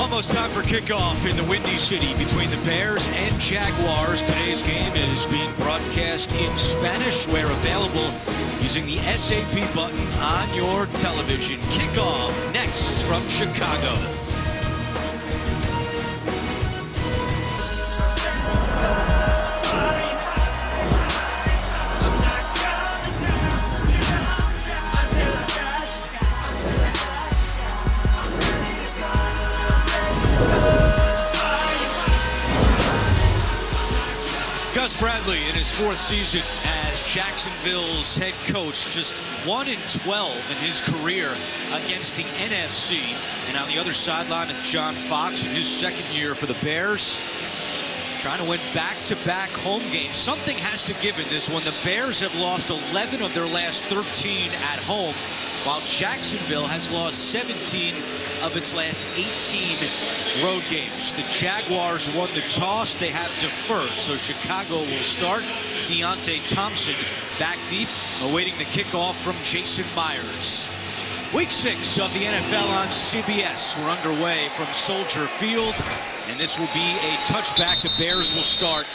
Almost time for kickoff in the Windy City between the Bears and Jaguars. Today's game is being broadcast in Spanish where available using the SAP button on your television. Kickoff next from Chicago. Gus Bradley in his fourth season as Jacksonville's head coach, just 1-12 in his career against the NFC. And on the other sideline is John Fox in his second year for the Bears, trying to win back-to-back home games. Something has to give in this one. The Bears have lost 11 of their last 13 at home, while Jacksonville has lost 17 of its last 18 road games. The Jaguars won the toss. They have deferred, so Chicago will start. Deontay Thompson back deep, awaiting the kickoff from Jason Myers. Week 6 of the NFL on CBS. We're underway from Soldier Field, and this will be a touchback. The Bears will start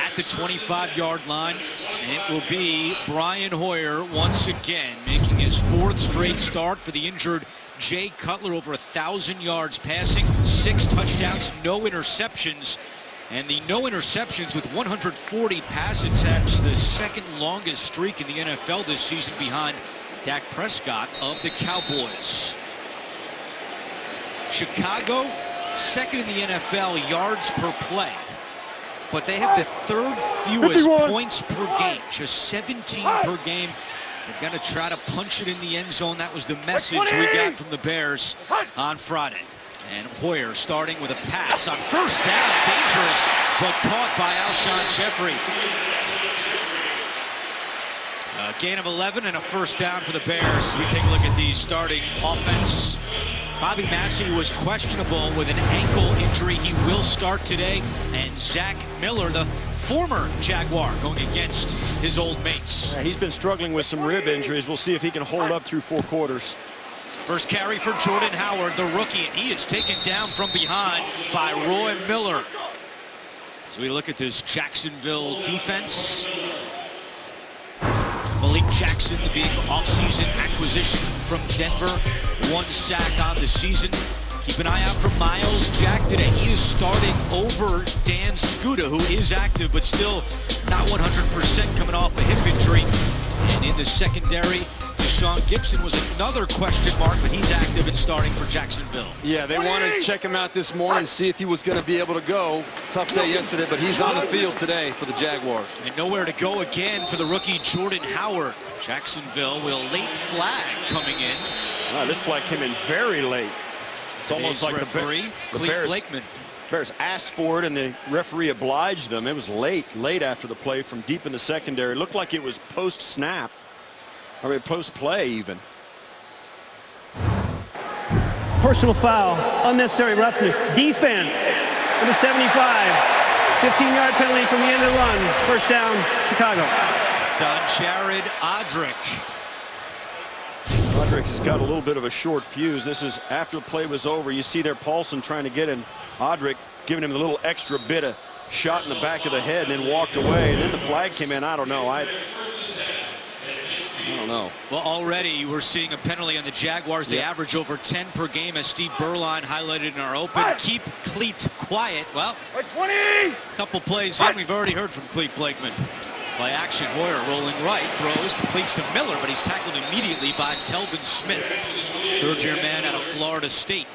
at the 25-yard line, and it will be Brian Hoyer once again making his fourth straight start for the injured Jay Cutler. Over 1,000 yards passing, 6 touchdowns, no interceptions, and the no interceptions with 140 pass attempts, the second longest streak in the NFL this season behind Dak Prescott of the Cowboys. Chicago, second in the NFL yards per play, but they have the third fewest points per game, just 17 per game. They've got to try to punch it in the end zone. That was the message we got from the Bears on Friday. And Hoyer starting with a pass on first down, dangerous, but caught by Alshon Jeffrey. A gain of 11 and a first down for the Bears. As we take a look at the starting offense, Bobby Massey was questionable with an ankle injury. He will start today. And Zach Miller, the former Jaguar, going against his old mates. Yeah, he's been struggling with some rib injuries. We'll see if he can hold up through 4 quarters. First carry for Jordan Howard, the rookie, and he is taken down from behind by Roy Miller. As we look at this Jacksonville defense, Malik Jackson, the big offseason acquisition from Denver, 1 sack on the season. Keep an eye out for Miles Jack today. He is starting over Dan Skuta, who is active but still not 100% coming off a hip injury. And in the secondary, Deshaun Gibson was another question mark, but he's active and starting for Jacksonville. Yeah, they wanted to check him out this morning, see if he was going to be able to go. Tough day yesterday, but he's on the field today for the Jaguars. And nowhere to go again for the rookie Jordan Howard. Jacksonville with a late flag coming in. Wow, this flag came in very late. It's almost like referee, the Bears, Blakeman. Bears asked for it, and the referee obliged them. It was late after the play from deep in the secondary. It looked like it was post-snap, or post-play even. Personal foul, unnecessary roughness, defense, number 75, 15-yard penalty from the end of the run. First down, Chicago. It's on Jared Odrick. Odrick has got a little bit of a short fuse. This is after the play was over. You see there Paulson trying to get in. Odrick giving him a little extra bit of shot in the back of the head and then walked away. And then the flag came in. I don't know. I don't know. Well, already we're seeing a penalty on the Jaguars. They average over 10 per game, as Steve Berline highlighted in our open. Keep Cleat quiet. Well, 20. A couple plays in, we've already heard from Cleat Blakeman. Play action, Hoyer rolling right, throws, completes to Miller, but he's tackled immediately by Telvin Smith, third-year man out of Florida State.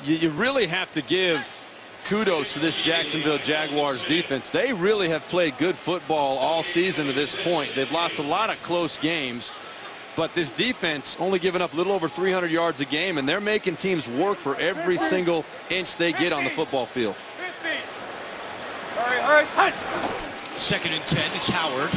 You really have to give kudos to this Jacksonville Jaguars defense. They really have played good football all season to this point. They've lost a lot of close games, but this defense only giving up a little over 300 yards a game, and they're making teams work for every single inch they get on the football field. All right. Second and 10, it's Howard.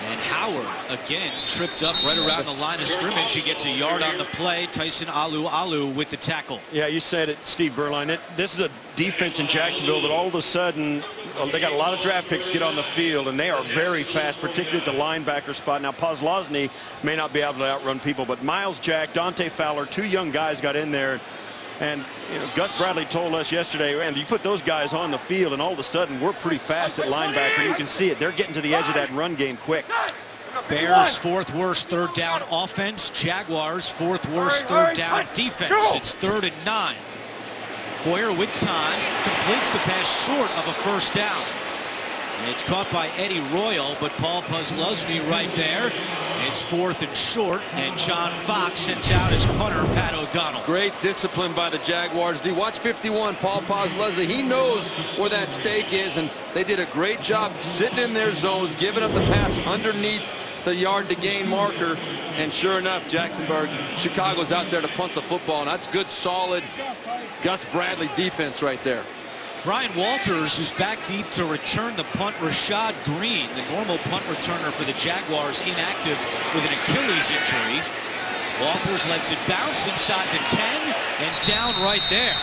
And Howard, again, tripped up right around the line of scrimmage. He gets a yard on the play. Tyson Alu with the tackle. Yeah, you said it, Steve Berline. This is a defense in Jacksonville that all of a sudden, they got a lot of draft picks get on the field, and they are very fast, particularly at the linebacker spot. Now, Postlosny may not be able to outrun people, but Miles Jack, Dante Fowler, 2 young guys got in there. And you know, Gus Bradley told us yesterday, and you put those guys on the field, and all of a sudden we're pretty fast at linebacker. You can see it. They're getting to the edge of that run game quick. Bears fourth worst third down offense. Jaguars fourth worst third down defense. It's 3rd and 9. Hoyer with time completes the pass short of a first down. It's caught by Eddie Royal, but Paul Pusluzny right there. It's 4th and short, and John Fox sends out his punter, Pat O'Donnell. Great discipline by the Jaguars. Watch 51, Paul Pusluzny. He knows where that stake is, and they did a great job sitting in their zones, giving up the pass underneath the yard to gain marker, and sure enough, Chicago's out there to punt the football, and that's good, solid Gus Bradley defense right there. Brian Walters is back deep to return the punt. Rashad Green, the normal punt returner for the Jaguars, inactive with an Achilles injury. Walters lets it bounce inside the 10 and down right there.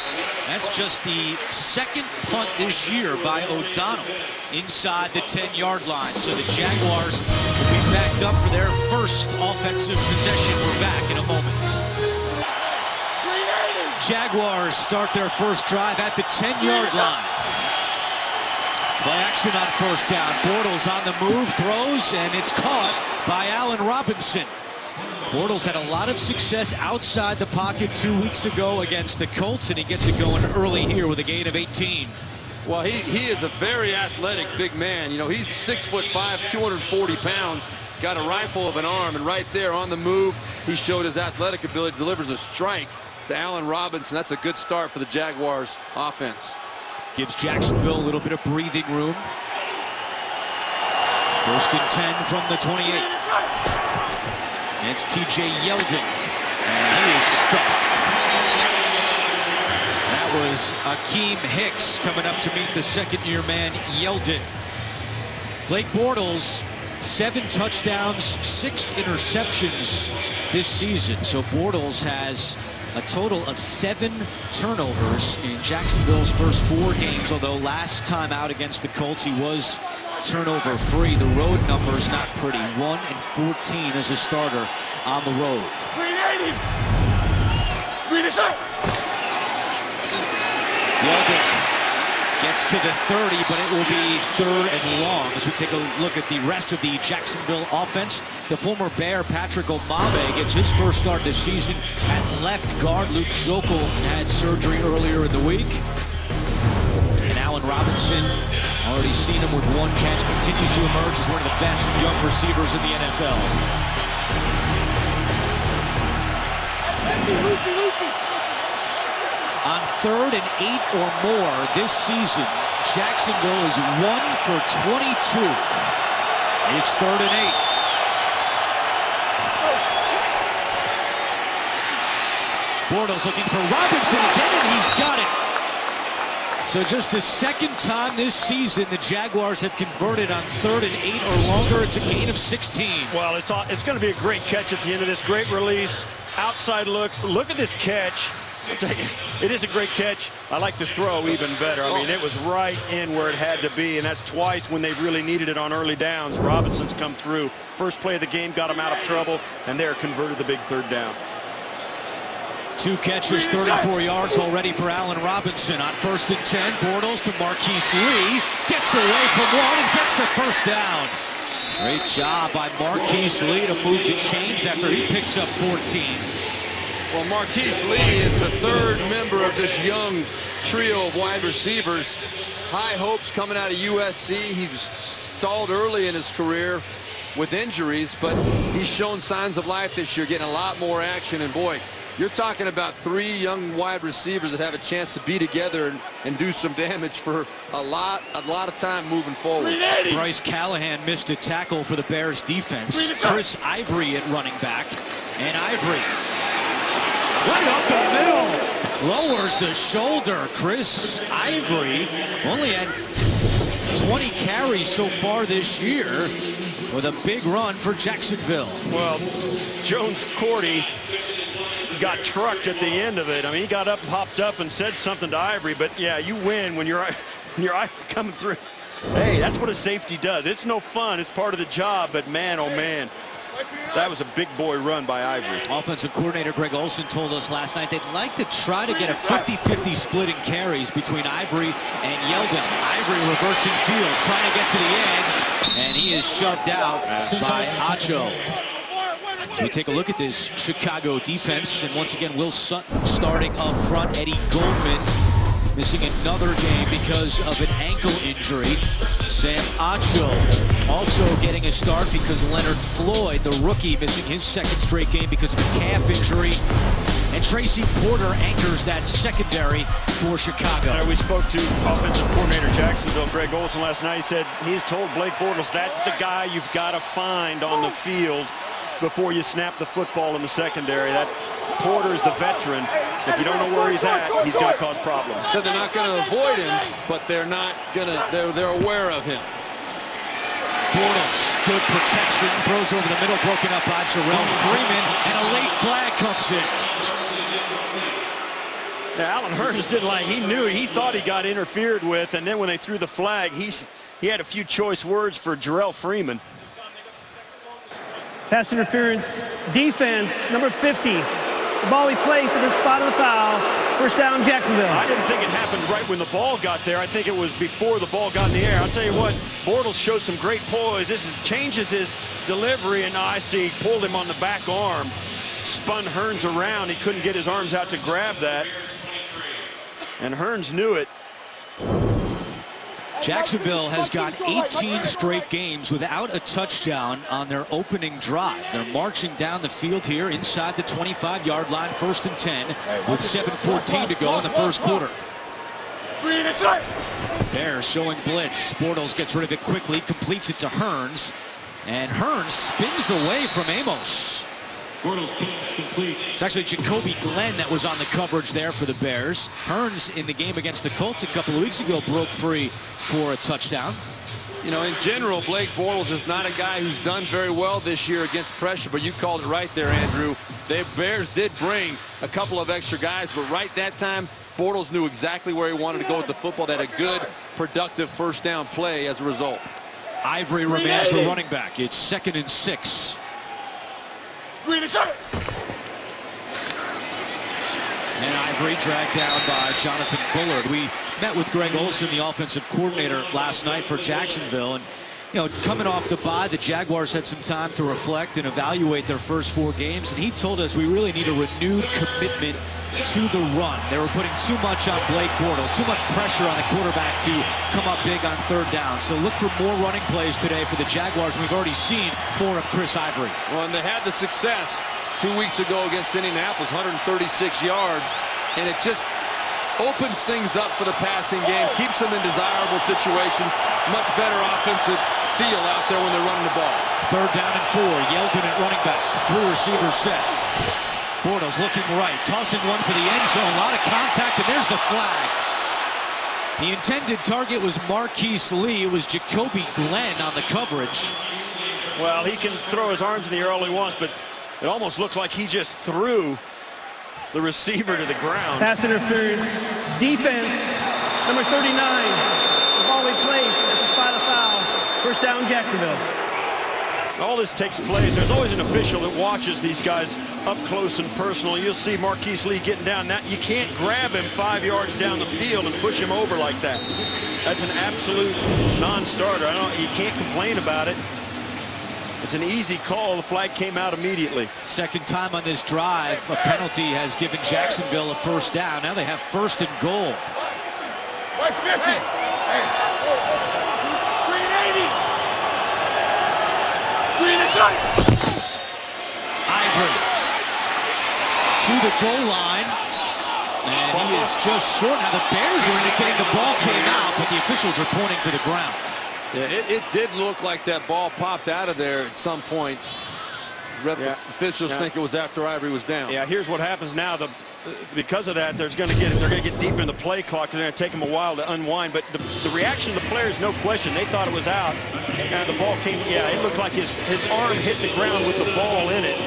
That's just the 2nd punt this year by O'Donnell inside the 10-yard line. So the Jaguars will be backed up for their first offensive possession. We're back in a moment. Jaguars start their first drive at the 10-yard line. Play action on first down. Bortles on the move, throws, and it's caught by Allen Robinson. Bortles had a lot of success outside the pocket 2 weeks ago against the Colts, and he gets it going early here with a gain of 18. Well, he is a very athletic big man. You know, he's 6'5", 240 pounds, got a rifle of an arm, and right there on the move, he showed his athletic ability, delivers a strike to Allen Robinson. That's a good start for the Jaguars offense. Gives Jacksonville a little bit of breathing room. 1st and 10 from the 28. It's TJ Yeldon, and he is stuffed. That was Akeem Hicks coming up to meet the 2nd-year man, Yeldon. Blake Bortles, 7 touchdowns, 6 interceptions this season. So Bortles has a total of 7 turnovers in Jacksonville's first 4 games, although last time out against the Colts, he was turnover free. The road number's not pretty. 1 and 14 as a starter on the road. Yeldon gets to the 30, but it will be 3rd and long as we take a look at the rest of the Jacksonville offense. The former Bear Patrick Omame gets his first start this season at left guard. Luke Jokel had surgery earlier in the week. And Allen Robinson, already seen him with 1 catch, continues to emerge as one of the best young receivers in the NFL. On 3rd and 8 or more this season, Jacksonville is 1 for 22. It's 3rd and 8. Bortles looking for Robinson again, and he's got it. So just the 2nd time this season the Jaguars have converted on 3rd and 8 or longer. It's a gain of 16. Well, it's going to be a great catch at the end of this. Great release, outside look. Look at this catch. It is a great catch. I like the throw even better. I mean, it was right in where it had to be, and that's twice when they really needed it on early downs. Robinson's come through. First play of the game got him out of trouble, and they're converted the big 3rd down. 2 catches, 34 yards already for Allen Robinson. On 1st and 10, Bortles to Marquise Lee. Gets away from 1 and gets the first down. Great job by Marquise Lee to move the chains after he picks up 14. Well, Marquise Lee is the 3rd member of this young trio of wide receivers. High hopes coming out of USC. He's stalled early in his career with injuries, but he's shown signs of life this year, getting a lot more action. And boy, you're talking about 3 young wide receivers that have a chance to be together and do some damage for a lot of time moving forward. Bryce Callahan missed a tackle for the Bears defense. Chris Ivory at running back, and Ivory right up the middle, lowers the shoulder. Chris Ivory only had 20 carries so far this year with a big run for Jacksonville. Well, Jones Cordy got trucked at the end of it. I mean, he got up, popped up, and said something to Ivory. But yeah, you win when you're Ivory coming through. Hey, that's what a safety does. It's no fun. It's part of the job. But man, oh man. That was a big boy run by Ivory. Offensive coordinator Greg Olson told us last night they'd like to try to get a 50-50 split in carries between Ivory and Yeldon. Ivory reversing field, trying to get to the edge, and he is shoved out by Acho. So we take a look at this Chicago defense, and once again, Will Sutton starting up front. Eddie Goldman missing another game because of an ankle injury. Sam Acho also getting a start because Leonard Floyd, the rookie, missing his second straight game because of a calf injury. And Tracy Porter anchors that secondary for Chicago. We spoke to offensive coordinator Jacksonville, Greg Olson, last night. He said he's told Blake Bortles that's the guy you've got to find on the field before you snap the football in the secondary. That Porter's the veteran. If you don't know where he's at, he's going to cause problems. So they're not going to avoid him, but they're not going to. They're aware of him. Bortles, good protection, throws over the middle, broken up by Jarrell Freeman, and a late flag comes in. Yeah, Alan Hearns didn't like. He thought he got interfered with, and then when they threw the flag, he had a few choice words for Jarrell Freeman. Pass interference, defense, number 50. The ball he placed at the spot of the foul. First down, Jacksonville. I didn't think it happened right when the ball got there. I think it was before the ball got in the air. I'll tell you what, Bortles showed some great poise. Changes his delivery, and I see pulled him on the back arm. Spun Hearns around. He couldn't get his arms out to grab that. And Hearns knew it. Jacksonville has gone 18 straight games without a touchdown on their opening drive. They're marching down the field here inside the 25-yard line, 1st and 10, with 7:14 to go in the first quarter. Bears showing blitz. Bortles gets rid of it quickly, completes it to Hearns, and Hearns spins away from Amos. It's actually Jacoby Glenn that was on the coverage there for the Bears. Hearns in the game against the Colts a couple of weeks ago broke free for a touchdown. You know, in general, Blake Bortles is not a guy who's done very well this year against pressure, but you called it right there, Andrew. The Bears did bring a couple of extra guys, but right that time, Bortles knew exactly where he wanted to go with the football. That had a good, productive first down play as a result. Ivory remains the running back. It's 2nd and 6. And Ivory dragged down by Jonathan Bullard. We met with Greg Olson, the offensive coordinator, last night for Jacksonville. And, you know, coming off the bye, the Jaguars had some time to reflect and evaluate their first 4 games. And he told us we really need a renewed commitment to the run. They were putting too much on Blake Bortles, too much pressure on the quarterback to come up big on 3rd down. So look for more running plays today for the Jaguars. We've already seen more of Chris Ivory. Well, and they had the success 2 weeks ago against Indianapolis, 136 yards, and it just opens things up for the passing game, keeps them in desirable situations, much better offensive feel out there when they're running the ball. 3rd down and 4, Yeldon at running back, 3 receivers set. Bortles looking right, tossing one for the end zone, a lot of contact, and there's the flag. The intended target was Marquise Lee. It was Jacoby Glenn on the coverage. Well, he can throw his arms in the air all he wants, but it almost looked like he just threw the receiver to the ground. Pass interference, defense, number 39. The ball we placed at the spot of foul. First down, Jacksonville. All this takes place. There's always an official that watches these guys up close and personal. You'll see Marquise Lee getting down. That you can't grab him 5 yards down the field and push him over like that. That's an absolute non-starter. You can't complain about it. It's an easy call. The flag came out immediately. 2nd time on this drive, a penalty has given Jacksonville a 1st down. Now they have 1st and goal. Ivory to the goal line, and he is just short. Now the Bears are indicating the ball came out, but the officials are pointing to the ground. Yeah, it did look like that ball popped out of there at some point. Officials think it was after Ivory was down. Yeah, here's what happens now. Because of that, they're going to get deep in the play clock. They're going to take them a while to unwind. But the reaction of the players, no question, they thought it was out. And the ball came. Yeah, it looked like his arm hit the ground with the ball in it.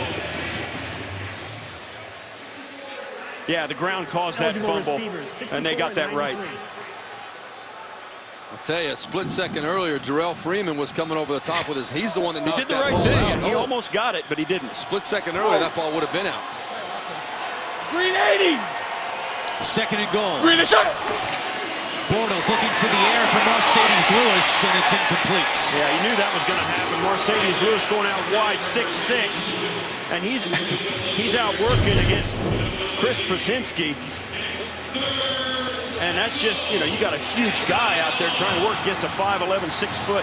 Yeah, the ground caused that fumble, and they got that right. I'll tell you, a split second earlier, Jarrell Freeman was coming over the top with his. He's the one that knocked He did the that right ball thing. out. He almost got it, but he didn't. Split second earlier, that ball would have been out. Green 80. Second and goal. Green is shot. Bortles looking to the air for Mercedes Lewis, and it's incomplete. Yeah, he knew that was going to happen. Mercedes Lewis going out wide, 6'6", and he's out working against Chris Krasinski. And that's just, you got a huge guy out there trying to work against a 5'11", 6-foot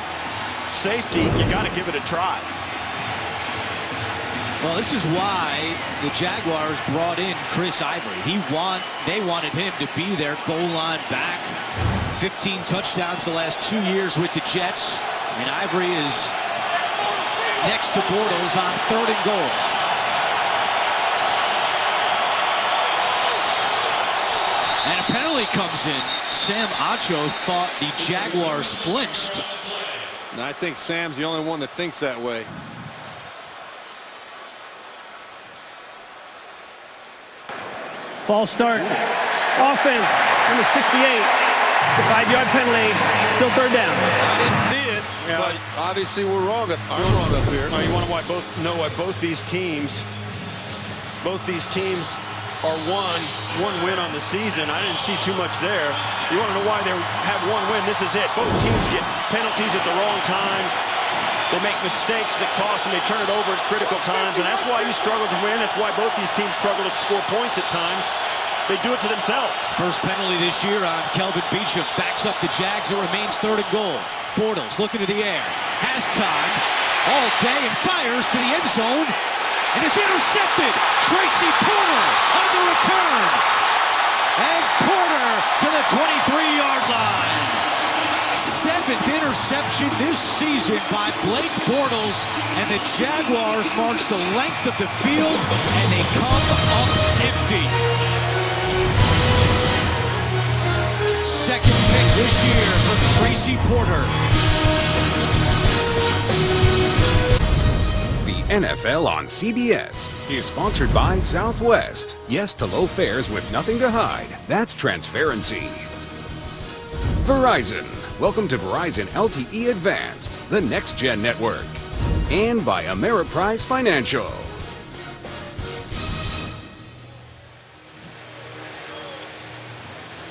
safety. You got to give it a try. Well, this is why the Jaguars brought in Chris Ivory. They wanted him to be their goal line back. 15 touchdowns the last 2 years with the Jets. And Ivory is next to Bortles on 3rd and goal. And a penalty comes in. Sam Acho thought the Jaguars flinched. And I think Sam's the only one that thinks that way. False start. Offense, number 68. The 5-yard penalty, still 3rd down. I didn't see it, Yeah. but obviously we're wrong. I'm wrong up here. You want to know why both these teams are one win on the season. I didn't see too much there. You want to know why they have one win? This is it. Both teams get penalties at the wrong times. They make mistakes that cost them. They turn it over at critical times, and that's why you struggle to win. That's why both these teams struggle to score points at times. They do it to themselves. First penalty this year on Kelvin Beachum. Backs up the Jags. It remains 3rd and goal. Bortles looking to the air. Has time all day and fires to the end zone. And it's intercepted. Tracy Porter on the return. And Porter to the 23-yard line. 7th interception this season by Blake Bortles. And the Jaguars march the length of the field, and they come up empty. Second pick this year for Tracy Porter. The NFL on CBS is sponsored by Southwest. Yes to low fares with nothing to hide. That's transparency. Verizon. Welcome to Verizon LTE Advanced, the next-gen network. And by Ameriprise Financial.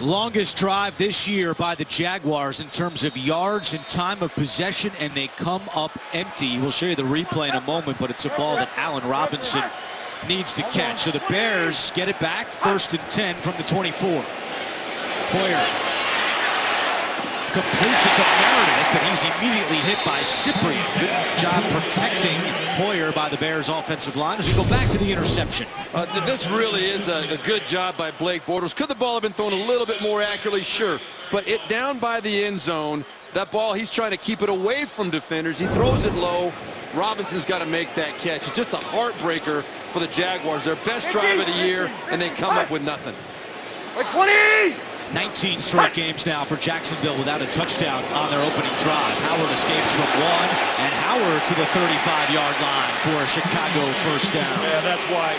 Longest drive this year by the Jaguars in terms of yards and time of possession, and they come up empty. We'll show you the replay in a moment, but it's a ball that Allen Robinson needs to catch. So the Bears get it back, 1st and 10 from the 24. Hoyer completes it to Meredith, and he's immediately hit by Cyprien. Good job protecting Hoyer by the Bears offensive line as we go back to the interception. This really is a good job by Blake Bortles. Could the ball have been thrown a little bit more accurately? Sure. But it down by the end zone, that ball, he's trying to keep it away from defenders. He throws it low. Robinson's got to make that catch. It's just a heartbreaker for the Jaguars. Their best drive of the year, and they come up with nothing. 20. 19 straight games now for Jacksonville without a touchdown on their opening drive. Howard escapes from one, and Howard to the 35-yard line for a Chicago 1st down. Yeah, that's why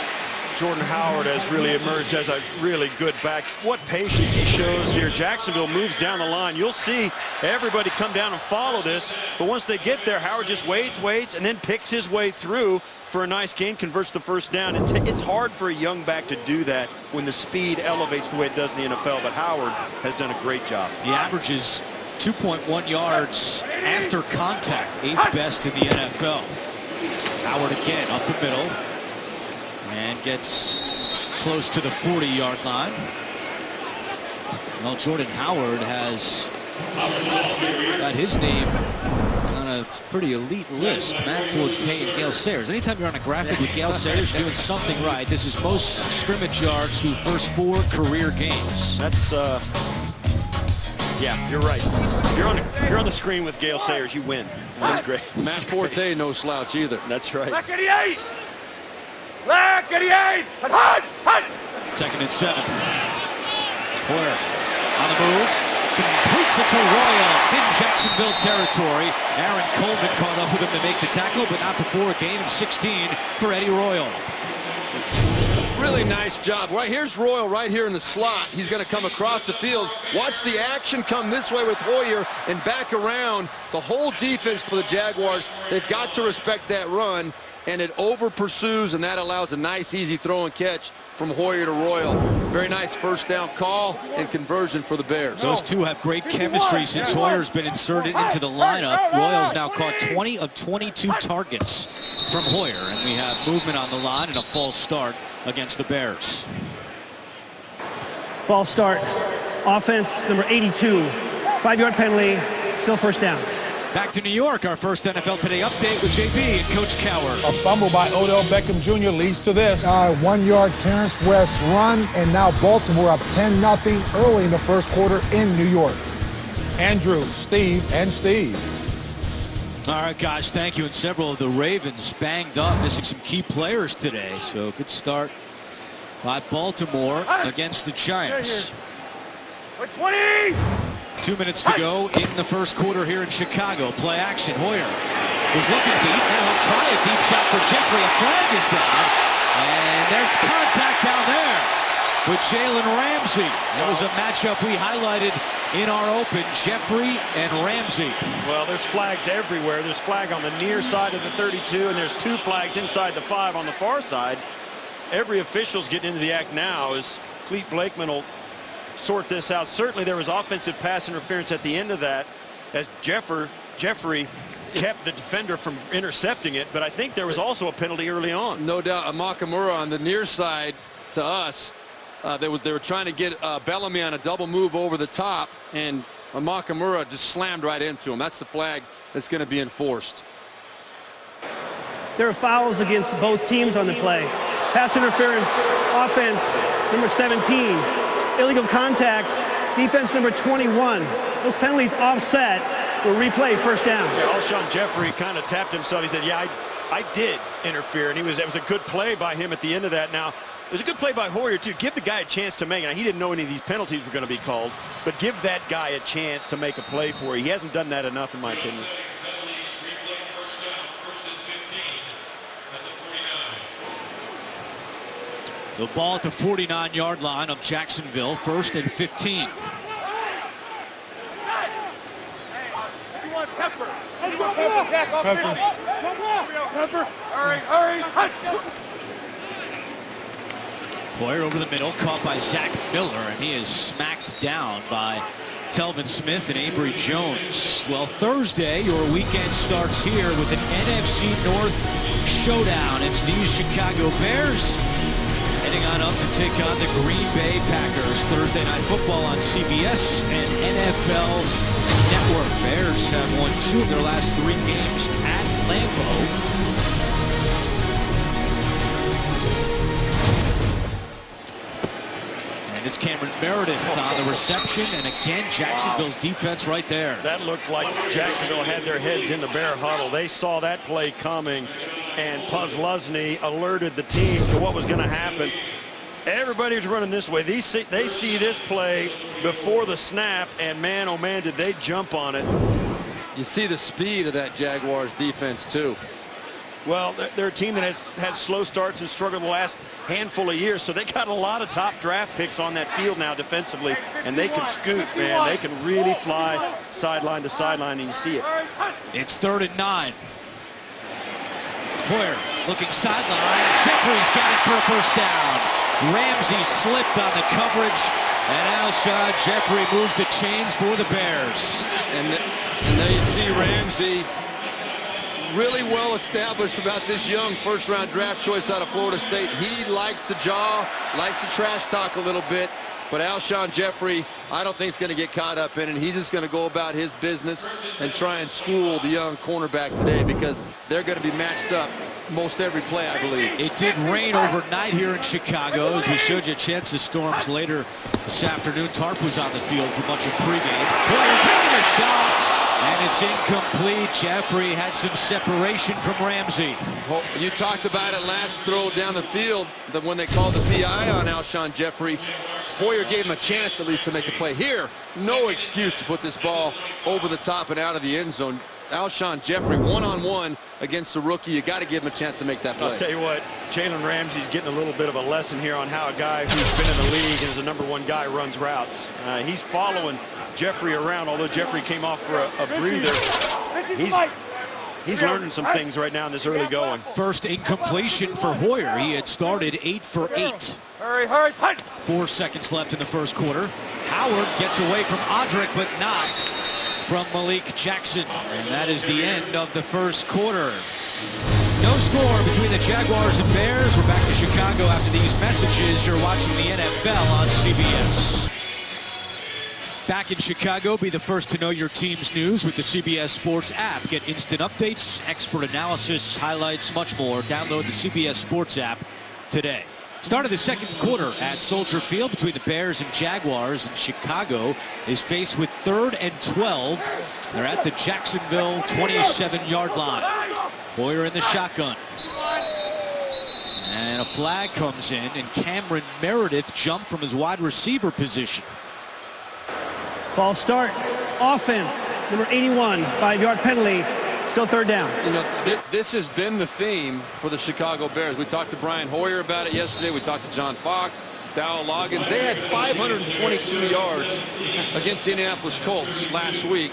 Jordan Howard has really emerged as a really good back. What patience he shows here. Jacksonville moves down the line. You'll see everybody come down and follow this, but once they get there, Howard just waits, and then picks his way through for a nice gain, converts the 1st down. It's hard for a young back to do that when the speed elevates the way it does in the NFL, but Howard has done a great job. He averages 2.1 yards after contact, 8th best in the NFL. Howard again up the middle and gets close to the 40-yard line. Well, Jordan Howard has got his name on a pretty elite list. Matt Forte and Gale Sayers. Anytime you're on a graphic with Gale Sayers, you're doing something right. This is most scrimmage yards through first 4 career games. That's yeah, you're right. If you're on the screen with Gale Sayers, you win. That's great. Matt Forte, no slouch either. That's right. Black 88. Black 88. Hut. 2nd and 7. Hoyer on the move. Completes it to Royal in Jacksonville territory. Aaron Coleman caught up with him to make the tackle, but not before a gain of 16 for Eddie Royal. really nice job. Right here's Royal right here in the slot. He's going to come across the field. Watch the action come this way with Hoyer and back around. The whole defense for the Jaguars, they've got to respect that run, and it over pursues, and that allows a nice, easy throw and catch from Hoyer to Royal. Very nice first down call and conversion for the Bears. Those two have great chemistry since Hoyer's been inserted into the lineup. Royal's now caught 20 of 22 targets from Hoyer, and we have movement on the line and a false start against the Bears. False start. Offense number 82. 5-yard penalty. Still first down. Back to New York, our first NFL Today update with JB and Coach Cowher. A fumble by Odell Beckham Jr. leads to this. 1-yard Terrence West run, and now Baltimore up 10-0 early in the first quarter in New York. Andrew, Steve, and Steve. All right, guys, thank you. And several of the Ravens banged up, missing some key players today. So good start by Baltimore against the Giants. 20! 2 minutes to go in the first quarter here in Chicago. Play action. Hoyer was looking deep. Now he'll try a deep shot for Jeffrey. A flag is down. And there's contact down there with Jalen Ramsey. That was a matchup we highlighted in our open. Jeffrey and Ramsey. Well, there's flags everywhere. There's flag on the near side of the 32, and there's 2 flags inside the 5 on the far side. Every official's getting into the act now as Clete Blakeman will sort this out. Certainly there was offensive pass interference at the end of that as Jeffrey kept the defender from intercepting it, but I think there was also a penalty early on. No doubt. Amakamura on the near side to us. They were trying to get Bellamy on a double move over the top, and Amakamura just slammed right into him. That's the flag that's going to be enforced. There are fouls against both teams on the play. Pass interference, offense number 17. Illegal contact, defense number 21. Those penalties offset. Will replay first down. Yeah, Alshon Jeffrey kind of tapped himself. He said, yeah, I did interfere, and it was a good play by him at the end of that. Now, it was a good play by Hoyer, too. Give the guy a chance to make it. Now, he didn't know any of these penalties were going to be called, but give that guy a chance to make a play for you. He hasn't done that enough, in my opinion. The ball at the 49-yard line of Jacksonville, 1st and 15. Pepper. Hurry. Hoyer over the middle, caught by Zach Miller, and he is smacked down by Telvin Smith and Avery Jones. Well, Thursday, your weekend starts here with an NFC North showdown. It's these Chicago Bears heading on up to take on the Green Bay Packers. Thursday Night Football on CBS and NFL Network. Bears have won 2 of their last 3 games at Lambeau. And it's Cameron Meredith on the reception, and again, Jacksonville's defense right there. That looked like Jacksonville had their heads in the Bear huddle. They saw that play coming, and Puzzlesny alerted the team to what was going to happen. Everybody's running this way. They see this play before the snap, and man, oh man, did they jump on it. You see the speed of that Jaguars defense, too. Well, they're a team that has had slow starts and struggled the last handful of years, so they got a lot of top draft picks on that field now defensively, and they can scoot, man. They can really fly sideline to sideline, and you see it. It's 3rd and 9. Hoyer looking sideline. Jeffrey's got it for a first down. Ramsey slipped on the coverage, and Alshon Jeffrey moves the chains for the Bears. And there you see Ramsey, really well established about this young first-round draft choice out of Florida State. He likes to jaw, likes to trash talk a little bit, but Alshon Jeffrey, I don't think is going to get caught up in it. He's just going to go about his business and try and school the young cornerback today, because they're going to be matched up most every play, I believe. It did rain overnight here in Chicago, as we showed you a chance of storms later this afternoon. Tarp was on the field for much of pregame. Hoyer taking a shot. And it's incomplete. Jeffrey had some separation from Ramsey. Well, you talked about it last throw down the field, that when they called the PI on Alshon Jeffrey, Hoyer gave him a chance at least to make a play. Here, no excuse to put this ball over the top and out of the end zone. Alshon Jeffrey one-on-one against the rookie. You got to give him a chance to make that play. I'll tell you what, Jalen Ramsey's getting a little bit of a lesson here on how a guy who's been in the league and is the #1 guy runs routes. He's following Jeffrey around, although Jeffrey came off for a breather. He's learning some things right now in this early going. First incompletion for Hoyer. He had started 8 for 8. Hurry, hurry, hurry. 4 seconds left in the first quarter. Howard gets away from Odrick, but not from Malik Jackson. And that is the end of the first quarter. No score between the Jaguars and Bears. We're back to Chicago after these messages. You're watching the NFL on CBS. Back in Chicago, be the first to know your team's news with the CBS Sports app. Get instant updates, expert analysis, highlights, much more. Download the CBS Sports app today. Start of the second quarter at Soldier Field between the Bears and Jaguars, and Chicago is faced with 3rd and 12. They're at the Jacksonville 27-yard line. Hoyer in the shotgun. And a flag comes in, and Cameron Meredith jumped from his wide receiver position. False start. Offense, number 81, 5-yard penalty. Still 3rd down. You know, this has been the theme for the Chicago Bears. We talked to Brian Hoyer about it yesterday. We talked to John Fox, Dowell Loggins. They had 522 yards against the Indianapolis Colts last week,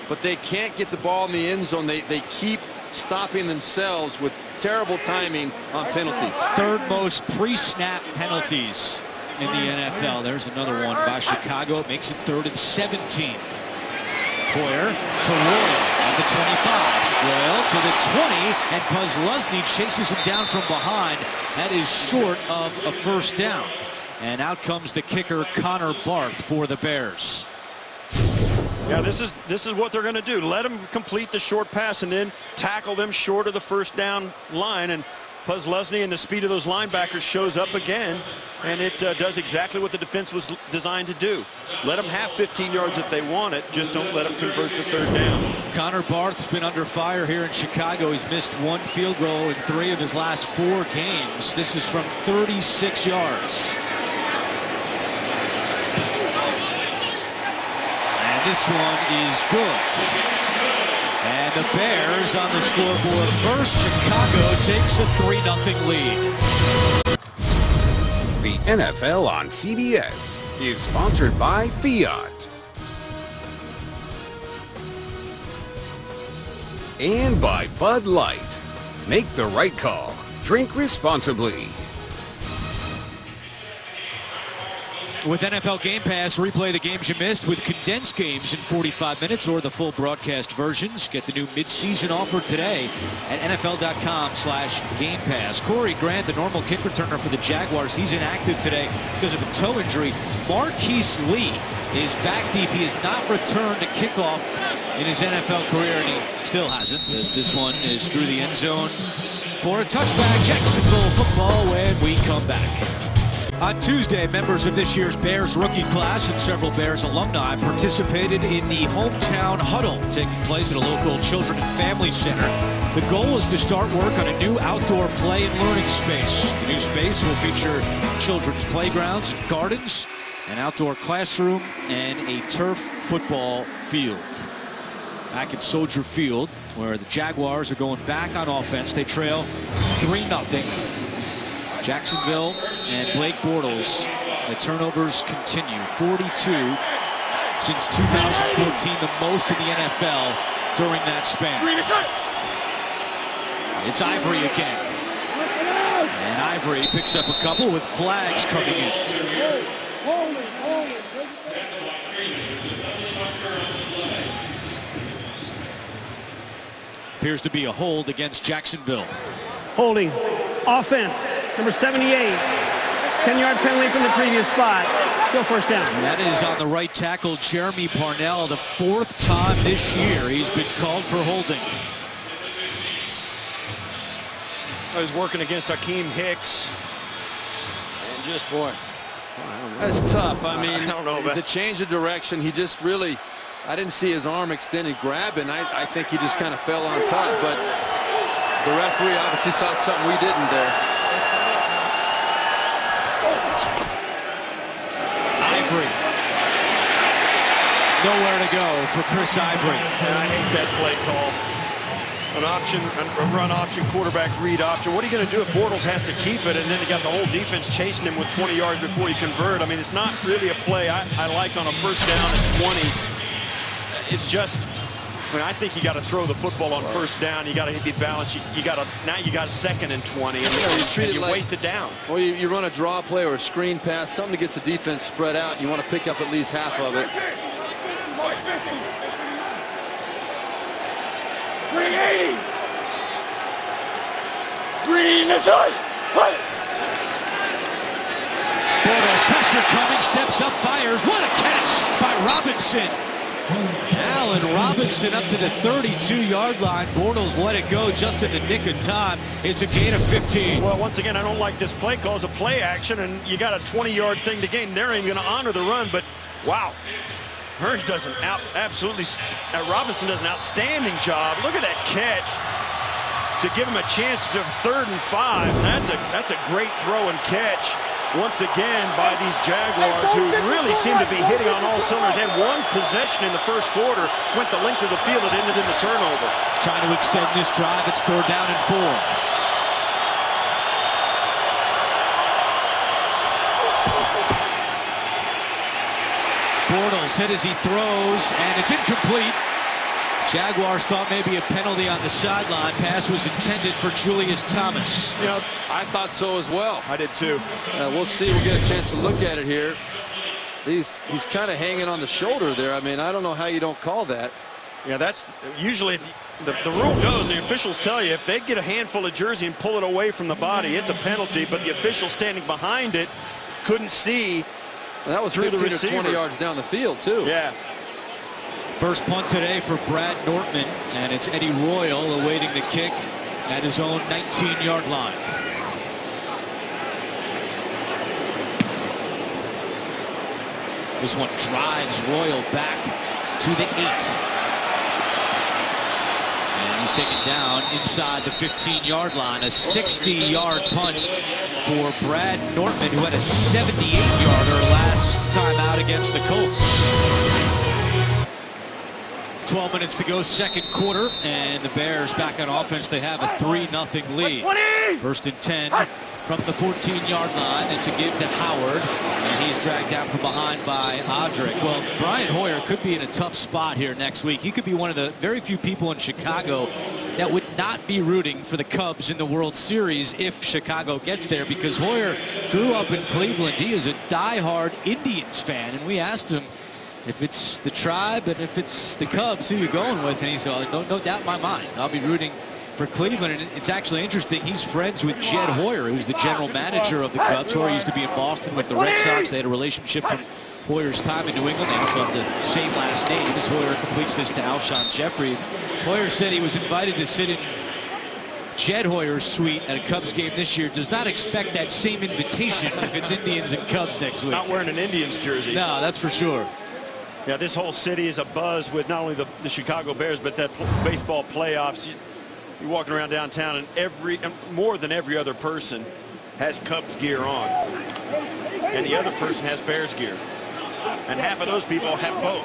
but they can't get the ball in the end zone. They keep stopping themselves with terrible timing on penalties. 3rd most pre-snap penalties in the NFL. There's another one by Chicago. It makes it 3rd and 17. Hoyer to Royal at the 25. Royal to the 20, and Puzlesny chases him down from behind. That is short of a 1st down. And out comes the kicker, Connor Barth, for the Bears. Yeah, this is what they're going to do. Let them complete the short pass and then tackle them short of the 1st down line. And Puzlesny and the speed of those linebackers shows up again, and it does exactly what the defense was designed to do. Let them have 15 yards if they want it, just don't let them convert the 3rd down. Connor Barth's been under fire here in Chicago. He's missed 1 field goal in 3 of his last 4 games. This is from 36 yards. And this one is good. And the Bears on the scoreboard first. Chicago takes a 3-0 lead. The NFL on CBS is sponsored by Fiat. And by Bud Light. Make the right call. Drink responsibly. With NFL Game Pass, replay the games you missed with condensed games in 45 minutes or the full broadcast versions. Get the new mid-season offer today at NFL.com/Game Pass. Corey Grant, the normal kick returner for the Jaguars, he's inactive today because of a toe injury. Marquise Lee is back deep. He has not returned to kickoff in his NFL career, and he still hasn't, as this one is through the end zone for a touchback. Jacksonville football when we come back. On Tuesday, members of this year's Bears rookie class and several Bears alumni participated in the Hometown Huddle taking place at a local children and family center. The goal is to start work on a new outdoor play and learning space. The new space will feature children's playgrounds, gardens, an outdoor classroom, and a turf football field. Back at Soldier Field, where the Jaguars are going back on offense. They trail 3-0. Jacksonville and Blake Bortles, the turnovers continue. 42 since 2014, the most in the NFL during that span. It's Ivory again. And Ivory picks up a couple with flags coming in. Appears to be a hold against Jacksonville. Holding. Offense, number 78. 10-yard penalty from the previous spot. Still 1st down. And that is on the right tackle, Jeremy Parnell. The 4th time this year he's been called for holding. I was working against Akeem Hicks. And just, boy. That's tough. I mean, I don't know it's a change of direction. He just really, I didn't see his arm extended grabbing. I think he just kind of fell on top. But the referee obviously saw something we didn't there. Ivory. Nowhere to go for Chris Ivory. And I hate that play call. an option, a run option, quarterback read option. What are you going to do if Bortles has to keep it and then you got the whole defense chasing him with 20 yards before you convert? I mean, it's not really a play I like on a first down at 20. It's just, I mean, I think you got to throw the football on first down. You got to be balanced. Now you got second and 20, and you waste it down. Well, you run a draw play or a screen pass, something that gets the defense spread out, and you want to pick up at least half of it. Green 80. Green, that's right. Bortles, pressure coming, steps up, fires. What a catch by Robinson. Allen Robinson up to the 32-yard line. Bortles let it go just in the nick of time. It's a gain of 15. Well, once again, I don't like this play call. It's a play action, and you got a 20-yard thing to gain. They're even going to honor the run, but wow. Hearns does Robinson does an outstanding job. Look at that catch to give him a chance to 3rd and 5. And that's a great throw and catch once again by these Jaguars, who really seem to be hitting on all cylinders. They had one possession in the first quarter, went the length of the field, it ended in the turnover. Trying to extend this drive. It's 3rd down and 4. Bortles hit as he throws, and it's incomplete. Jaguars thought maybe a penalty on the sideline. Pass was intended for Julius Thomas. You know, I thought so as well. I did too. We'll see. We'll get a chance to look at it here. He's kind of hanging on the shoulder there. I mean, I don't know how you don't call that. Yeah, that's usually the rule goes, and the officials tell you, if they get a handful of jersey and pull it away from the body, it's a penalty, but the official standing behind it couldn't see. And that was 15 or 20 yards down the field, too. Yeah. First punt today for Brad Nortman, and it's Eddie Royal awaiting the kick at his own 19-yard line. This one drives Royal back to the 8. And he's taken down inside the 15-yard line. A 60-yard punt for Brad Nortman, who had a 78-yarder last time out against the Colts. 12 minutes to go, second quarter, and the Bears back on offense. They have a 3-0 lead. 1st and 10 from the 14-yard line. It's a give to Howard, and he's dragged down from behind by Odrick. Well, Brian Hoyer could be in a tough spot here next week. He could be one of the very few people in Chicago that would not be rooting for the Cubs in the World Series if Chicago gets there, because Hoyer grew up in Cleveland. He is a diehard Indians fan, and we asked him if it's the Tribe and if it's the Cubs, who you going with? And he said, no doubt in my mind, I'll be rooting for Cleveland. And it's actually interesting, he's friends with Jed Hoyer, who's the general manager of the Cubs. Hoyer used to be in Boston with the Red Sox. They had a relationship from Hoyer's time in New England. They also have the same last name as Hoyer. Completes this to Alshon Jeffrey. Hoyer said he was invited to sit in Jed Hoyer's suite at a Cubs game this year. Does not expect that same invitation if it's Indians and Cubs next week. Not wearing an Indians jersey. No, that's for sure. Yeah, this whole city is abuzz with not only the Chicago Bears, but that baseball playoffs. You're walking around downtown, and more than every other person has Cubs gear on, and the other person has Bears gear, and half of those people have both.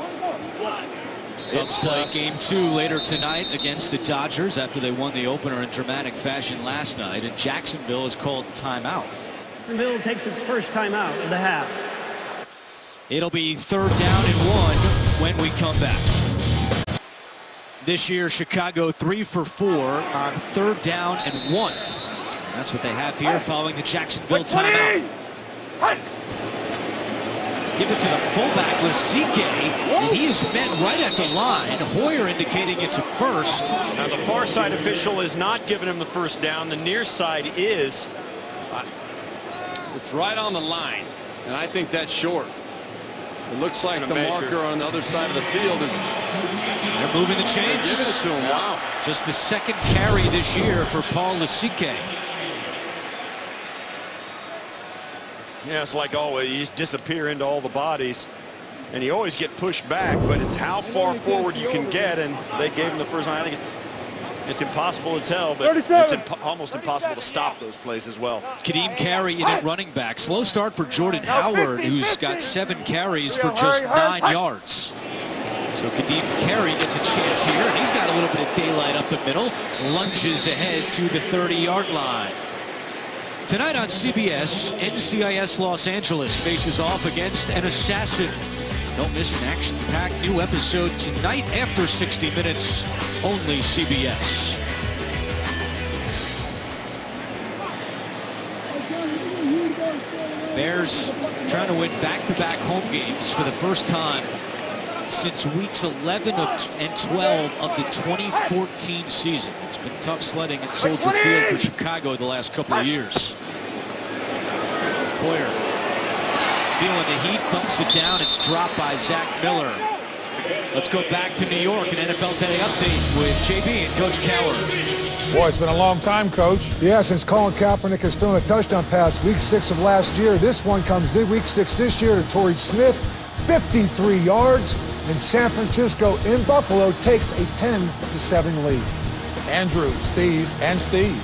Cubs play game 2 later tonight against the Dodgers after they won the opener in dramatic fashion last night, and Jacksonville has called timeout. Jacksonville takes its first timeout of the half. It'll be 3rd down and 1 when we come back. This year, Chicago 3 for 4 on 3rd down and 1. And that's what they have here following the Jacksonville timeout. Give it to the fullback, Lasike, and he is met right at the line. Hoyer indicating it's a first. Now, the far side official is not giving him the first down. The near side is. It's right on the line, and I think that's short. It looks like the marker on the other side of the field is. They're moving the chains. Giving it to him. Wow. Just the 2nd carry this year for Paul Lasike. Yeah, it's like always, you just disappear into all the bodies, and you always get pushed back, but it's how far forward you can get, and they gave him the first line. I think it's impossible to tell, but it's almost impossible to stop those plays as well. Kadeem Carey in at running back. Slow start for Jordan Howard, who's got 7 carries for just 9 yards. So So Kadeem Carey gets a chance here, and he's got a little bit of daylight up the middle. Lunges ahead to the 30-yard line. Tonight on CBS, NCIS Los Angeles faces off against an assassin. Don't miss an action-packed new episode tonight after 60 minutes, only CBS. Bears trying to win back-to-back home games for the first time since weeks 11 and 12 of the 2014 season. It's been tough sledding at Soldier Field for Chicago the last couple of years. Hoyer feeling the heat, dumps it down. It's dropped by Zach Miller. Let's go back to New York, an NFL Today update with JB and Coach Cowher. Boy, it's been a long time, Coach. Yeah, since Colin Kaepernick has thrown a touchdown pass week 6 of last year. This one comes in week 6 this year to Torrey Smith, 53 yards. And San Francisco in Buffalo takes a 10-7 lead. Andrew, Steve, and Steve.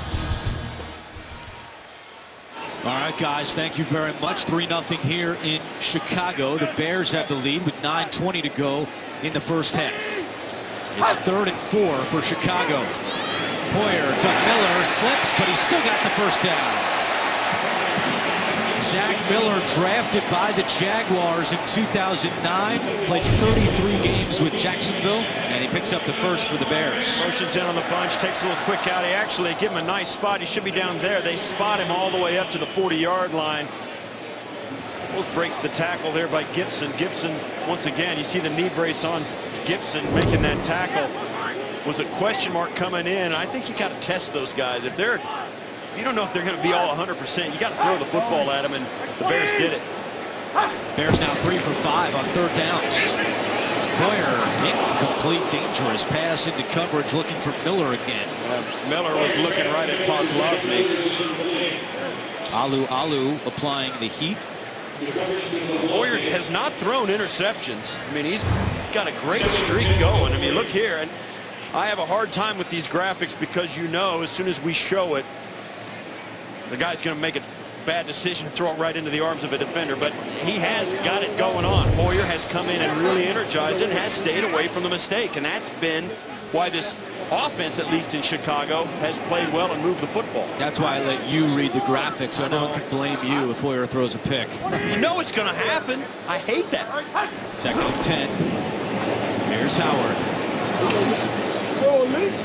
All right, guys, thank you very much. 3-0 here in Chicago. The Bears have the lead with 9:20 to go in the first half. It's 3rd and 4 for Chicago. Hoyer to Miller, slips, but he's still got the first down. Zach Miller, drafted by the Jaguars in 2009, played 33 games with Jacksonville, and he picks up the first for the Bears. Motions in on the bunch, takes a little quick out. He actually give him a nice spot. He should be down there. They spot him all the way up to the 40-yard line. Almost breaks the tackle there by Gibson. Gibson, once again, you see the knee brace on Gibson making that tackle. Was a question mark coming in. I think you got to test those guys. If they're, you don't know if they're going to be all 100%. You got to throw the football at them, and the Bears did it. Bears now 3 for 5 on 3rd downs. Hoyer, incomplete, dangerous pass into coverage, looking for Miller again. Miller was looking right at Kozlowski. Alu applying the heat. Hoyer has not thrown interceptions. I mean, he's got a great streak going. I mean, look here, and I have a hard time with these graphics because you know as soon as we show it, the guy's going to make a bad decision and throw it right into the arms of a defender, but he has got it going on. Hoyer has come in and really energized and has stayed away from the mistake, and that's been why this offense, at least in Chicago, has played well and moved the football. That's why I let you read the graphics, so no one can blame you if Hoyer throws a pick. You know it's going to happen. I hate that. 2nd and 10. Here's Howard.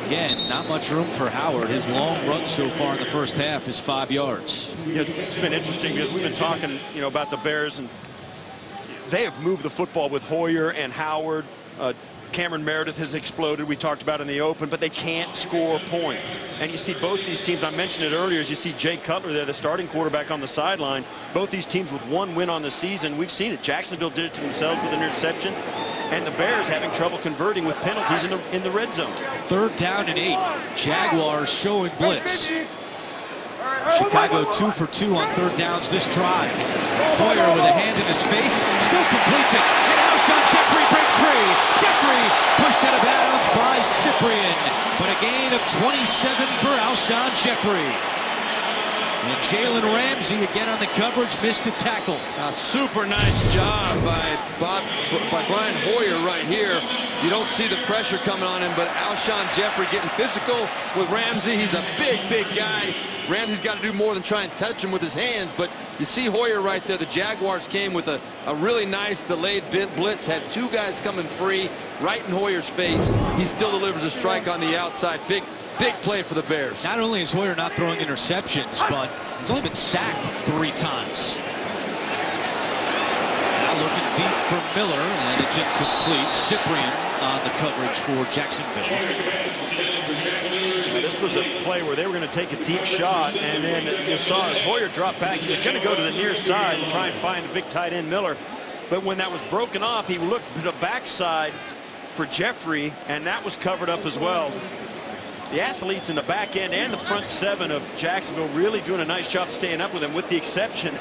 Again, not much room for Howard. His long run so far in the first half is 5 yards. Yeah, it's been interesting because we've been talking, about the Bears, and they have moved the football with Hoyer and Howard. Cameron Meredith has exploded. We talked about in the open, but they can't score points. And you see both these teams, I mentioned it earlier, as you see Jay Cutler there, the starting quarterback on the sideline. Both these teams with 1 win on the season. We've seen it. Jacksonville did it to themselves with an interception, and the Bears having trouble converting with penalties in the red zone. 3rd down and 8. Jaguars showing blitz. Chicago 2 for 2 on 3rd downs this drive. Hoyer with a hand in his face, still completes it, and Alshon Jeffrey breaks free. Jeffrey pushed out of bounds by Cyprien, but a gain of 27 for Alshon Jeffrey. And Jalen Ramsey again on the coverage, missed a tackle. A super nice job by Brian Hoyer right here. You don't see the pressure coming on him, but Alshon Jeffrey getting physical with Ramsey. He's a big guy. Ramsey's got to do more than try and touch him with his hands, but you see Hoyer right there. The Jaguars came with a really nice delayed blitz, had 2 guys coming free right in Hoyer's face. He still delivers a strike on the outside. Big play for the Bears. Not only is Hoyer not throwing interceptions, but he's only been sacked 3 times. Now looking deep for Miller, and it's incomplete. Cyprien on the coverage for Jacksonville. This was a play where they were going to take a deep shot, and then you saw as Hoyer dropped back, he was going to go to the near side and try and find the big tight end Miller. But when that was broken off, he looked to the backside for Jeffrey, and that was covered up as well. The athletes in the back end and the front 7 of Jacksonville really doing a nice job staying up with him, with the exception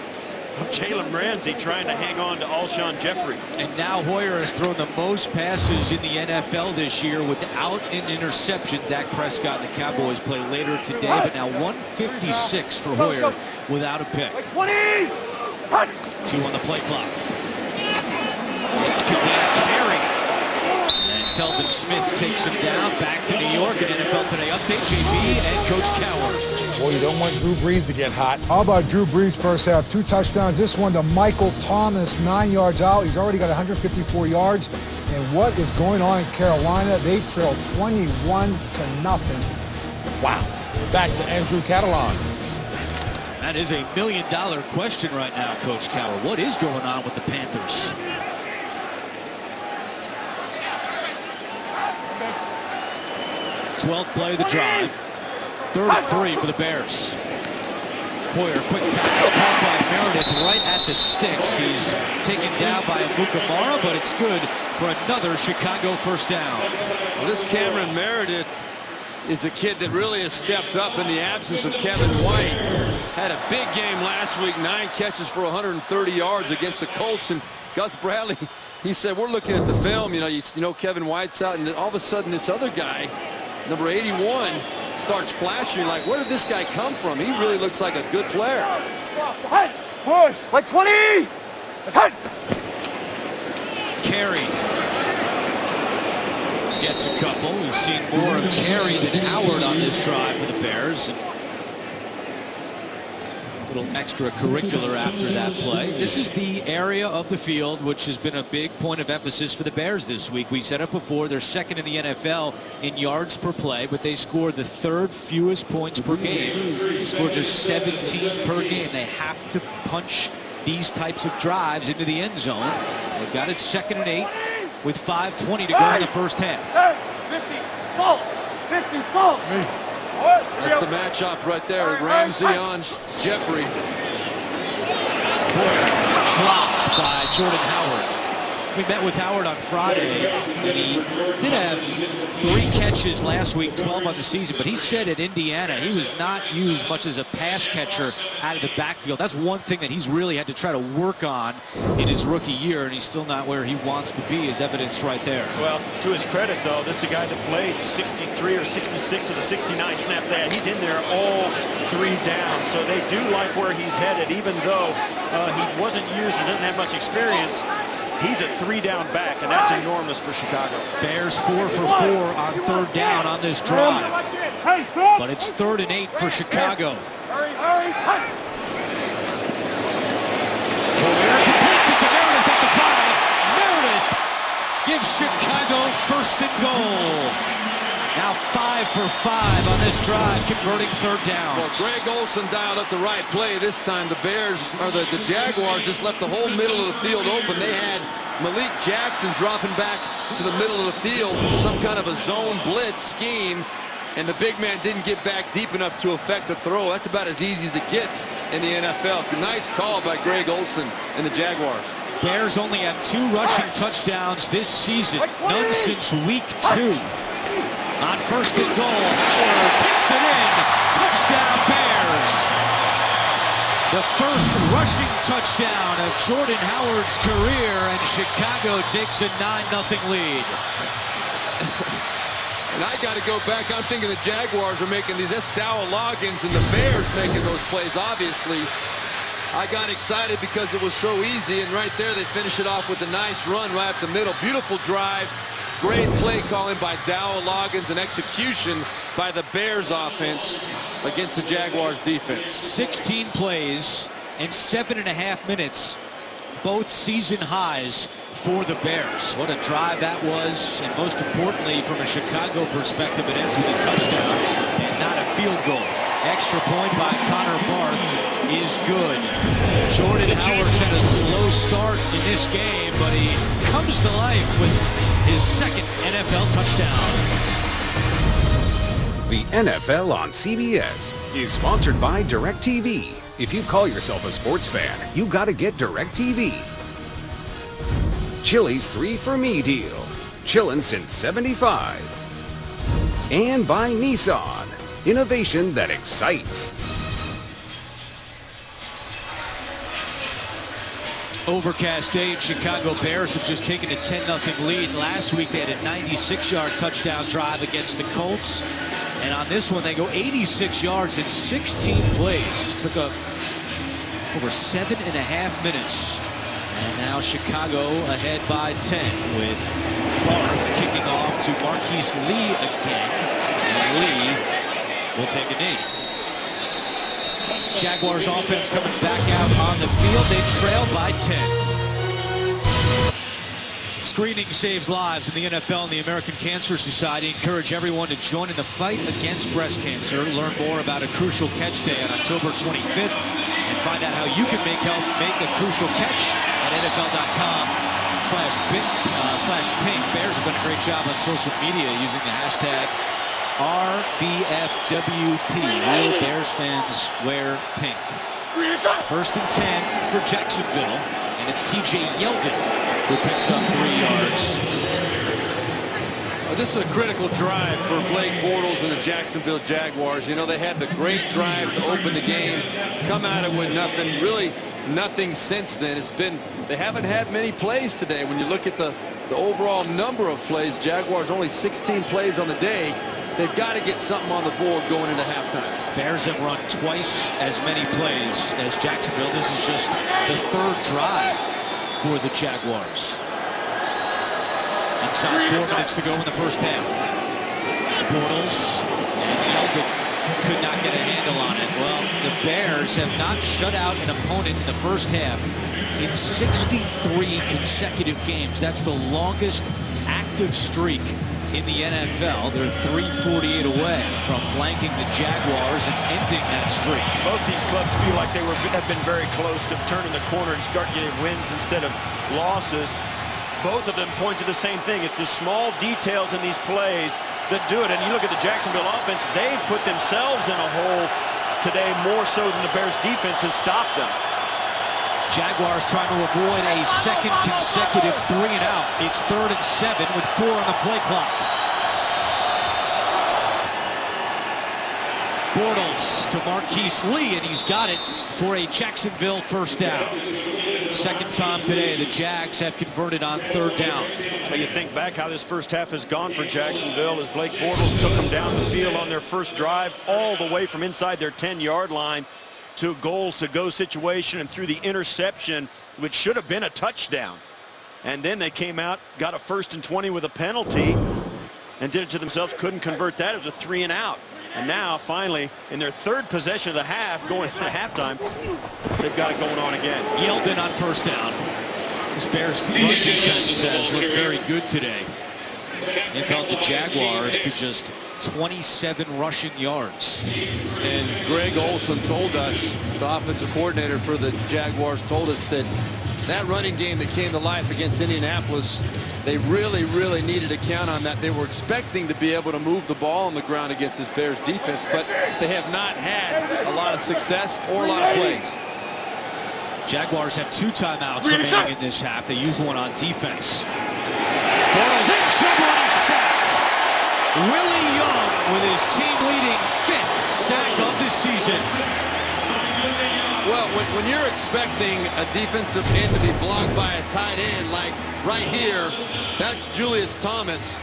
of Jalen Ramsey trying to hang on to Alshon Jeffrey. And now Hoyer has thrown the most passes in the NFL this year without an interception. Dak Prescott and the Cowboys play later today, but now 156 for Hoyer without a pick. 20! 2 on the play clock. It's Kadeem Carey. Smith takes him down. Back to New York. An NFL Today update. JB and Coach Cowher. Boy, you don't want Drew Brees to get hot. How about Drew Brees first half? 2 touchdowns. This one to Michael Thomas, 9 yards out. He's already got 154 yards. And what is going on in Carolina? They trail 21-0. Wow. Back to Andrew Catalon. That is $1 million question right now, Coach Cowher. What is going on with the Panthers? Twelfth play of the drive. 3rd and 3 for the Bears. Poyer, quick pass caught by Meredith right at the sticks. He's taken down by Mukamara, but it's good for another Chicago first down. Well, this Cameron Meredith is a kid that really has stepped up in the absence of Kevin White. Had a big game last week, 9 catches for 130 yards against the Colts. And Gus Bradley, he said, we're looking at the film, you know Kevin White's out, and all of a sudden this other guy, number 81, starts flashing. Like, where did this guy come from? He really looks like a good player. Push! Like 20! Carey gets a couple. We've seen more of Carey than Howard on this drive for the Bears. A little extracurricular after that play. This is the area of the field which has been a big point of emphasis for the Bears this week. We said it before, they're second in the NFL in yards per play, but they scored the 3rd fewest points per game. They scored just 17 per game. They have to punch these types of drives into the end zone. They've got it 2nd and 8 with 5:20 to go in the first half. 50 salt! 50 salt! That's the matchup right there. Ramsey on Jeffrey. Dropped by Jordan Howard. We met with Howard on Friday, and he did have 3 catches last week, 12 on the season, but he said at Indiana he was not used much as a pass catcher out of the backfield. That's one thing that he's really had to try to work on in his rookie year, and he's still not where he wants to be, as evidence right there. Well, to his credit, though, this is a guy that played 63 or 66 of the 69 snaps they had. He's in there all 3 downs, so they do like where he's headed, even though he wasn't used and doesn't have much experience. He's a 3-down back, and that's enormous for Chicago. Bears 4 for 4 on 3rd down on this drive. But it's 3rd and 8 for Chicago. Hurry! Poyer completes it to Meredith at the 5. Meredith gives Chicago 1st and goal. Now 5 for 5 on this drive, converting 3rd down. Well, Greg Olsen dialed up the right play. This time the Bears, or the Jaguars, just left the whole middle of the field open. They had Malik Jackson dropping back to the middle of the field, some kind of a zone blitz scheme, and the big man didn't get back deep enough to affect the throw. That's about as easy as it gets in the NFL. Nice call by Greg Olsen and the Jaguars. Bears only have 2 rushing touchdowns this season, none since week 2. On 1st and goal, Howard takes it in. Touchdown, Bears. The first rushing touchdown of Jordan Howard's career, and Chicago takes a 9-0 lead. And I got to go back. I'm thinking the Jaguars are making these. That's Dowell Loggins and the Bears making those plays, obviously. I got excited because it was so easy, and right there they finish it off with a nice run right up the middle. Beautiful drive. Great play calling by Dowell Loggins and execution by the Bears offense against the Jaguars defense. 16 plays in 7.5 minutes, both season highs for the Bears. What a drive that was, and most importantly, from a Chicago perspective, it ends with a touchdown and not a field goal. Extra point by Connor Barth is good. Jordan Howard's had a slow start in this game, but he comes to life with his 2nd NFL touchdown. The NFL on CBS is sponsored by DirecTV. If you call yourself a sports fan, you gotta get DirecTV. Chili's 3 for Me deal. Chillin' since '75. And by Nissan. Innovation that excites. Overcast day in Chicago. Bears have just taken a 10-0 lead. Last week they had a 96-yard touchdown drive against the Colts. And on this one they go 86 yards in 16 plays. Took up over 7.5 minutes. And now Chicago ahead by 10 with Barth kicking off to Marquise Lee again. And Lee will take a knee. Jaguars offense coming back out on the field. They trail by 10. Screening saves lives in the NFL and the American Cancer Society encourage everyone to join in the fight against breast cancer. Learn more about a Crucial Catch Day on October 25th and find out how you can make a crucial catch at NFL.com/pink. Bears have done a great job on social media using the hashtag RBFWP. Real Bears fans wear pink. First and 10 for Jacksonville, and it's TJ Yeldon who picks up 3 yards. This is a critical drive for Blake Bortles and the Jacksonville Jaguars. You know, they had the great drive to open the game, come out of it with nothing, really nothing since then. They haven't had many plays today. When you look at the overall number of plays, Jaguars only 16 plays on the day. They've got to get something on the board going into halftime. Bears have run twice as many plays as Jacksonville. This is just the 3rd drive for the Jaguars. Inside 4 minutes to go in the first half. Bortles and Yeldon could not get a handle on it. Well, the Bears have not shut out an opponent in the first half in 63 consecutive games. That's the longest active streak in the NFL. They're 348 away from blanking the Jaguars and ending that streak. Both these clubs feel like have been very close to turning the corner and start getting wins instead of losses. Both of them point to the same thing. It's the small details in these plays that do it. And you look at the Jacksonville offense, they've put themselves in a hole today more so than the Bears defense has stopped them. Jaguars trying to avoid a second consecutive 3-and-out. It's 3rd and 7 with 4 on the play clock. Bortles to Marquise Lee, and he's got it for a Jacksonville first down. Second time today, the Jags have converted on 3rd down. Well, you think back how this first half has gone for Jacksonville as Blake Bortles took them down the field on their first drive all the way from inside their 10-yard line to a goal-to-go situation and through the interception, which should have been a touchdown. And then they came out, got a 1st and 20 with a penalty, and did it to themselves. Couldn't convert that. It was a 3-and-out. And now, finally, in their 3rd possession of the half, going into halftime, they've got it going on again. Yeldon on first down. This Bears run defense has looked very good today. They've held the Jaguars to just 27 rushing yards. And Greg Olson told us, the offensive coordinator for the Jaguars, told us that that running game that came to life against Indianapolis, they really needed to count on that. They were expecting to be able to move the ball on the ground against this Bears defense, but they have not had a lot of success or a lot of plays. Jaguars have 2 timeouts remaining in this half. They use one on defense. Bortles in trouble and he's sacked. Willie Young with his team-leading 5th sack of the season. Well, when you're expecting a defensive end to be blocked by a tight end, like right here, that's Julius Thomas.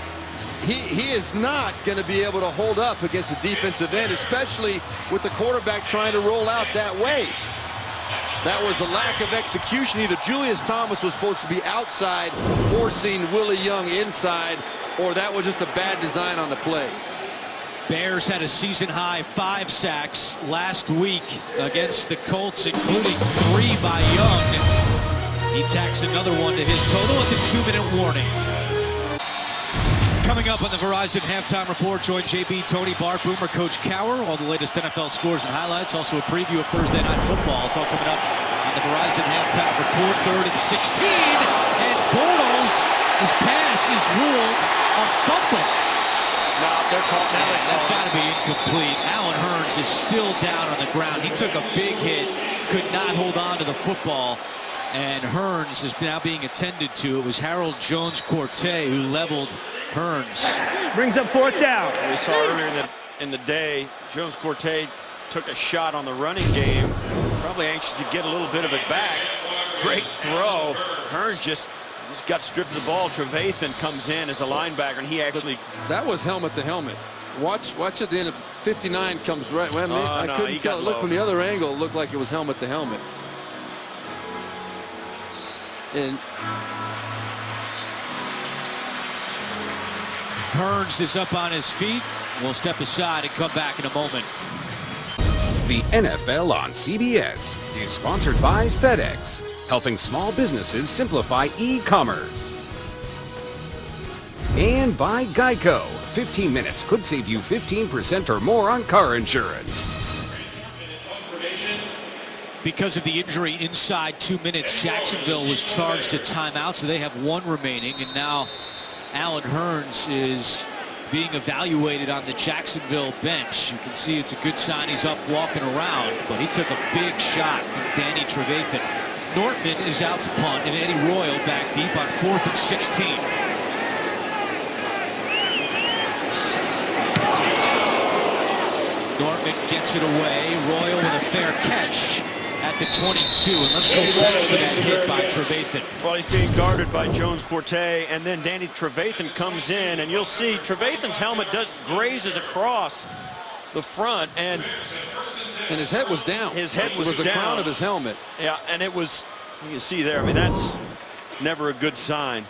He is not going to be able to hold up against a defensive end, especially with the quarterback trying to roll out that way. That was a lack of execution. Either Julius Thomas was supposed to be outside, forcing Willie Young inside, or that was just a bad design on the play. Bears had a season-high 5 sacks last week against the Colts, including 3 by Young. He tacks another one to his total at the 2-minute warning. Coming up on the Verizon Halftime Report, join JB, Tony, Bart, Boomer, Coach Cower. All the latest NFL scores and highlights. Also a preview of Thursday Night Football. It's all coming up on the Verizon Halftime Report. 3rd and 16. And Bortles, his pass is ruled a fumble. That's got to be incomplete. Allen Hurns is still down on the ground. He took a big hit, could not hold on to the football, and Hurns is now being attended to. It was Harold Jones-Corte who leveled Hurns. Brings up 4th down. We saw earlier in the day, Jones-Corte took a shot on the running game, probably anxious to get a little bit of it back. Great throw. Hurns just got stripped of the ball. Trevathan comes in as a linebacker, and he actually... That was helmet to helmet. Watch at the end of 59 comes right. Well, I couldn't tell. It looked from the other angle. It looked like it was helmet to helmet. And Hearns is up on his feet. We'll step aside and come back in a moment. The NFL on CBS is sponsored by FedEx, helping small businesses simplify e-commerce. And by Geico. 15 minutes could save you 15% or more on car insurance. Because of the injury inside 2 minutes, Jacksonville was charged a timeout, so they have one remaining. And now Allen Hearns is being evaluated on the Jacksonville bench. You can see it's a good sign he's up walking around, but he took a big shot from Danny Trevathan. Nortman is out to punt, and Eddie Royal back deep on 4th and 16. Nortman gets it away. Royal with a fair catch at the 22. And let's go back to that hit by Trevathan. Well, he's being guarded by Jones Corte, and then Danny Trevathan comes in, and you'll see Trevathan's helmet grazes across the front, and his head was down. His head was the down. crown of his helmet. Yeah, and it was, you can see there, I mean, that's never a good sign.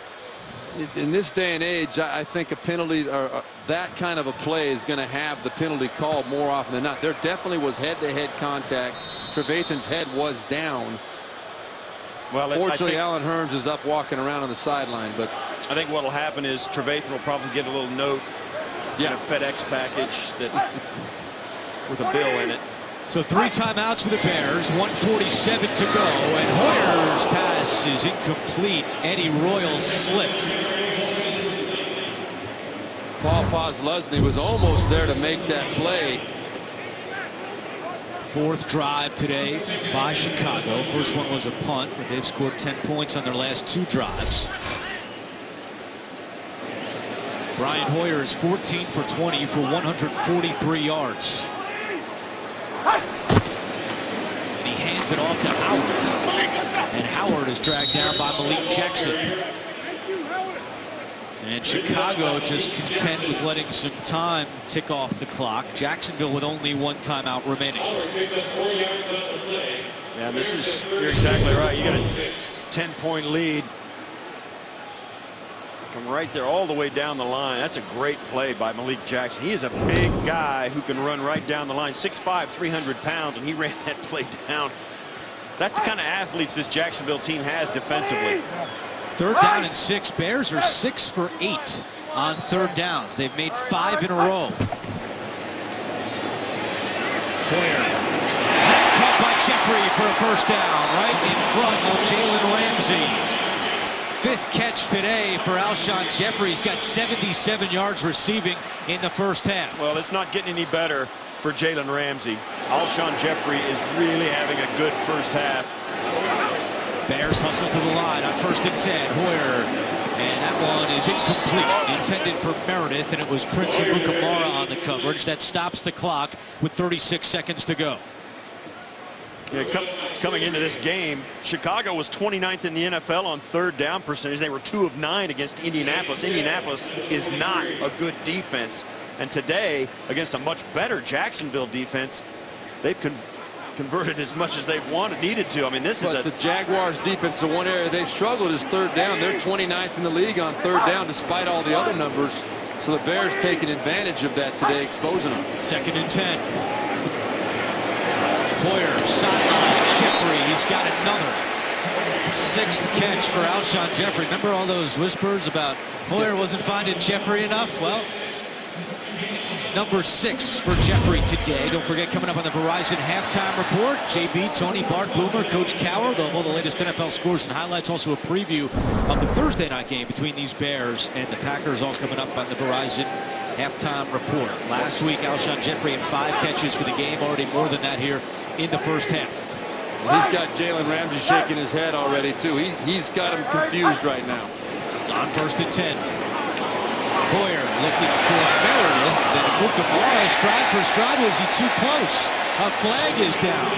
In this day and age, I think a penalty or that kind of a play is going to have the penalty called more often than not. There definitely was head-to-head contact. Trevathan's head was down. Well, fortunately, Allen Hearns is up walking around on the sideline. But I think what will happen is Trevathan will probably get a little note in a FedEx package that with a bill in it. So 3 timeouts for the Bears, 1:47 to go, and Hoyer's pass is incomplete. Eddie Royal slipped. Paul Posluszny was almost there to make that play. 4th drive today by Chicago. First one was a punt, but they've scored 10 points on their last 2 drives. Brian Hoyer is 14 for 20 for 143 yards. And he hands it off to Howard. And Howard is dragged down by Malik Jackson. And Chicago just content with letting some time tick off the clock. Jacksonville with only 1 timeout remaining. Yeah, this is, you're exactly right. You got a 10-point lead. Come right there all the way down the line. That's a great play by Malik Jackson. He is a big guy who can run right down the line. 6'5", 300 pounds, and he ran that play down. That's the kind of athletes this Jacksonville team has defensively. 3rd down and 6. Bears are 6 for 8 on 3rd downs. They've made 5 in a row. Hoyer. That's caught by Jeffrey for a first down right in front of Jalen Ramsey. 5th catch today for Alshon Jeffrey. He's got 77 yards receiving in the first half. Well, it's not getting any better for Jalen Ramsey. Alshon Jeffrey is really having a good first half. Bears hustle to the line on 1st and 10. Hoyer, and that one is incomplete. Intended for Meredith, and it was Prince Amukamara on the coverage. That stops the clock with 36 seconds to go. Yeah, coming into this game, Chicago was 29th in the NFL on 3rd down percentage. They were 2 of 9 against Indianapolis. Indianapolis is not a good defense. And today, against a much better Jacksonville defense, they've converted as much as they've needed to. I mean, this is the Jaguars defense, the one area they've struggled is 3rd down. They're 29th in the league on 3rd down despite all the other numbers. So the Bears taking advantage of that today, exposing them. 2nd and 10. Hoyer, sideline, Jeffrey, he's got another 6th catch for Alshon Jeffrey. Remember all those whispers about Hoyer wasn't finding Jeffrey enough? Well, number 6 for Jeffrey today. Don't forget, coming up on the Verizon halftime report, JB, Tony, Bart, Boomer, Coach Cowher. They'll have all the latest NFL scores and highlights. Also a preview of the Thursday night game between these Bears and the Packers, all coming up on the Verizon halftime report. Last week, Alshon Jeffrey had 5 catches for the game. Already more than that here in the first half. He's got Jalen Ramsey shaking his head already, too. He's got him confused right now. On 1st and 10. Hoyer looking for Meredith. Then Amukamara, stride for stride. Was he too close? A flag is down.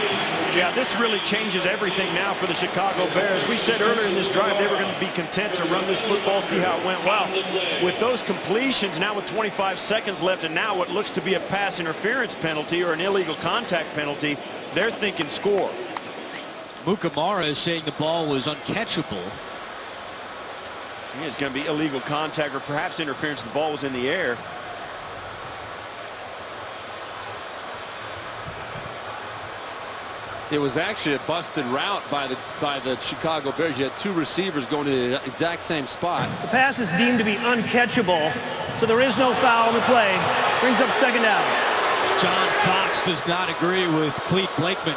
Yeah, this really changes everything now for the Chicago Bears. We said earlier in this drive they were going to be content to run this football, see how it went. Well, with those completions, now with 25 seconds left, and now what looks to be a pass interference penalty or an illegal contact penalty, they're thinking score. Amukamara is saying the ball was uncatchable. It's going to be illegal contact or perhaps interference. The ball was in the air. It was actually a busted route by the Chicago Bears. You had two receivers going to the exact same spot. The pass is deemed to be uncatchable, so there is no foul on the play. Brings up second down. John Fox does not agree with Clete Blakeman.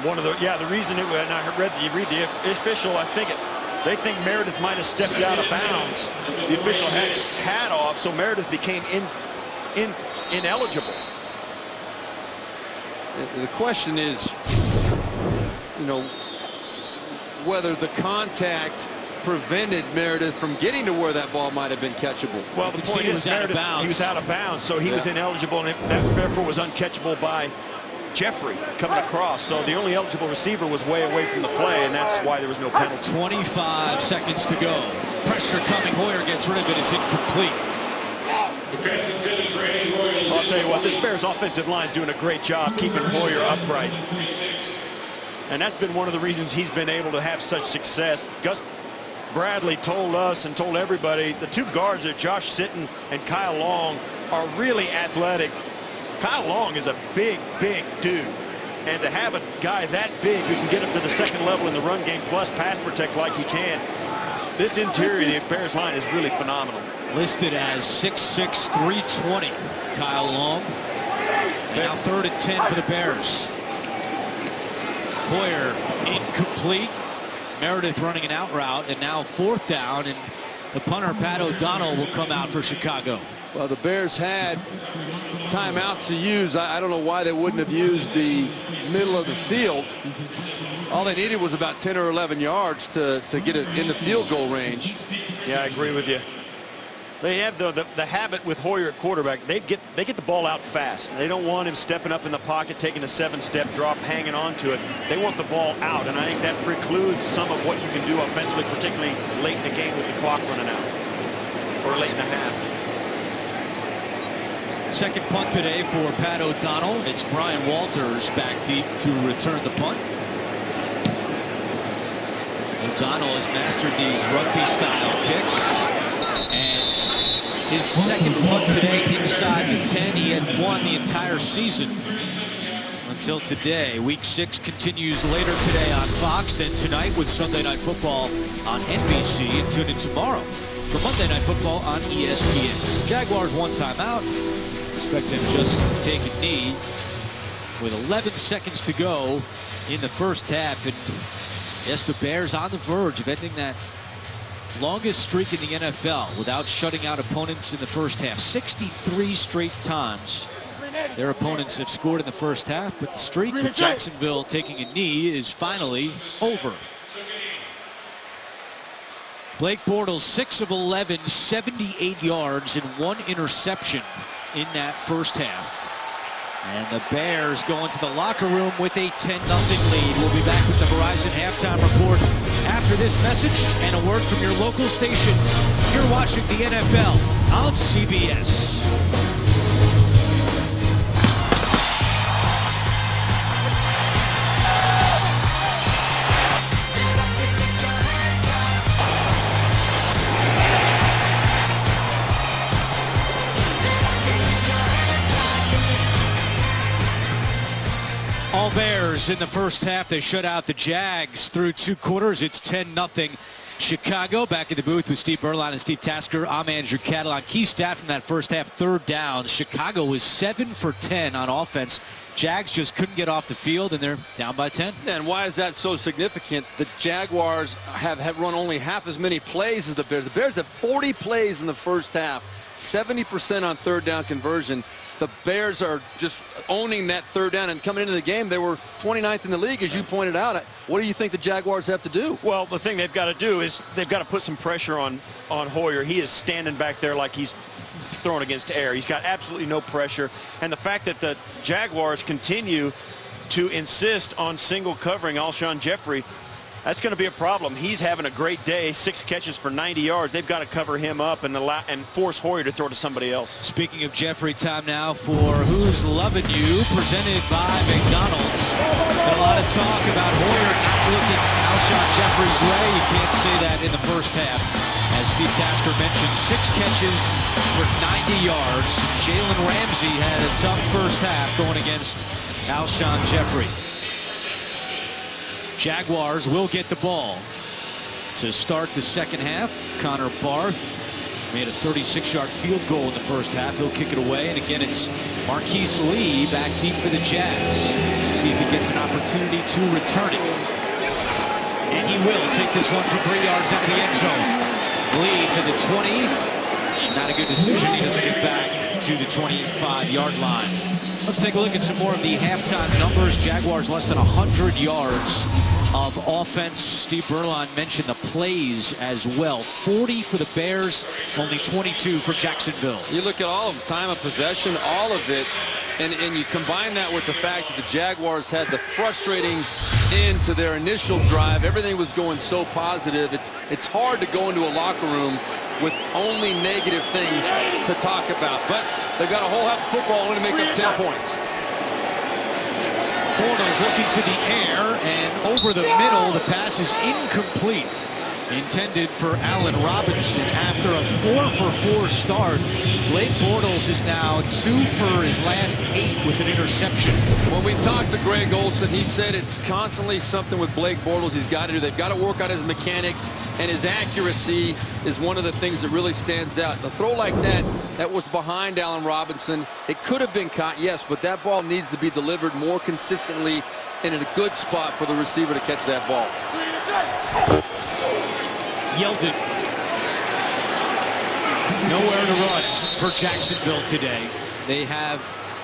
The reason it, and I read the official, they think Meredith might have stepped out of bounds. The official had his hat off, so Meredith became ineligible. The question is, whether the contact prevented Meredith from getting to where that ball might have been catchable. Well, the point is Meredith, he was out of bounds, so he was ineligible, and that therefore was uncatchable by Jeffrey coming across. So the only eligible receiver was way away from the play, and that's why there was no penalty. 25 seconds to go. Pressure coming. Hoyer gets rid of it. It's incomplete. I'll tell you what, this Bears offensive line is doing a great job keeping Hoyer upright. And that's been one of the reasons he's been able to have such success. Gus Bradley told us and told everybody the two guards are Josh Sitton and Kyle Long are really athletic. Kyle Long is a big dude. And to have a guy that big who can get up to the second level in the run game plus pass protect like he can, this interior of the Bears line is really phenomenal. Listed as 6'6", 320. Kyle Long. Now 3rd and 10 for the Bears. Hoyer incomplete. Meredith running an out route, and now 4th down, and the punter Pat O'Donnell will come out for Chicago. Well, the Bears had timeouts to use. I don't know why they wouldn't have used the middle of the field. All they needed was about 10 or 11 yards to get it in the field goal range. Yeah, I agree with you. They have the habit with Hoyer at quarterback. They get the ball out fast. They don't want him stepping up in the pocket, taking a 7-step drop, hanging on to it. They want the ball out, and I think that precludes some of what you can do offensively, particularly late in the game with the clock running out, or late in the half. Second punt today for Pat O'Donnell. It's Brian Walters back deep to return the punt. O'Donnell has mastered these rugby-style kicks. And his second punt today inside the 10. He had won the entire season until today. Week 6 continues later today on Fox, then tonight with Sunday Night Football on NBC, and tune in tomorrow for Monday Night Football on ESPN. Jaguars 1 timeout. Expect them just to take a knee with 11 seconds to go in the first half. And yes, the Bears on the verge of ending that longest streak in the NFL without shutting out opponents in the first half. 63 straight times their opponents have scored in the first half, but the streak with Jacksonville taking a knee is finally over. Blake Bortles, 6 of 11, 78 yards and 1 interception in that first half. And the Bears go into the locker room with a 10-0 lead. We'll be back with the Verizon halftime report after this message and a word from your local station. You're watching the NFL on CBS. All Bears in the first half. They shut out the Jags through 2 quarters. It's 10-0 Chicago. Back in the booth with Steve Berline and Steve Tasker. I'm Andrew Catalon. Key stat from that first half, 3rd down. Chicago was 7 for 10 on offense. Jags just couldn't get off the field, and they're down by 10. And why is that so significant? The Jaguars have run only half as many plays as the Bears. The Bears have 40 plays in the first half, 70% on 3rd down conversion. The Bears are just owning that 3rd down, and coming into the game, they were 29th in the league, as you pointed out. What do you think the Jaguars have to do? Well, the thing they've got to do is they've got to put some pressure on Hoyer. He is standing back there like he's thrown against air. He's got absolutely no pressure. And the fact that the Jaguars continue to insist on single covering Alshon Jeffrey, that's going to be a problem. He's having a great day, 6 catches for 90 yards. They've got to cover him up and force Hoyer to throw to somebody else. Speaking of Jeffrey, time now for Who's Loving You, presented by McDonald's. Been a lot of talk about Hoyer not looking, Alshon Jeffrey's way. You can't say that in the first half. As Steve Tasker mentioned, 6 catches for 90 yards. Jalen Ramsey had a tough first half going against Alshon Jeffrey. Jaguars will get the ball to start the second half. Connor Barth made a 36-yard field goal in the first half. He'll kick it away, and again it's Marquise Lee back deep for the Jags. See if he gets an opportunity to return it. And he will take this one for 3 yards out of the end zone. Lee to the 20. Not a good decision. He doesn't get back to the 25-yard line. Let's take a look at some more of the halftime numbers. Jaguars less than 100 yards of offense. Steve Berline mentioned the plays as well. 40 for the Bears, only 22 for Jacksonville. You look at all of them, time of possession, all of it, and you combine that with the fact that the Jaguars had the frustrating end to their initial drive. Everything was going so positive. It's hard to go into a locker room with only negative things to talk about. But they've got a whole half of football only to make up 10 points. Bortles looking to the air, and over the middle, the pass is incomplete. Intended for Allen Robinson after a 4-for-4 start. Blake Bortles is now 2 for his last 8 with an interception. When we talked to Greg Olson, he said it's constantly something with Blake Bortles he's got to do. They've got to work on his mechanics, and his accuracy is one of the things that really stands out. The throw like that was behind Allen Robinson. It could have been caught, yes, but that ball needs to be delivered more consistently and in a good spot for the receiver to catch that ball. Yeldon. Nowhere to run for Jacksonville today. They have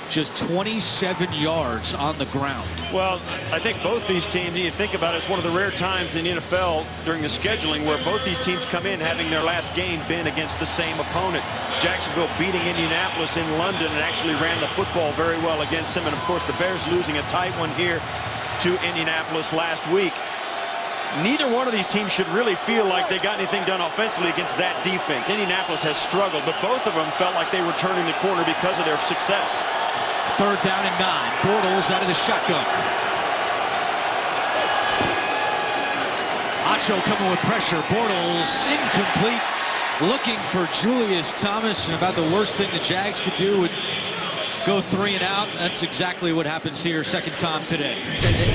just 27 yards on the ground. Well, I think both these teams, you think about it, it's one of the rare times in the NFL during the scheduling where both these teams come in having their last game been against the same opponent. Jacksonville beating Indianapolis in London and actually ran the football very well against them. And, of course, the Bears losing a tight one here to Indianapolis last week. Neither one of these teams should really feel like they got anything done offensively against that defense. Indianapolis has struggled, but both of them felt like they were turning the corner because of their success. 3rd down and 9. Bortles out of the shotgun. Acho coming with pressure. Bortles incomplete. Looking for Julius Thomas, and about the worst thing the Jags could do would go 3 and out. That's exactly what happens here, second time today.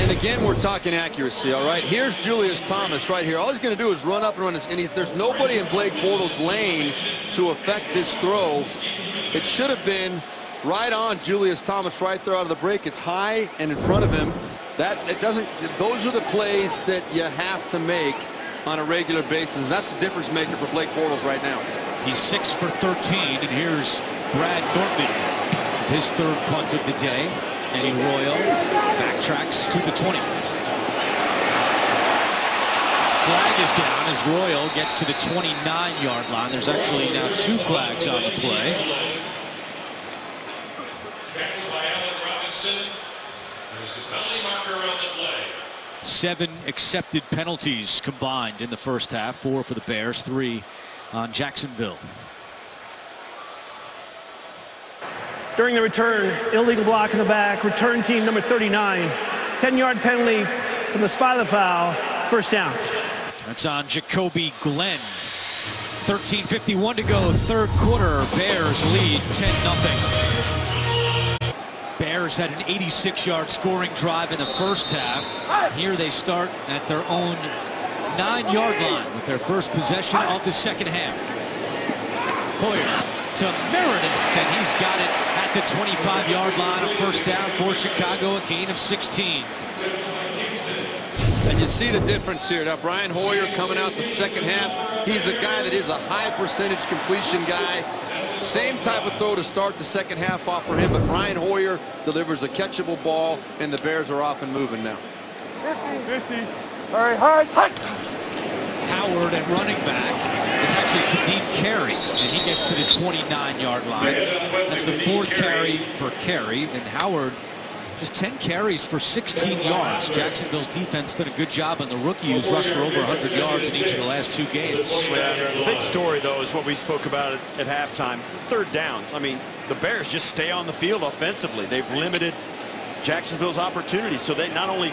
And again, we're talking accuracy, all right? Here's Julius Thomas right here. All he's going to do is run up and run. And there's nobody in Blake Bortles' lane to affect this throw. It should have been right on Julius Thomas right there out of the break. It's high and in front of him. Those are the plays that you have to make on a regular basis. That's the difference maker for Blake Bortles right now. He's 6 for 13, and here's Brad Nortman. His 3rd punt of the day. Eddie Royal backtracks to the 20. Flag is down as Royal gets to the 29-yard line. There's actually now 2 flags on the play. 7 accepted penalties combined in the first half. 4 for the Bears, 3 on Jacksonville. During the return, illegal block in the back, return team number 39. 10-yard penalty from the spot of the foul, 1st down. That's on Jacoby Glenn. 13:51 to go, 3rd quarter. Bears lead 10-0. Bears had an 86-yard scoring drive in the first half. Here they start at their own 9-yard line with their first possession of the second half. Hoyer to Meredith, and he's got it at the 25-yard line. A 1st down for Chicago, a gain of 16. And you see the difference here. Now, Brian Hoyer coming out the second half. He's a guy that is a high percentage completion guy. Same type of throw to start the second half off for him, but Brian Hoyer delivers a catchable ball, and the Bears are off and moving now. 50. All right, Harris, hut. Howard at running back. It's actually Kadeem Carey, and he gets to the 29-yard line. That's the 4th carry for Carey, and Howard just 10 carries for 16 yards. Jacksonville's defense did a good job on the rookie who's rushed for over 100 yards in each of the last 2 games. The big story, though, is what we spoke about at halftime. 3rd downs. I mean, the Bears just stay on the field offensively. They've limited Jacksonville's opportunities, so they not only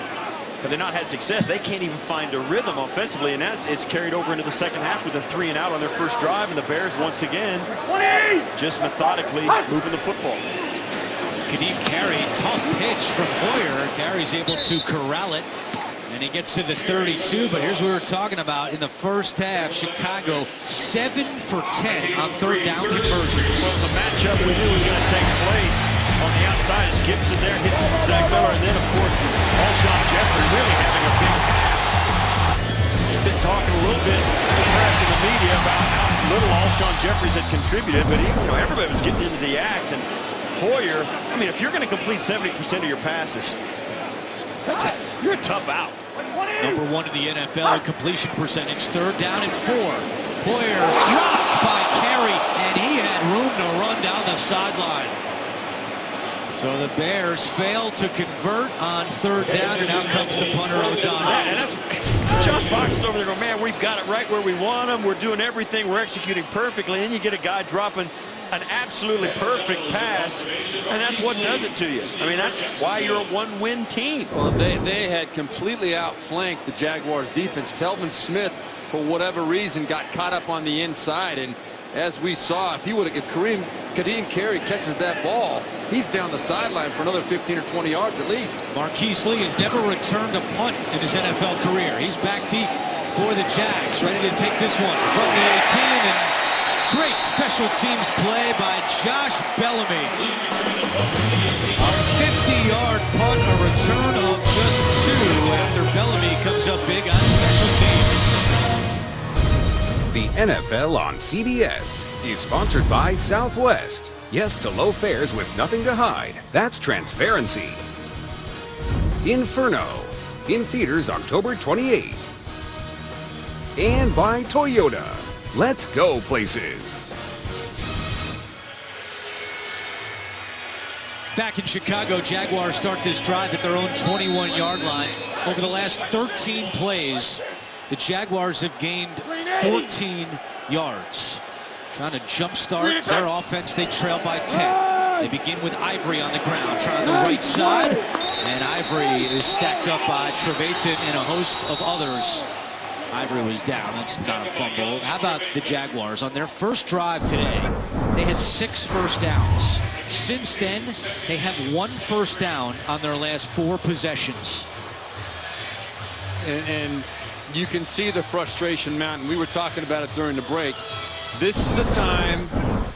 have they not had success? They can't even find a rhythm offensively, and that it's carried over into the second half with a 3 and out on their first drive, and the Bears once again just methodically moving the football. Kadeem Carey, tough pitch from Hoyer. Carey's able to corral it, and he gets to the 32. But here's what we were talking about in the first half. Chicago 7 for 10 on third down conversions. Well, it's a matchup we knew was going to take place on the outside as Gibson there hits it from Zach Miller, and then of course Alshon Jeffrey really having a big. We've been talking a little bit in the press and the media about how little Alshon Jeffries had contributed, but even, everybody was getting into the act, and Hoyer, I mean, if you're going to complete 70% of your passes, you're a tough out. Number 1 in the NFL completion percentage. Third down and 4. Hoyer dropped by Carey, and he had room to run down the sideline. So the Bears fail to convert on third down, and out comes the punter O'Donnell. And that's John Fox is over there going, man, we've got it right where we want them. We're doing everything. We're executing perfectly. And you get a guy dropping an absolutely perfect pass, and that's what does it to you. I mean, that's why you're a one-win team. Well, they had completely outflanked the Jaguars defense. Telvin Smith, for whatever reason, got caught up on the inside, and as we saw, if Kadeem Carey catches that ball, he's down the sideline for another 15 or 20 yards at least. Marquise Lee has never returned a punt in his NFL career. He's back deep for the Jags, ready to take this one from the 18, and great special teams play by Josh Bellamy. A 50-yard punt, a return of just 2 after Bellamy comes up big on special teams. The NFL on CBS is sponsored by Southwest. Yes to low fares with nothing to hide. That's transparency. Inferno, in theaters October 28th. And by Toyota. Let's go places. Back in Chicago, Jaguars start this drive at their own 21-yard line. Over the last 13 plays, the Jaguars have gained 14 yards. Trying to jumpstart their offense, they trail by 10. They begin with Ivory on the ground, trying the right side, and Ivory is stacked up by Trevathan and a host of others. Ivory was down. That's not a fumble. How about the Jaguars? On their first drive today, they had 6 first downs. Since then, they have 1 first down on their last 4 possessions. And you can see the frustration mountain. We were talking about it during the break. This is the time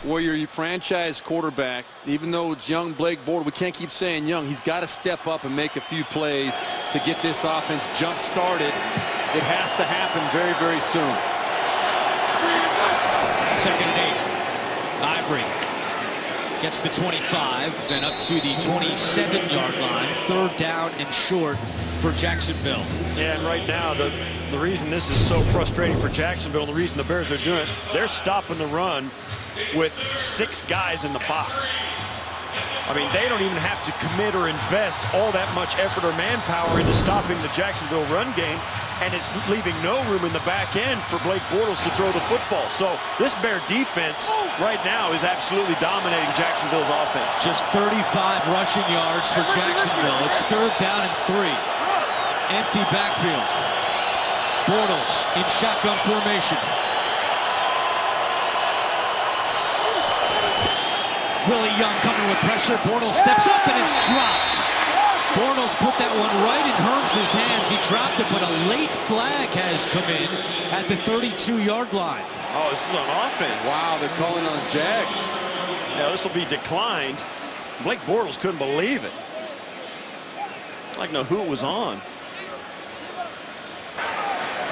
where your franchise quarterback, even though it's young Blake Bortles, we can't keep saying young, he's got to step up and make a few plays to get this offense jump started. It has to happen very, very soon. Second and 8. Ivory gets the 25 and up to the 27-yard line. Third down and short for Jacksonville. Yeah, and right now, the reason this is so frustrating for Jacksonville, and the reason the Bears are doing it, they're stopping the run with 6 guys in the box. I mean, they don't even have to commit or invest all that much effort or manpower into stopping the Jacksonville run game, and it's leaving no room in the back end for Blake Bortles to throw the football. So this Bear defense right now is absolutely dominating Jacksonville's offense. Just 35 rushing yards for Jacksonville. It's third down and 3. Empty backfield. Bortles in shotgun formation. Willie Young coming with pressure. Bortles steps up and it's dropped. Bortles put that one right in Hearns' hands. He dropped it, but a late flag has come in at the 32-yard line. Oh, this is on offense. Wow, they're calling on the Jags. Yeah, this will be declined. Blake Bortles couldn't believe it. I'd like to know who it was on.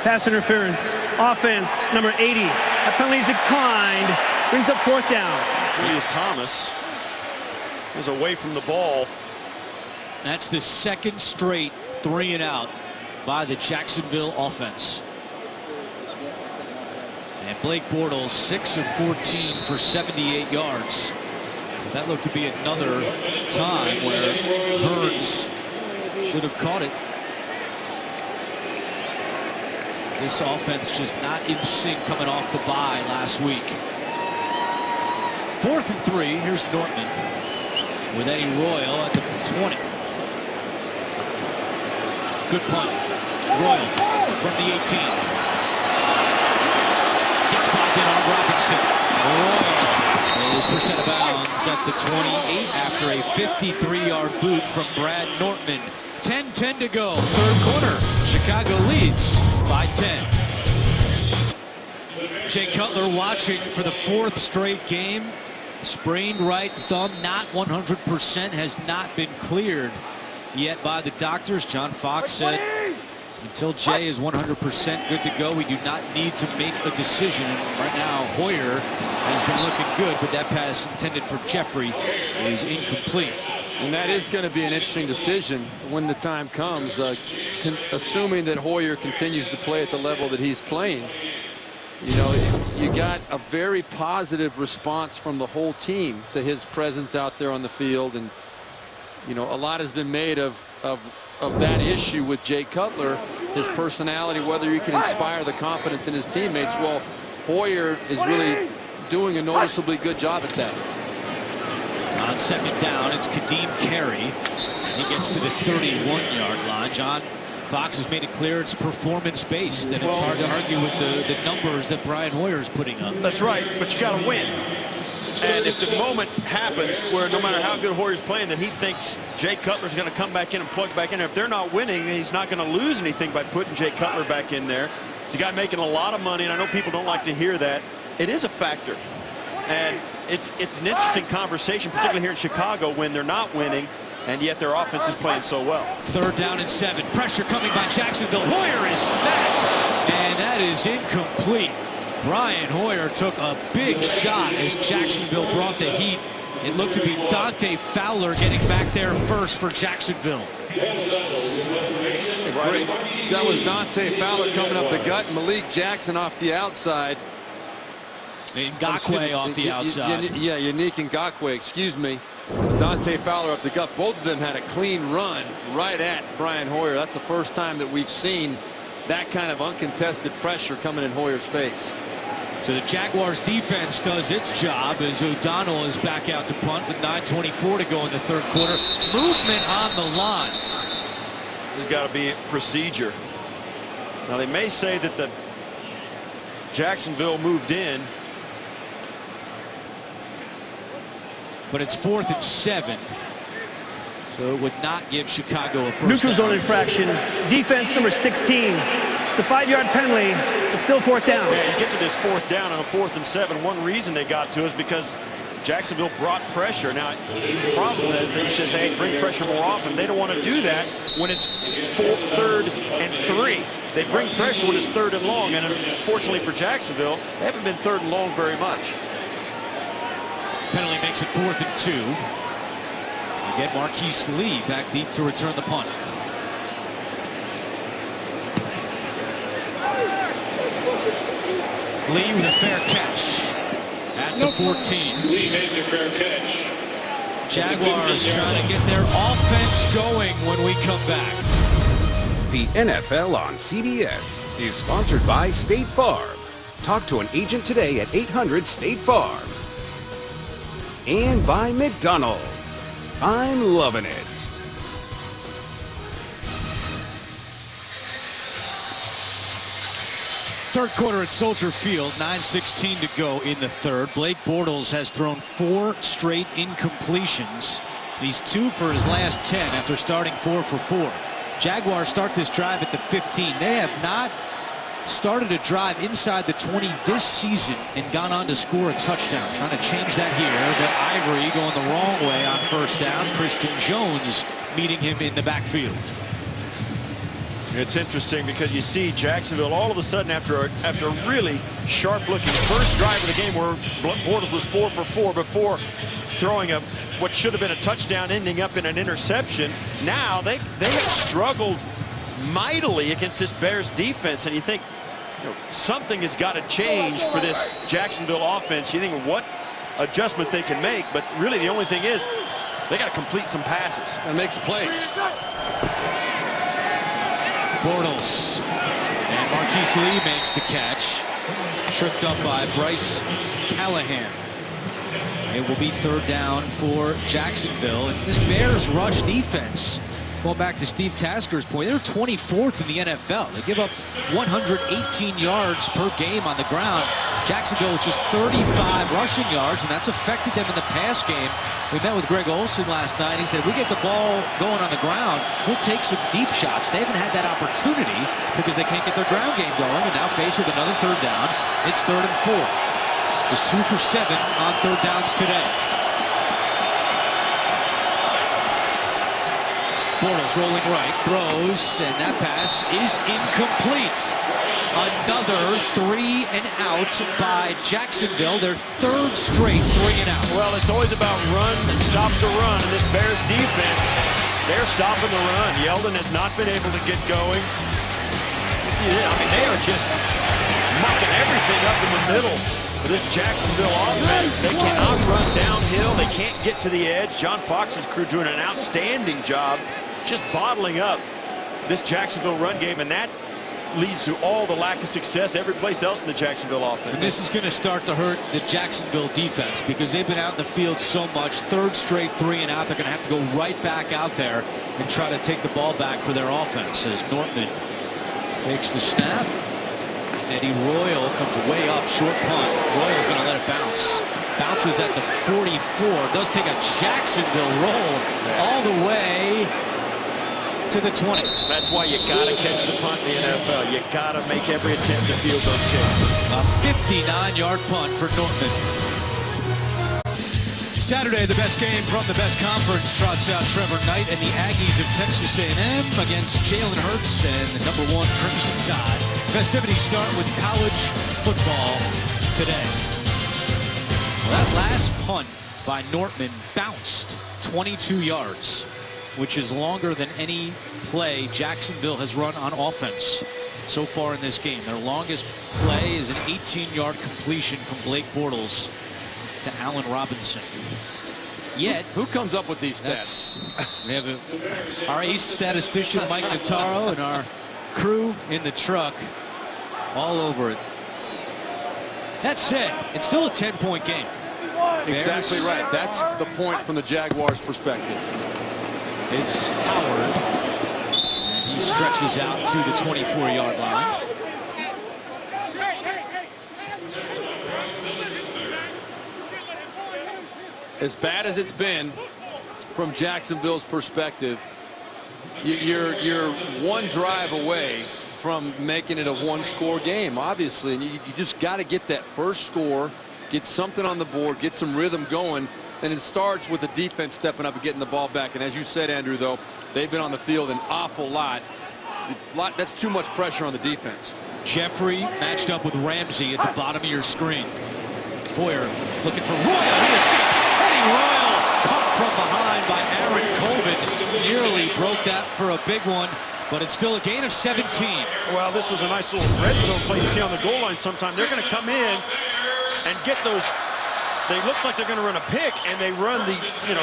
Pass interference. Offense, number 80. That penalty is declined. Brings up 4th down. Julius Thomas is away from the ball. That's the second straight 3 and out by the Jacksonville offense. And Blake Bortles 6 of 14 for 78 yards. That looked to be another time where Hearns should have caught it. This offense just not in sync coming off the bye last week. 4th and 3. Here's Nortman with Eddie Royal at the 20. Good punt. Royal from the 18. Gets blocked in on Robinson. Royal is pushed out of bounds at the 28 after a 53-yard boot from Brad Nortman. 10-10 to go. Third quarter. Chicago leads by 10. Jay Cutler watching for the 4th straight game. Sprained right thumb, not 100%, has not been cleared yet by the doctors. John Fox said until Jay is 100% good to go, we do not need to make a decision. Right now, Hoyer has been looking good, but that pass intended for Jeffrey is incomplete. And that is going to be an interesting decision when the time comes, assuming that Hoyer continues to play at the level that he's playing. You know, you got a very positive response from the whole team to his presence out there on the field. And, you know, a lot has been made of that issue with Jay Cutler, his personality, whether he can inspire the confidence in his teammates. Well, Hoyer is really doing a noticeably good job at that. On second down, it's Kadeem Carey. He gets to the 31-yard line. John Fox has made it clear it's performance-based, and it's hard to argue with the numbers that Brian Hoyer is putting up. That's right, but you got to win. And if the moment happens where no matter how good Hoyer's playing, that he thinks Jay Cutler's going to come back in and plug back in. If they're not winning, he's not going to lose anything by putting Jay Cutler back in there. He's a guy making a lot of money, and I know people don't like to hear that. It is a factor. And it's an interesting conversation, particularly here in Chicago, when they're not winning, and yet their offense is playing so well. 3rd down and 7. Pressure coming by Jacksonville. Hoyer is smacked, and that is incomplete. Brian Hoyer took a big shot as Jacksonville brought the heat. It looked to be Dante Fowler getting back there first for Jacksonville. Right. That was Dante Fowler coming up the gut. Malik Jackson off the outside. Ngakoue off the outside. Yeah, Yannick Ngakoue, excuse me. Dante Fowler up the gut. Both of them had a clean run right at Brian Hoyer. That's the first time that we've seen that kind of uncontested pressure coming in Hoyer's face. So the Jaguars defense does its job as O'Donnell is back out to punt with 9:24 to go in the 3rd quarter. Movement on the line. There's got to be procedure. Now they may say that the Jacksonville moved in, but it's 4th and 7. So it would not give Chicago a first Neutral down. zone infraction. Defense number 16. It's a 5-yard penalty. It's still 4th down. Yeah, you get to this 4th down on a 4th and 7. One reason they got to is because Jacksonville brought pressure. Now, the problem is they should say, hey, bring pressure more often. They don't want to do that when it's 3rd and 3. They bring pressure when it's 3rd and long, and unfortunately for Jacksonville, they haven't been 3rd and long very much. Penalty makes it 4th and 2. Again, Marquise Lee back deep to return the punt. Lee with a fair catch at the 14. Lee made the fair catch. Jaguars trying to get their offense going when we come back. The NFL on CBS is sponsored by State Farm. Talk to an agent today at 800-STATE-FARM. And by McDonald's. I'm loving it. Third quarter at Soldier Field, 9:16 to go in the 3rd. Blake Bortles has thrown 4 straight incompletions. He's 2 for his last 10 after starting 4 for 4. Jaguars start this drive at the 15. They have not started a drive inside the 20 this season and gone on to score a touchdown. Trying to change that here, but Ivory going the wrong way on 1st down. Christian Jones meeting him in the backfield. It's interesting because you see Jacksonville all of a sudden after a really sharp-looking first drive of the game where Bortles was 4 for 4 before throwing what should have been a touchdown ending up in an interception. Now they have struggled mightily against this Bears defense, and you think, you know, something has got to change for this Jacksonville offense. You think of what adjustment they can make, but really the only thing is they got to complete some passes and make some plays. Bortles and Marquise Lee makes the catch, tripped up by Bryce Callahan. It will be 3rd down for Jacksonville, and this Bears rush defense Going back to Steve Tasker's point, they're 24th in the NFL. They give up 118 yards per game on the ground. Jacksonville is just 35 rushing yards, and that's affected them in the pass game. We met with Greg Olsen last night. He said, we get the ball going on the ground, we'll take some deep shots. They haven't had that opportunity because they can't get their ground game going, and now faced with another third down. It's 3rd and 4. Just 2 for 7 on third downs today. Bortles rolling right, throws, and that pass is incomplete. Another 3 and out by Jacksonville, their 3rd straight 3 and out. Well, it's always about run and stop the run, and this Bears defense, they're stopping the run. Yeldon has not been able to get going. You see this, I mean, they are just mucking everything up in the middle of this Jacksonville offense. They cannot run downhill. They can't get to the edge. John Fox's crew doing an outstanding job just bottling up this Jacksonville run game, and that leads to all the lack of success every place else in the Jacksonville offense. And this is going to start to hurt the Jacksonville defense because they've been out in the field so much. 3rd straight 3 and out. They're going to have to go right back out there and try to take the ball back for their offense as Nortman takes the snap. Eddie Royal comes way up, short punt. Royal's going to let it bounce. Bounces at the 44. Does take a Jacksonville roll all the way to the 20. That's why you got to catch the punt in the NFL. You got to make every attempt to field those kicks. A 59-yard punt for Nortman. Saturday, the best game from the best conference trots out Trevor Knight and the Aggies of Texas A&M against Jalen Hurts and the #1 Crimson Tide. Festivities start with college football today. Well, that last punt by Nortman bounced 22 yards, which is longer than any play Jacksonville has run on offense so far in this game. Their longest play is an 18-yard completion from Blake Bortles to Allen Robinson. Yet, who comes up with these stats? We have our ace statistician Mike Notaro and our crew in the truck all over it. That said, it's still a 10-point game. Exactly right. That's the point from the Jaguars' perspective. It's Howard, and he stretches out to the 24-yard line. As bad as it's been from Jacksonville's perspective, you're one drive away from making it a one-score game, obviously, and you just got to get that first score, get something on the board, get some rhythm going, and it starts with the defense stepping up and getting the ball back. And as you said, Andrew, though, they've been on the field an awful lot. That's too much pressure on the defense. Jeffrey matched up with Ramsey at the bottom of your screen. Hoyer looking for Royal. He escapes. Eddie Royal cut from behind by Aaron Colvin. Nearly broke that for a big one, but it's still a gain of 17. Well, this was a nice little red zone play you see on the goal line sometime. They're going to come in and get those. They look like they're going to run a pick, and they run the,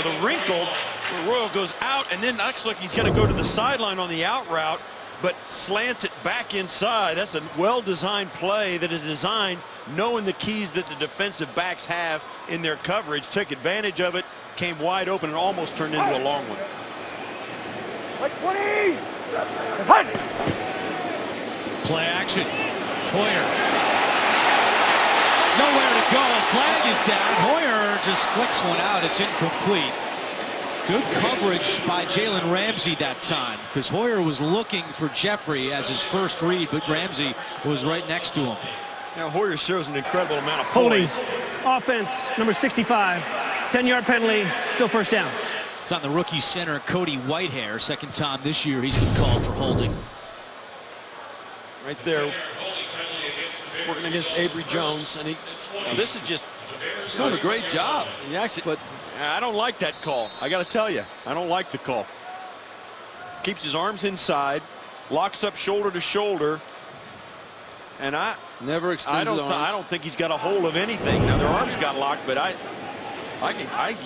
the wrinkle where Royal goes out, and then looks like he's going to go to the sideline on the out route, but slants it back inside. That's a well-designed play that is designed knowing the keys that the defensive backs have in their coverage. Took advantage of it, came wide open, and almost turned into a long one. 20! Play action. Hoyer. Nowhere to go. A flag is down. Hoyer just flicks one out. It's incomplete. Good coverage by Jalen Ramsey that time, because Hoyer was looking for Jeffrey as his first read, but Ramsey was right next to him. Now Hoyer shows an incredible amount of Holding. poise. Offense, number 65. 10-yard penalty, still first down. It's on the rookie center, Cody Whitehair. Second time this year he's been called for holding. Right there, working against Avery Jones, and this is just doing a great job. He actually, but I don't like that call. I got to tell you, I don't like the call. Keeps his arms inside, locks up shoulder to shoulder, and I don't think he's got a hold of anything. Now their arms got locked, but I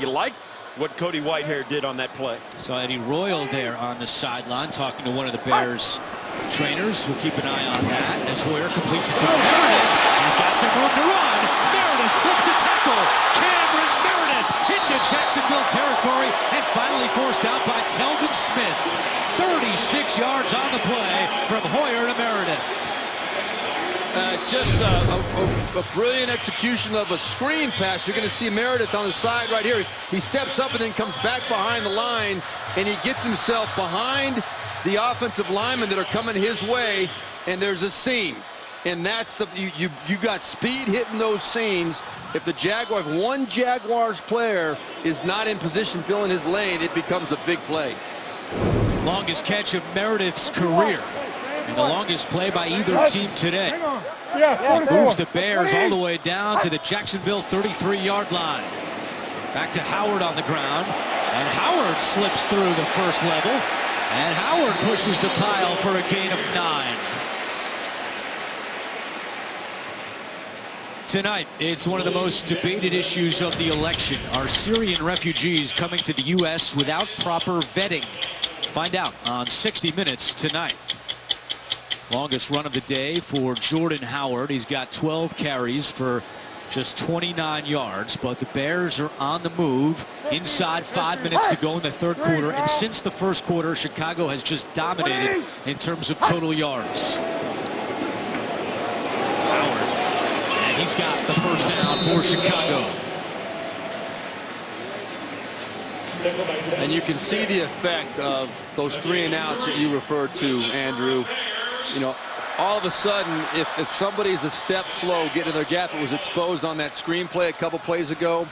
like what Cody Whitehair did on that play. Saw Eddie Royal there on the sideline talking to one of the Bears trainers. We'll keep an eye on that as Hoyer completes it to Meredith. He's got some room to run. Meredith slips a tackle. Cameron Meredith into into Jacksonville territory and finally forced out by Telvin Smith. 36 yards on the play from Hoyer to Meredith. Just a brilliant execution of a screen pass. You're going to see Meredith on the side right here. He steps up and then comes back behind the line, and he gets himself behind the offensive linemen that are coming his way, and there's a seam. And that's the you got speed hitting those seams. If the Jaguars, one Jaguars player is not in position filling his lane, it becomes a big play. Longest catch of Meredith's career. And the longest play by either team today. Moves the Bears all the way down to the Jacksonville 33-yard line. Back to Howard on the ground. And Howard slips through the first level. And Howard pushes the pile for a gain of 9. Tonight, it's one of the most debated issues of the election. Are Syrian refugees coming to the U.S. without proper vetting? Find out on 60 Minutes tonight. Longest run of the day for Jordan Howard. He's got 12 carries for just 29 yards, but the Bears are on the move. Inside 5 minutes to go in the third quarter, and since the first quarter, Chicago has just dominated in terms of total yards. Howard, and he's got the first down for Chicago. And you can see the effect of those 3 and outs that you referred to, Andrew. You know, all of a sudden, if somebody's a step slow getting to their gap, it was exposed on that screen play a couple plays ago.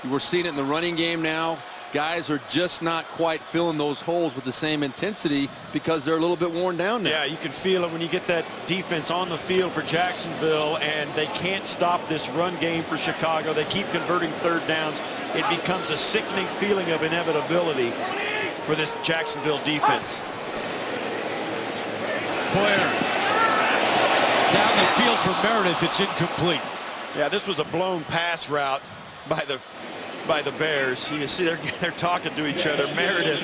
We're seeing it in the running game now. Guys are just not quite filling those holes with the same intensity because they're a little bit worn down now. Yeah, you can feel it when you get that defense on the field for Jacksonville, and they can't stop this run game for Chicago. They keep converting third downs. It becomes a sickening feeling of inevitability for this Jacksonville defense. Hoyer down the field for Meredith. It's incomplete. Yeah, this was a blown pass route by the Bears. You see they're talking to each other. Meredith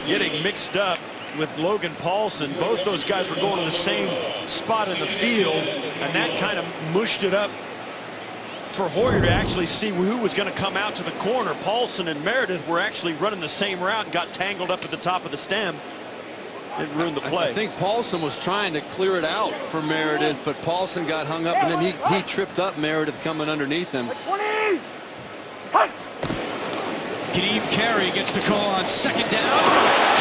getting mixed up with Logan Paulson. Both those guys were going to the same spot in the field, and that kind of mushed it up for Hoyer to actually see who was going to come out to the corner. Paulson and Meredith were actually running the same route and got tangled up at the top of the stem. It ruined the play. I think Paulson was trying to clear it out for Meredith, but Paulson got hung up, and then he tripped up Meredith coming underneath him. Ka'Deem Carey gets the call on second down.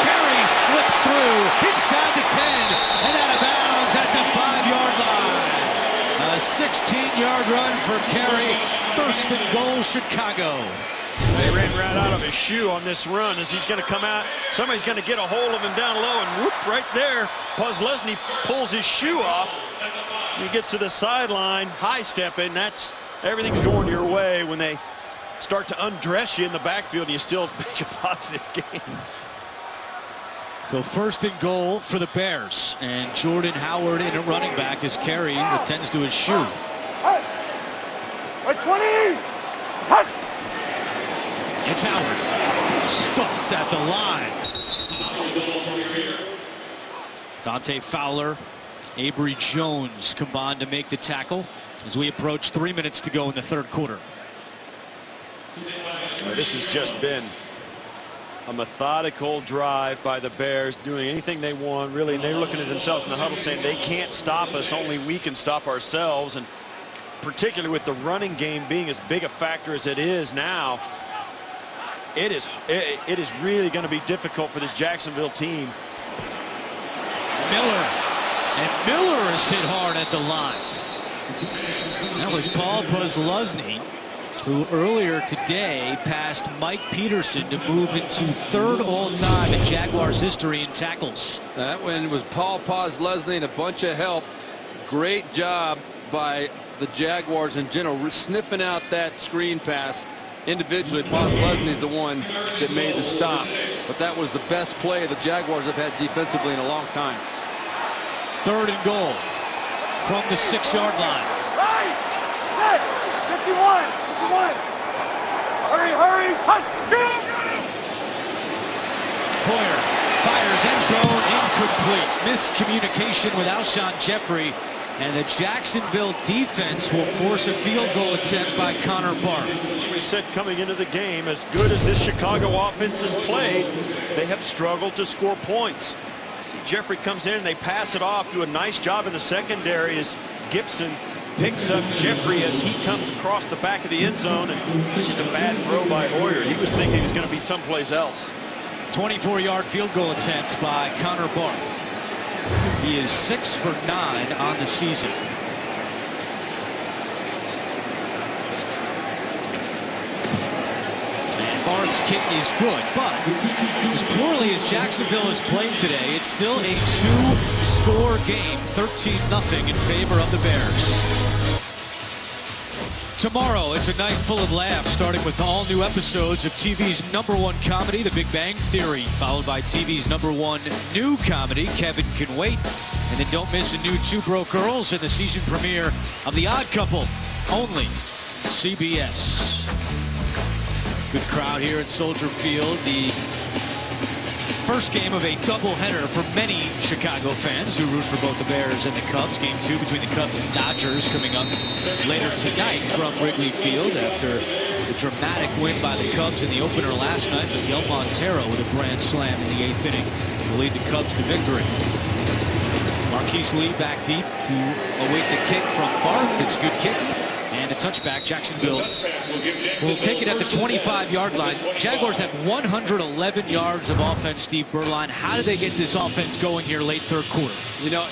Carey slips through inside the 10 and out of bounds at the 5-yard line. A 16-yard run for Carey. First and goal, Chicago. They ran right out of his shoe on this run as he's going to come out. Somebody's going to get a hold of him down low, and whoop, right there, Posluszny pulls his shoe off. He gets to the sideline, high stepping. That's everything's going your way when they start to undress you in the backfield and you still make a positive gain. So first and goal for the Bears, and Jordan Howard in at running back as Carey attends to his shoe. 20. It's Howard, stuffed at the line. Dante Fowler, Avery Jones combined to make the tackle as we approach 3 minutes to go in the third quarter. This has just been a methodical drive by the Bears, doing anything they want, really, and they're looking at themselves in the huddle saying they can't stop us, only we can stop ourselves. And particularly with the running game being as big a factor as it is now, it is really going to be difficult for this Jacksonville team. Miller, and Miller is hit hard at the line. That was Paul Posluszny, who earlier today passed Mike Peterson to move into third all-time in Jaguars history in tackles. That one was Paul Posluszny and a bunch of help. Great job by the Jaguars in general, sniffing out that screen pass. Individually, Posluszny is the one that made the stop, but that was the best play the Jaguars have had defensively in a long time. Third and goal from the 6-yard line. 51. Hurry. Hoyer fires end zone, incomplete. Miscommunication with Alshon Jeffrey And the Jacksonville defense will force a field goal attempt by Connor Barth. We said coming into the game, as good as this Chicago offense has played, they have struggled to score points. See, Jeffrey comes in and they pass it off, do a nice job in the secondary as Gibson picks up Jeffrey as he comes across the back of the end zone, and it's just a bad throw by Hoyer. He was thinking he was going to be someplace else. 24-yard field goal attempt by Connor Barth. He is 6 for 9 on the season. And Barth's kick is good, but as poorly as Jacksonville has played today, it's still a 2-score game, 13-0 in favor of the Bears. Tomorrow, it's a night full of laughs, starting with all new episodes of TV's #1 comedy, The Big Bang Theory, followed by TV's #1 new comedy, Kevin Can Wait. And then don't miss a new Two Broke Girls and the season premiere of The Odd Couple, only CBS. Good crowd here at Soldier Field. The first game of a doubleheader for many Chicago fans who root for both the Bears and the Cubs. Game 2 between the Cubs and Dodgers coming up later tonight from Wrigley Field after the dramatic win by the Cubs in the opener last night. Miguel Montero with a grand slam in the 8th inning to lead the Cubs to victory. Marquise Lee back deep to await the kick from Barth. It's a good kick. And a touchback. Jacksonville will take it at the 25-yard line. Jaguars had 111 yards of offense, Steve Berline. How did they get this offense going here late third quarter? You know,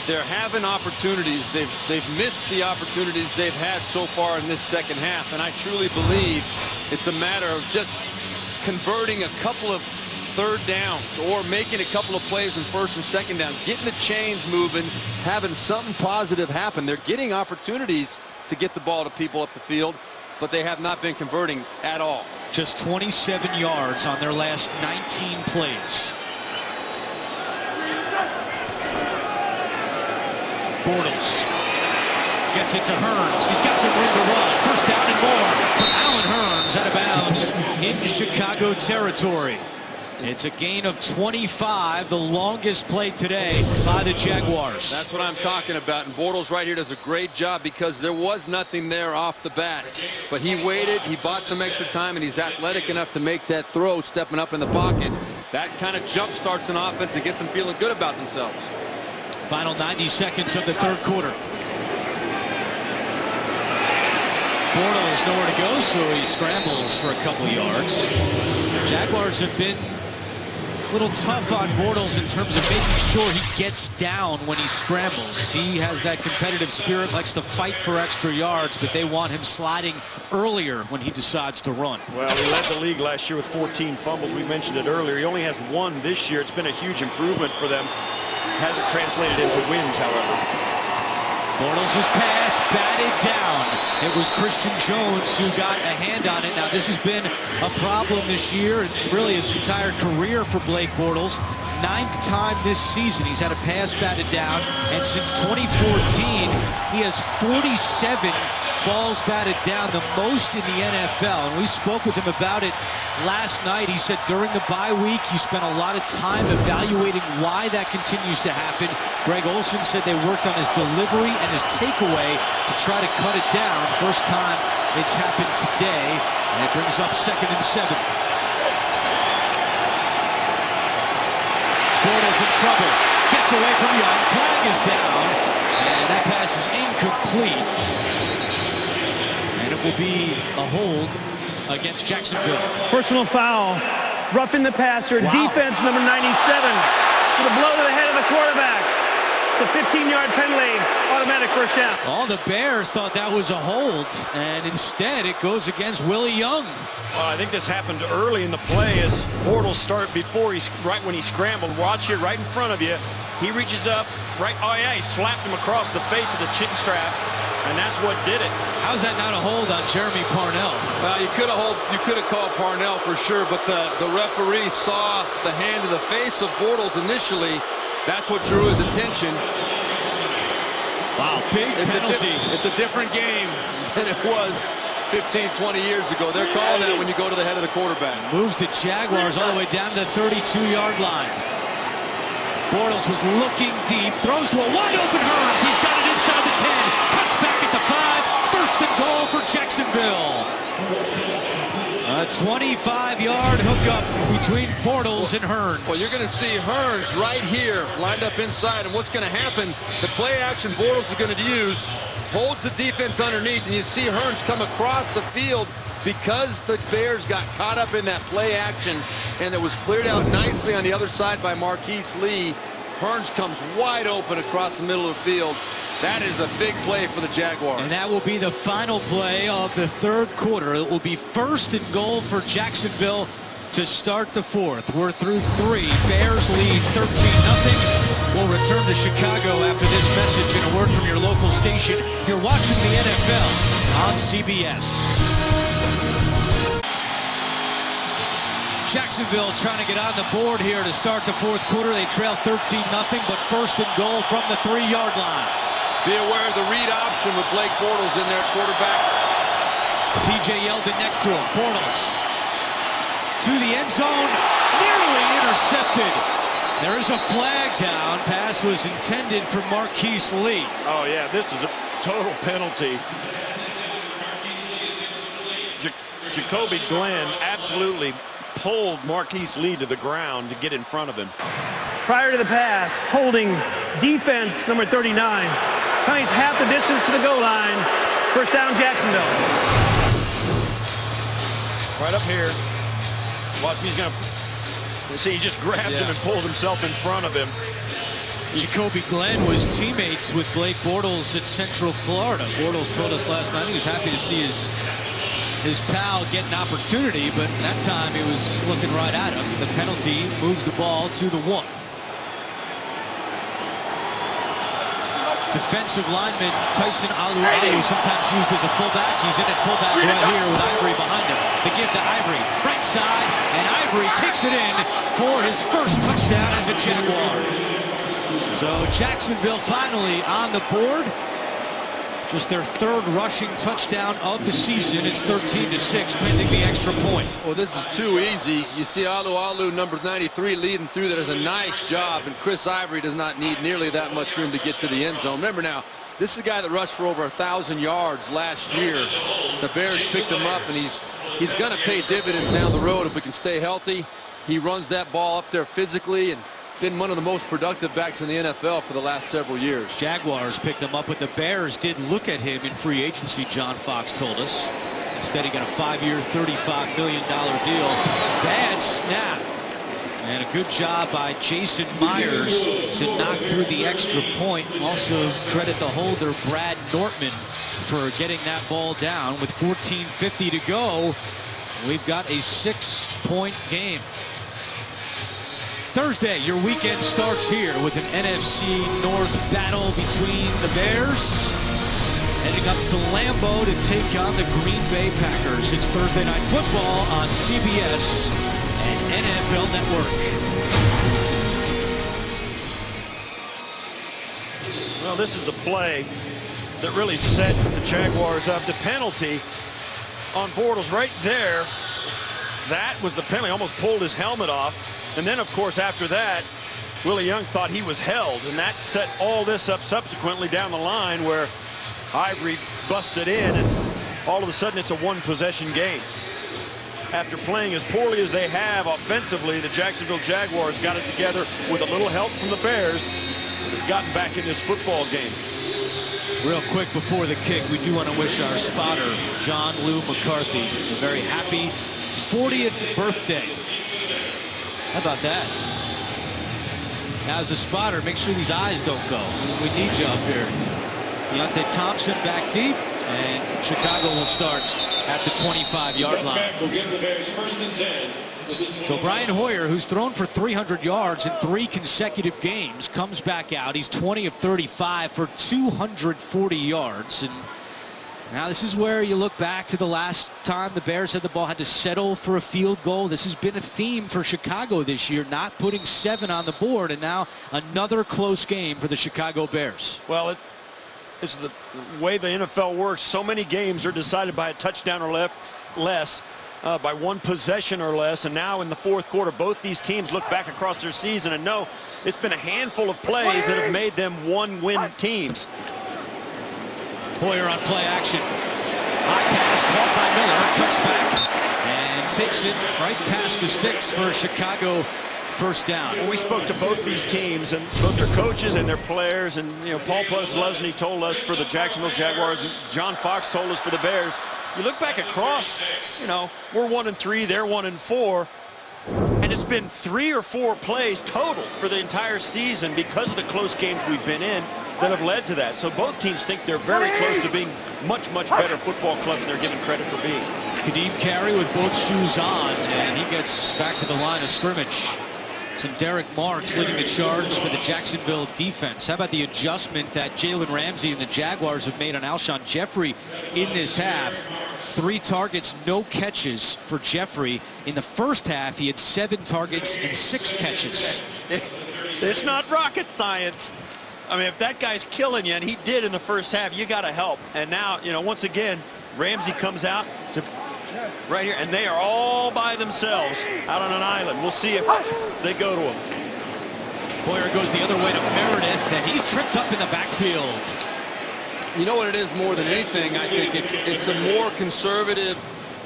they're having opportunities. They've missed the opportunities they've had so far in this second half. And I truly believe it's a matter of just converting a couple of third downs or making a couple of plays in first and second down, getting the chains moving, having something positive happen. They're getting opportunities to get the ball to people up the field, but they have not been converting at all. Just 27 yards on their last 19 plays. Bortles gets it to Hearns. He's got some room to run. First down and more for Allen Hearns, out of bounds in Chicago territory. It's a gain of 25, the longest play today by the Jaguars. That's what I'm talking about. And Bortles right here does a great job because there was nothing there off the bat. But he waited, he bought some extra time, and he's athletic enough to make that throw, stepping up in the pocket. That kind of jump starts an offense and gets them feeling good about themselves. Final 90 seconds of the third quarter. Bortles nowhere to go, so he scrambles for a couple yards. Jaguars have been a little tough on Bortles in terms of making sure he gets down when he scrambles. He has that competitive spirit, likes to fight for extra yards, but they want him sliding earlier when he decides to run. Well, he led the league last year with 14 fumbles. We mentioned it earlier. He only has 1 this year. It's been a huge improvement for them. Hasn't translated into wins, however. Bortles' pass batted down. It was Christian Jones who got a hand on it. Now, this has been a problem this year and really his entire career for Blake Bortles. 9th time this season he's had a pass batted down, and since 2014 he has 47 balls batted down, the most in the NFL. And we spoke with him about it last night. He said during the bye week he spent a lot of time evaluating why that continues to happen. Greg Olsen said they worked on his delivery and his takeaway to try to cut it down. First time it's happened today, and it brings up 2nd and 7. Bortles in trouble, gets away from Young, flag is down, and that pass is incomplete. And it will be a hold against Jacksonville. Personal foul, roughing the passer, defense number 97, with a blow to the head of the quarterback. It's a 15-yard penalty, automatic first down. All the Bears thought that was a hold, and instead it goes against Willie Young. I think this happened early in the play as Bortles started right when he scrambled. Watch it right in front of you. He reaches up, right, oh yeah, he slapped him across the face of the chin strap, and that's what did it. How's that not a hold on Jeremy Parnell? Well, you could have called Parnell for sure, but the referee saw the hand to the face of Bortles initially. That's what drew his attention. Wow, big penalty. It's a different game than it was 15, 20 years ago. They're calling that when you go to the head of the quarterback. Moves the Jaguars all the way down to the 32-yard line. Bortles was looking deep, throws to a wide open Hearns. He's got it inside 25-yard hookup between Bortles and Hearns. Well, you're going to see Hearns right here lined up inside, and what's going to happen, the play action Bortles is going to use, holds the defense underneath, and you see Hearns come across the field because the Bears got caught up in that play action, and it was cleared out nicely on the other side by Marquise Lee. Hearns comes wide open across the middle of the field. That is a big play for the Jaguars. And that will be the final play of the third quarter. It will be 1st and goal for Jacksonville to start the fourth. We're through 3. Bears lead 13-0. We'll return to Chicago after this message and a word from your local station. You're watching the NFL on CBS. Jacksonville trying to get on the board here to start the fourth quarter. They trail 13-0, but 1st and goal from the 3-yard line. Be aware of the read option with Blake Bortles in there, quarterback. TJ Yeldon next to him. Bortles to the end zone, nearly intercepted. There is a flag down. Pass was intended for Marquise Lee. Oh, yeah, this is a total penalty. Jacoby Glenn absolutely pulled Marquise Lee to the ground to get in front of him. Prior to the pass, holding defense number 39. Comes half the distance to the goal line. First down, Jacksonville. Right up here. Watch, he's going to see, he just grabs him and pulls himself in front of him. Jacoby Glenn was teammates with Blake Bortles at Central Florida. Bortles told us last night he was happy to see his pal get an opportunity, but that time he was looking right at him. The penalty moves the ball to the 1. Defensive lineman Tyson Alualu, sometimes used as a fullback. He's in at fullback right here with Ivory behind him. The give to Ivory, right side, and Ivory takes it in for his first touchdown as a Jaguar. So Jacksonville finally on the board. Just their 3rd rushing touchdown of the season. It's 13-6, pending the extra point. Well, this is too easy. You see Alualu, number 93, leading through. That is a nice job, and Chris Ivory does not need nearly that much room to get to the end zone. Remember now, this is a guy that rushed for over 1,000 yards last year. The Bears picked him up, and he's going to pay dividends down the road if we can stay healthy. He runs that ball up there physically, and been one of the most productive backs in the NFL for the last several years. Jaguars picked him up, but the Bears did look at him in free agency, John Fox told us. Instead, he got a 5-year, $35 million deal. Bad snap. And a good job by Jason Myers to knock through the extra point. Also credit the holder, Brad Nortman, for getting that ball down. With 14:50 to go, we've got a 6-point game. Thursday, your weekend starts here with an NFC North battle between the Bears heading up to Lambeau to take on the Green Bay Packers. It's Thursday Night Football on CBS and NFL Network. Well, this is the play that really set the Jaguars up. The penalty on Bortles right there, that was the penalty. Almost pulled his helmet off. And then, of course, after that, Willie Young thought he was held, and that set all this up subsequently down the line where Ivory busts it in, and all of a sudden it's a 1-possession game. After playing as poorly as they have offensively, the Jacksonville Jaguars got it together with a little help from the Bears and have gotten back in this football game. Real quick before the kick, we do want to wish our spotter, John Lou McCarthy, a very happy 40th birthday. How about that? Now, as a spotter, make sure these eyes don't go. We need you up here. Deontay Thompson back deep, and Chicago will start at the 25-yard line. So Brian Hoyer, who's thrown for 300 yards in 3 consecutive games, comes back out. He's 20 of 35 for 240 yards. And now this is where you look back to the last time the Bears had the ball, had to settle for a field goal. This has been a theme for Chicago this year, not putting 7 on the board, and now another close game for the Chicago Bears. Well, it's the way the NFL works. So many games are decided by a touchdown or less, by 1 possession or less, and now in the fourth quarter, both these teams look back across their season and know it's been a handful of plays that have made them 1-win teams. Hoyer on play action. High pass caught by Miller. Cuts back. And takes it right past the sticks for a Chicago first down. Well, we spoke to both these teams and both their coaches and their players, and Paul Posluszny told us for the Jacksonville Jaguars, and John Fox told us for the Bears. You look back across, we're 1-3, they're 1-4, and it's been 3 or 4 plays total for the entire season because of the close games we've been in that have led to that. So both teams think they're very close to being much better football clubs than they're given credit for being. Kadeem Carey with both shoes on, and he gets back to the line of scrimmage. So Derek Marks leading the charge for the Jacksonville defense. How about the adjustment that Jalen Ramsey and the Jaguars have made on Alshon Jeffrey in this half? 3 targets, no catches for Jeffrey. In the first half, he had 7 targets and 6 catches. It's not rocket science. I mean, if that guy's killing you, and he did in the first half, you got to help. And now, once again, Ramsey comes out to right here, and they are all by themselves out on an island. We'll see if they go to him. Hoyer goes the other way to Meredith, and he's tripped up in the backfield. You know what it is more than anything? I think it's a more conservative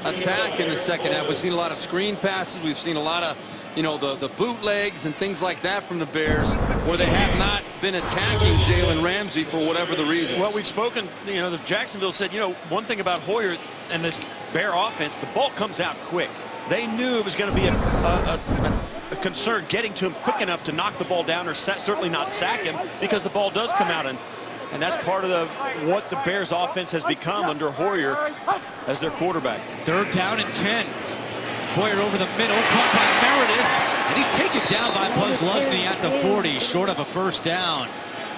attack in the second half. We've seen a lot of screen passes. We've seen a lot of, the bootlegs and things like that from the Bears, where they have not been attacking Jalen Ramsey for whatever the reason. Well, we've spoken, the Jacksonville said, one thing about Hoyer and this Bear offense, the ball comes out quick. They knew it was going to be a concern getting to him quick enough to knock the ball down or certainly not sack him, because the ball does come out, and that's part of what the Bears offense has become under Hoyer as their quarterback. 3rd down and 10. Hoyer over the middle, caught by Meredith, and he's taken down by Posluszny at the 40, short of a first down.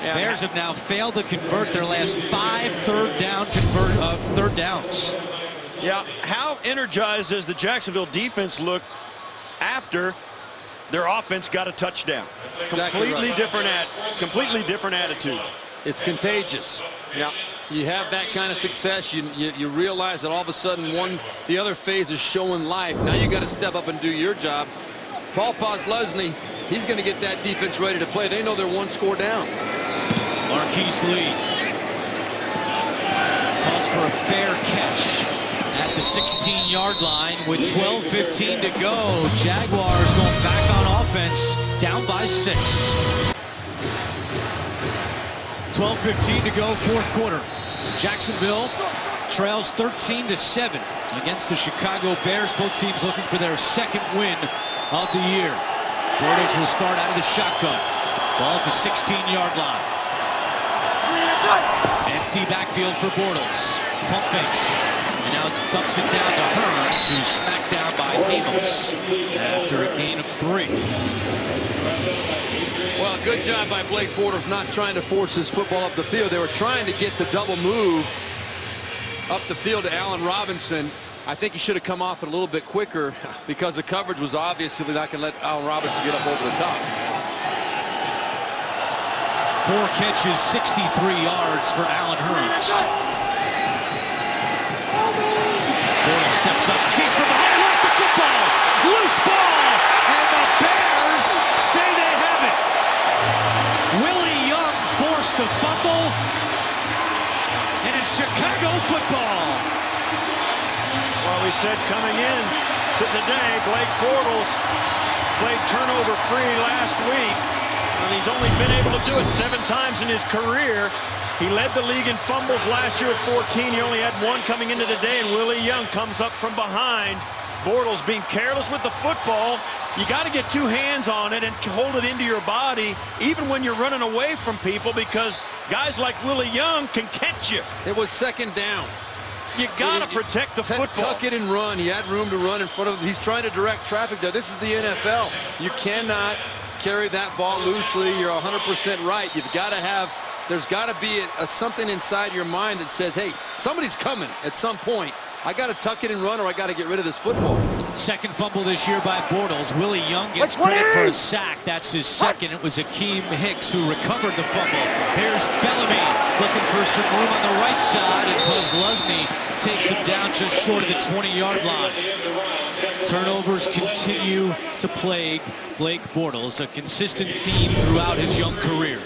Yeah, Bears have now failed to convert their last 5 third downs. Yeah, how energized does the Jacksonville defense look after their offense got a touchdown? Exactly completely right. Completely different attitude. It's contagious. Yeah. You have that kind of success, you realize that all of a sudden the other phase is showing life. Now you got to step up and do your job. Paul Posluszny, he's going to get that defense ready to play. They know they're 1 score down. Marquise Lee calls for a fair catch at the 16-yard line with 12:15 to go. Jaguars going back on offense, down by 6. 12:15 to go, 4th quarter. Jacksonville trails 13-7 against the Chicago Bears. Both teams looking for their 2nd win of the year. Bortles will start out of the shotgun. Ball at the 16-yard line. Empty backfield for Bortles. Pump fakes. And now dumps it down to Hearns, who's smacked down by Amos after a gain of 3. Well, good job by Blake Bortles not trying to force this football up the field. They were trying to get the double move up the field to Allen Robinson. I think he should have come off it a little bit quicker because the coverage was obviously not going to let Allen Robinson get up over the top. 4 catches, 63 yards for Allen Hearns. Bortles steps up, chase from behind, lost the football, loose ball, and the Bears say they have it. Willie Young forced the fumble, and it's Chicago football. Well, we said coming in to today, Blake Bortles played turnover free last week, and he's only been able to do it 7 times in his career. He led the league in fumbles last year at 14. He only had 1 coming into today, and Willie Young comes up from behind. Bortles being careless with the football. You got to get 2 hands on it and hold it into your body, even when you're running away from people, because guys like Willie Young can catch you. It was 2nd down. You got to protect the football. Tuck it and run. He had room to run in front of him. He's trying to direct traffic there. This is the NFL. You cannot carry that ball loosely. You're 100% right. You've got to have, there's got to be something inside your mind that says, hey, somebody's coming at some point. I got to tuck it and run, or I got to get rid of this football. 2nd fumble this year by Bortles. Willie Young gets credit for a sack. That's his 2nd. It was Akeem Hicks who recovered the fumble. Here's Bellamy looking for some room on the right side, and Posluszny takes him down just short of the 20-yard line. Turnovers continue to plague Blake Bortles, a consistent theme throughout his young career.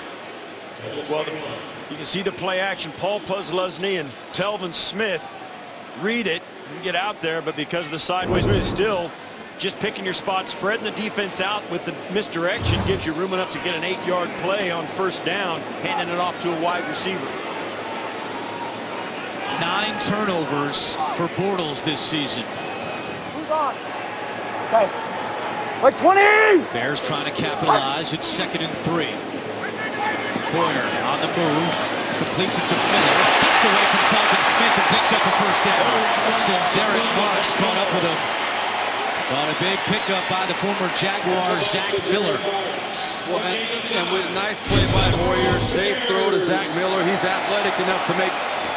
Well, you can see the play action. Paul Posluszny and Telvin Smith read it. You get out there, but because of the sideways move, still just picking your spot, spreading the defense out with the misdirection gives you room enough to get an 8-yard play on first down, handing it off to a wide receiver. 9 turnovers for Bortles this season. Who's on? Okay. Like 20! Bears trying to capitalize. It's 2nd and 3. Boyer on the move. Completes it to Miller. Gets away from Talvin Smith and picks up a first down. So Derek Marks caught up with him. But a big pickup by the former Jaguar, Zach Miller. Well, and with nice play by Hoyer. Safe throw to Zach Miller. He's athletic enough to make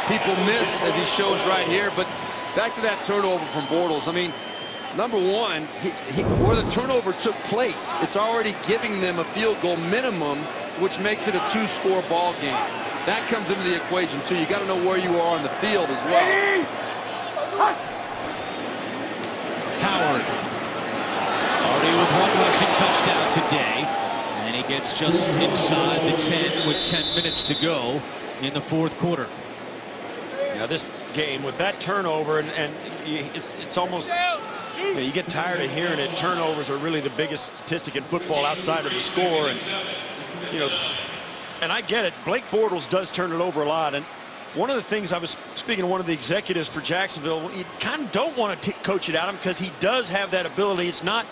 people miss, as he shows right here. But back to that turnover from Bortles. I mean, number one, where the turnover took place, it's already giving them a field goal minimum, which makes it a 2-score ball game. That comes into the equation, too. You got to know where you are on the field as well. Howard already with 1 rushing touchdown today. And he gets just inside the 10 with 10 minutes to go in the 4th quarter. Now this game with that turnover, and it's almost, you get tired of hearing it. Turnovers are really the biggest statistic in football outside of the score, and and I get it. Blake Bortles does turn it over a lot, and one of the things, I was speaking to one of the executives for Jacksonville, you kind of don't want to coach it out of him because he does have that ability. It's not,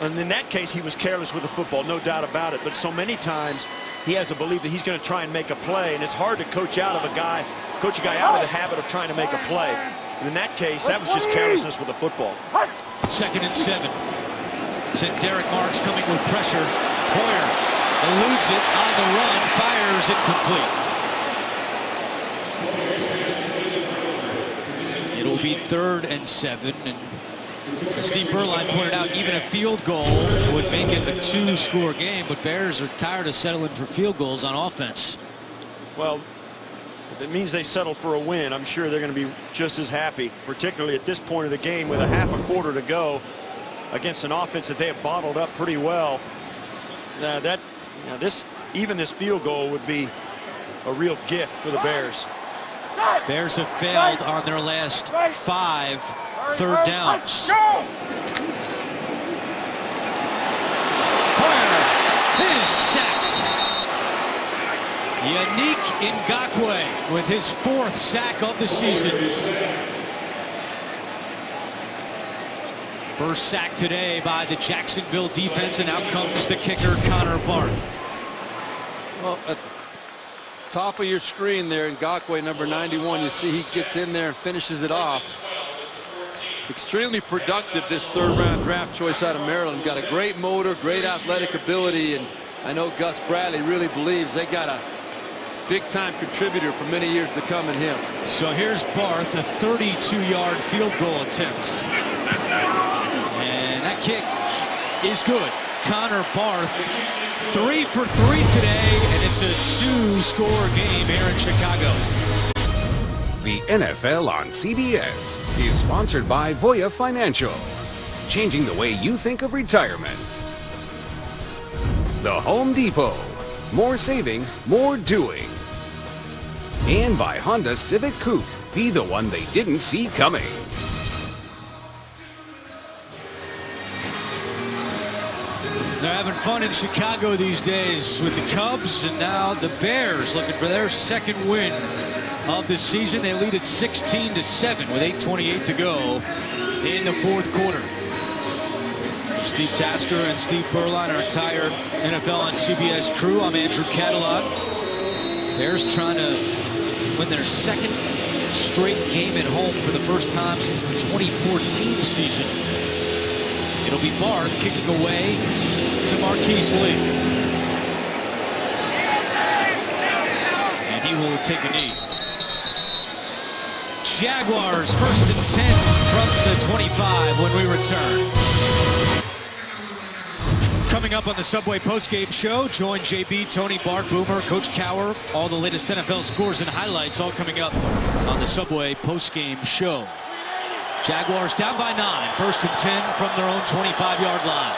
and in that case he was careless with the football, no doubt about it, but so many times he has a belief that he's going to try and make a play, and it's hard to coach a guy out of the habit of trying to make a play. And in that case, that was just carelessness with the football. 2nd and 7. Sent Derek Marks coming with pressure. Hoyer eludes it on the run, fires it complete. It'll be 3rd and 7. And as Steve Berline pointed out, even a field goal would make it a 2-score game, but Bears are tired of settling for field goals on offense. Well, if it means they settle for a win, I'm sure they're going to be just as happy, particularly at this point of the game with a half a quarter to go against an offense that they have bottled up pretty well. Even this field goal would be a real gift for the Bears. Bears have failed on their last 5 third downs. Hoyer is sacked. Yannick Ngakoue with his 4th sack of the season. First sack today by the Jacksonville defense, and out comes the kicker, Connor Barth. Well, at the top of your screen there, Ngakoue, number 91, you see he gets in there and finishes it off. Extremely productive, this 3rd-round draft choice out of Maryland. Got a great motor, great athletic ability, and I know Gus Bradley really believes they got a big-time contributor for many years to come in him. So here's Barth, a 32-yard field goal attempt. And that kick is good. Connor Barth, 3 for 3 today, and it's a 2-score game here in Chicago. The NFL on CBS is sponsored by Voya Financial, changing the way you think of retirement. The Home Depot, more saving, more doing. And by Honda Civic Coupe, be the one they didn't see coming. They're having fun in Chicago these days with the Cubs, and now the Bears looking for their 2nd win of the season. They lead at 16-7 with 8:28 to go in the 4th quarter. Steve Tasker and Steve Berline, our entire NFL on CBS crew. I'm Andrew Catalan. Bears trying to win their 2nd straight game at home for the first time since the 2014 season. It'll be Barth kicking away to Marquise Lee. And he will take a knee. Jaguars 1st and 10 from the 25 when we return. Coming up on the Subway postgame show, join JB, Tony, Bart, Boomer, Coach Cower, all the latest NFL scores and highlights all coming up on the Subway postgame show. Jaguars down by 9, 1st and 10 from their own 25-yard line.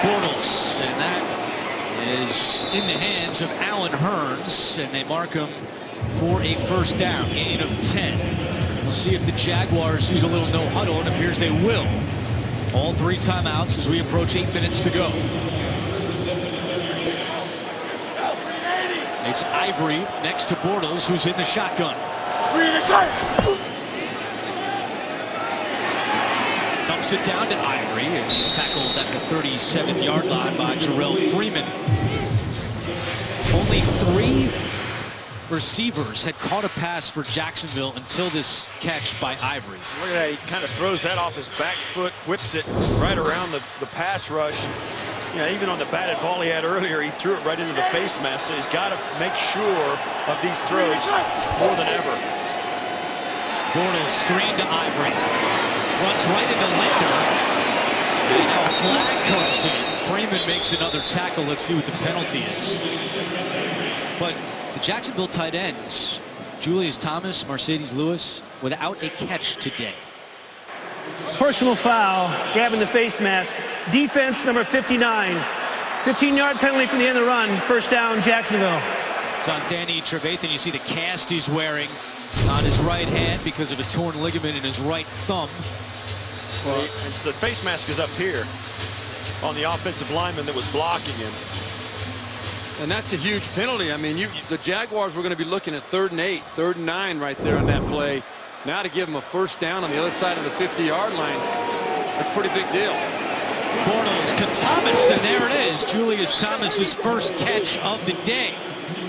Bortles, and that is in the hands of Allen Hurns, and they mark him for a first down, gain of 10. We'll see if the Jaguars use a little no huddle. It appears they will. All 3 timeouts as we approach 8 minutes to go. It's Ivory next to Bortles, who's in the shotgun. Dumps it down to Ivory, and he's tackled at the 37-yard line by Jarrell Freeman. Only 3 receivers had caught a pass for Jacksonville until this catch by Ivory. Look at that, he kind of throws that off his back foot, whips it right around the pass rush. You know, even on the batted ball he had earlier, he threw it right into the face mask, so he's got to make sure of these throws more than ever. Bortles screen to Ivory. Runs right into Linder. And now a flag comes in. Freeman makes another tackle. Let's see what the penalty is. But the Jacksonville tight ends, Julius Thomas, Mercedes Lewis, without a catch today. Personal foul, grabbing the face mask. Defense number 59. 15-yard penalty from the end of the run. First down, Jacksonville. It's on Danny Trevathan. You see the cast he's wearing on his right hand because of a torn ligament in his right thumb. Well, it's the face mask is up here on the offensive lineman that was blocking him. And that's a huge penalty. I mean, the Jaguars were going to be looking at 3rd and 8, 3rd and 9 right there on that play. Now to give him a first down on the other side of the 50-yard line, that's a pretty big deal. Bortles to Thomas, and there it is. Julius Thomas's first catch of the day.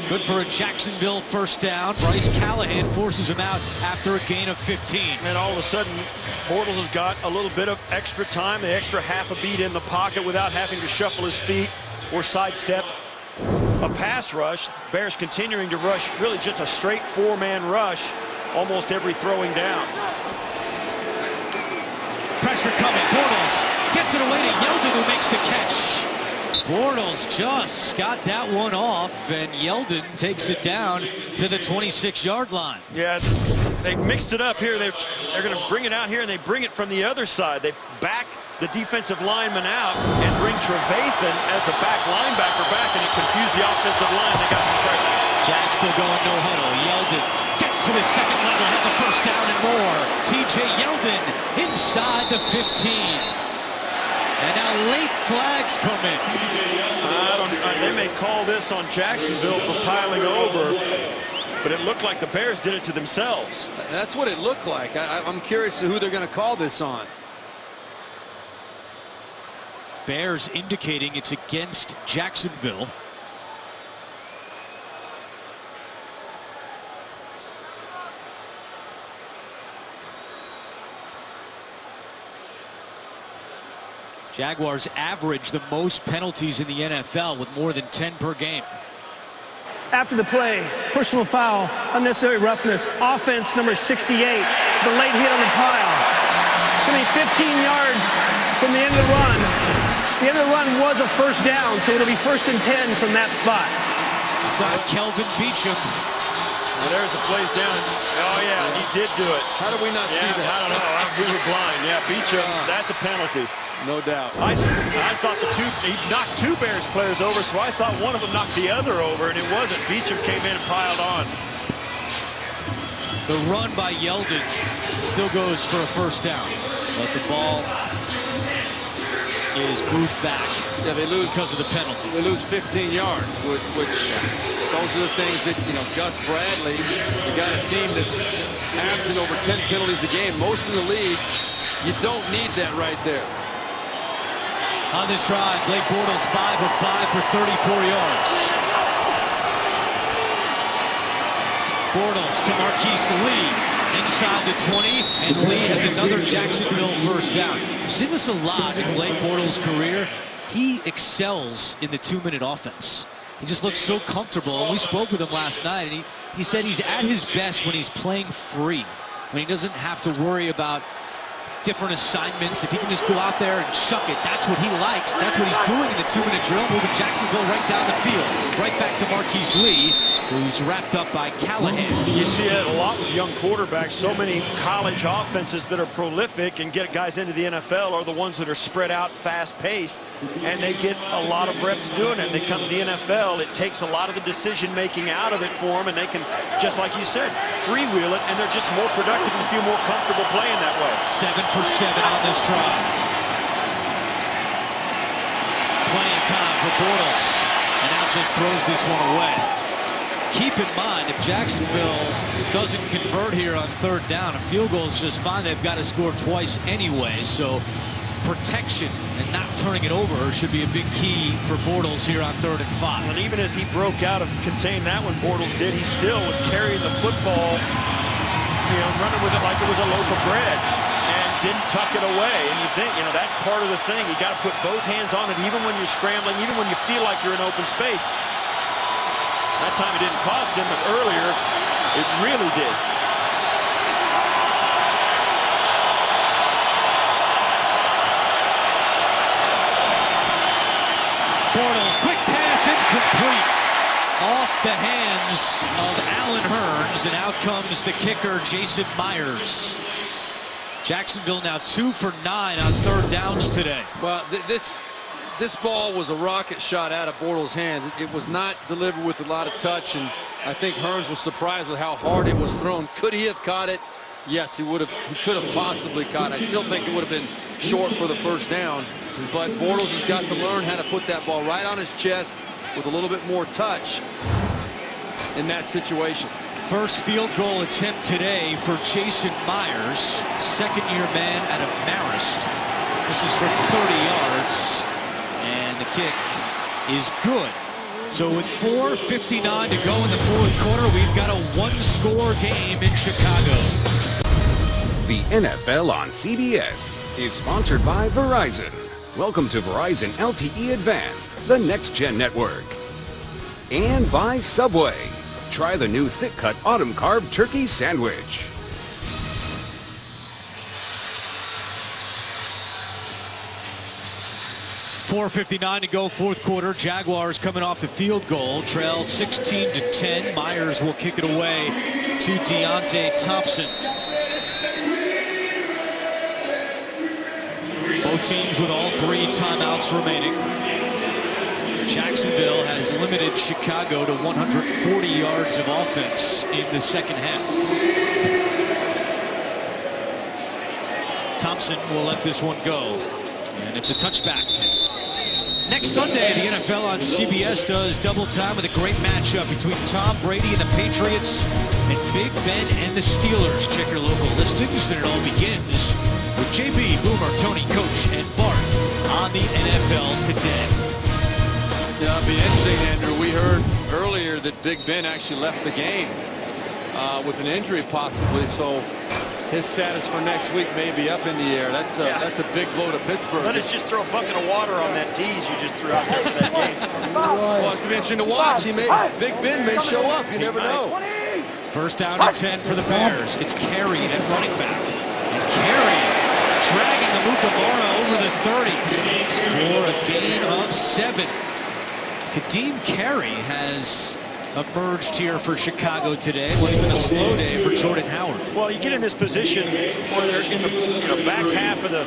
Good for a Jacksonville first down. Bryce Callahan forces him out after a gain of 15. And all of a sudden, Bortles has got a little bit of extra time, the extra half a beat in the pocket without having to shuffle his feet or sidestep a pass rush. Bears continuing to rush, really just a straight 4-man rush, almost every throwing down. Pressure coming. Bortles gets it away to Yeldon, who makes the catch. Bortles just got that one off, and Yeldon takes it down to the 26-yard line. Yeah, they mixed it up here. They're going to bring it out here, and they bring it from the other side. They back the defensive lineman out and bring Trevathan as the back linebacker back, and it confused the offensive line. They got some pressure. Jags still going no huddle. Yeldon gets to the second level, has a first down and more. TJ Yeldon inside the 15. And now late flags come in. They may call this on Jacksonville for piling over, but it looked like the Bears did it to themselves. That's what it looked like. I'm curious to who they're going to call this on. Bears indicating it's against Jacksonville. Jaguars average the most penalties in the NFL with more than 10 per game. After the play, personal foul, unnecessary roughness, offense number 68, the late hit on the pile. Coming 15 yards from the end of the run. The end of the run was a first down, so it'll be 1st and 10 from that spot. It's on Kelvin Beachum. Well, there's the plays down. Oh, yeah, he did do it. How do we not see that? I don't know. We were blind. Yeah, Beachum, that's a penalty. No doubt. I thought he knocked 2 Bears players over, so I thought one of them knocked the other over, and it wasn't. Beachum came in and piled on. The run by Yeldon still goes for a first down, but the ball is moved back. Yeah, they lose because of the penalty. They lose 15 yards, which those are the things that, Gus Bradley, you got a team that's averaging over 10 penalties a game, most in the league. You don't need that right there. On this drive, Blake Bortles 5 of 5 for 34 yards. Bortles to Marquise Lee inside the 20, and Lee has another Jacksonville first down. I've seen this a lot in Blake Bortles' career. He excels in the 2-minute offense. He just looks so comfortable, and we spoke with him last night, and he said he's at his best when he's playing free, when he doesn't have to worry about different assignments. If he can just go out there and chuck it, that's what he likes. That's what he's doing in the 2-minute drill, moving Jacksonville right down the field. Right back to Marquise Lee, who's wrapped up by Callahan. You see it a lot with young quarterbacks. So many college offenses that are prolific and get guys into the NFL are the ones that are spread out, fast-paced, and they get a lot of reps doing it. And they come to the NFL, it takes a lot of the decision-making out of it for them, and they can, just like you said, freewheel it, and they're just more productive and feel more comfortable playing that way. 7 for 7 on this drive. Playing time for Bortles, and now just throws this one away. Keep in mind, if Jacksonville doesn't convert here on 3rd down, a field goal is just fine. They've got to score twice anyway, so protection and not turning it over should be a big key for Bortles here on 3rd and 5. And even as he broke out of contain that one, Bortles did, he still was carrying the football, running with it like it was a loaf of bread, and didn't tuck it away. And you think, that's part of the thing. You got to put both hands on it, even when you're scrambling, even when you feel like you're in open space. That time it didn't cost him, but earlier it really did. Bortles, quick pass, incomplete. Off the hands of Allen Hurns, and out comes the kicker, Jason Myers. Jacksonville now 2 for 9 on 3rd downs today. Well, this ball was a rocket shot out of Bortles' hands. It was not delivered with a lot of touch, and I think Hurns was surprised with how hard it was thrown. Could he have caught it? Yes, he would have. He could have possibly caught it. I still think it would have been short for the 1st down, but Bortles has got to learn how to put that ball right on his chest with a little bit more touch in that situation. First field goal attempt today for Jason Myers, 2nd-year man out of Marist. This is from 30 yards, and the kick is good. So with 4:59 to go in the 4th quarter, we've got a 1-score game in Chicago. The NFL on CBS is sponsored by Verizon. Welcome to Verizon LTE Advanced, the next-gen network. And by Subway. Try the new thick-cut autumn carb turkey sandwich. .459 to go, 4th quarter. Jaguars coming off the field goal. Trail 16-10. Myers will kick it away to Deontay Thompson. Both teams with all 3 timeouts remaining. Jacksonville has limited Chicago to 140 yards of offense in the 2nd half. Thompson will let this one go, and it's a touchback. Next Sunday, the NFL on CBS does double time with a great matchup between Tom Brady and the Patriots and Big Ben and the Steelers. Check your local listings, and it all begins with JB, Boomer, Tony, Coach, and Bart on the NFL Today. Yeah, it'll be interesting, Andrew. We heard earlier that Big Ben actually left the game with an injury possibly, so his status for next week may be up in the air. That's a big blow to Pittsburgh. Let us just throw a bucket of water on that tease you just threw out there for that game. Well, it's be interesting to watch. Big Ben may show up. You never know. 1st down and 10 for the Bears. It's carried at running back. And carried, dragging the Mukamara over the 30 for a gain of 7. Kadeem Carey has emerged here for Chicago today. What's been a slow day for Jordan Howard. Well, you get in this position where they're in the back half of the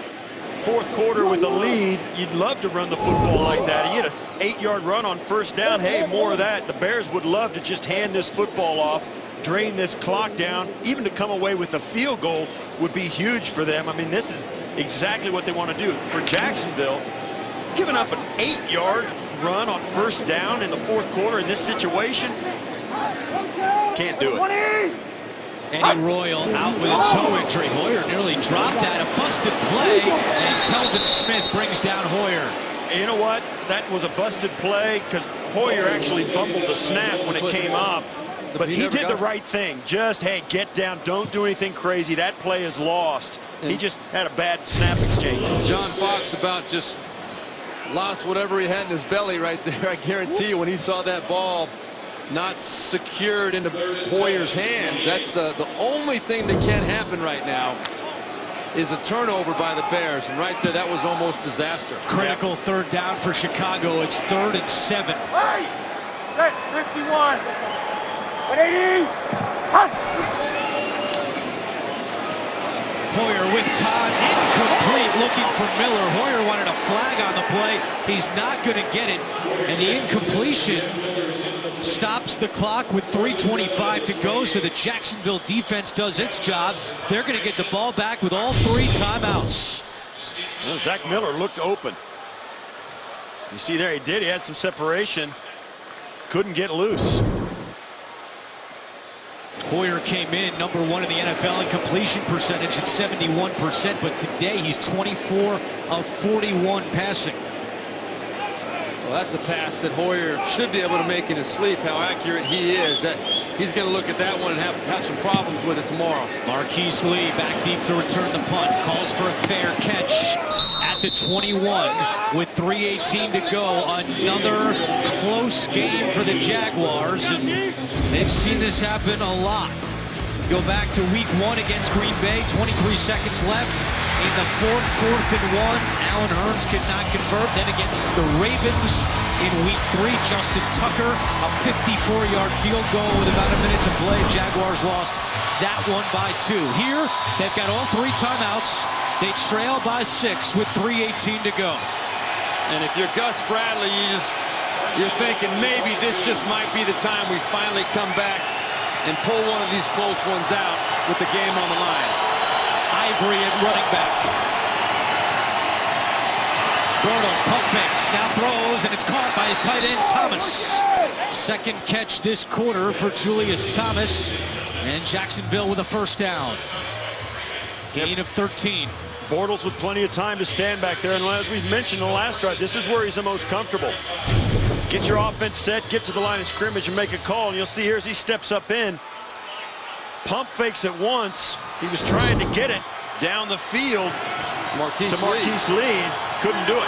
4th quarter with a lead. You'd love to run the football like that. You get an 8-yard run on 1st down. Hey, more of that. The Bears would love to just hand this football off, drain this clock down. Even to come away with a field goal would be huge for them. I mean, this is exactly what they want to do. For Jacksonville, giving up an 8-yard run on 1st down in the 4th quarter in this situation, can't do it. Eddie Royal out with a toe injury. Hoyer nearly dropped that. A busted play, and Telvin Smith brings down Hoyer. You know what? That was a busted play because Hoyer actually bumbled the snap when it came up. But he did the right thing. Just, hey, get down. Don't do anything crazy. That play is lost. He just had a bad snap exchange. John Fox about just lost whatever he had in his belly right there. I guarantee you when he saw that ball not secured into Hoyer's hands, that's the only thing that can happen right now. is a turnover by the Bears. And right there, that was almost disaster. Critical third down for Chicago. It's 3rd and 7. Hey! Set 51. 180. Hoyer with time, incomplete, looking for Miller. Hoyer wanted a flag on the play. He's not going to get it, and the incompletion stops the clock with 3:25 to go, so the Jacksonville defense does its job. They're going to get the ball back with all 3 timeouts. Well, Zach Miller looked open. You see there, he did. He had some separation. Couldn't get loose. Hoyer came in #1 in the NFL in completion percentage at 71%, but today he's 24 of 41 passing. Well, that's a pass that Hoyer should be able to make in his sleep. How accurate he is. That he's going to look at that one and have some problems with it tomorrow. Marquise Lee back deep to return the punt. Calls for a fair catch at the 21 with 3:18 to go. Another close game for the Jaguars, and they've seen this happen a lot. Go back to week 1 against Green Bay, 23 seconds left in the 4th and 1. Allen Hurns could not convert. Then against the Ravens in week 3, Justin Tucker, a 54-yard field goal with about a minute to play. Jaguars lost that one by 2. Here, they've got all 3 timeouts. They trail by 6 with 3:18 to go. And if you're Gus Bradley, you're thinking maybe this just might be the time we finally come back and pull one of these close ones out with the game on the line. Ivory at running back. Bortles pump fakes, now throws, and it's caught by his tight end Thomas. Second catch this quarter for Julius Thomas, and Jacksonville with a first down. Gain of 13. Bortles with plenty of time to stand back there, and as we mentioned in the last drive, this is where he's the most comfortable. Get your offense set, get to the line of scrimmage and make a call, and you'll see here as he steps up in, pump fakes at once. He was trying to get it down the field to Marquise Lee. Couldn't do it.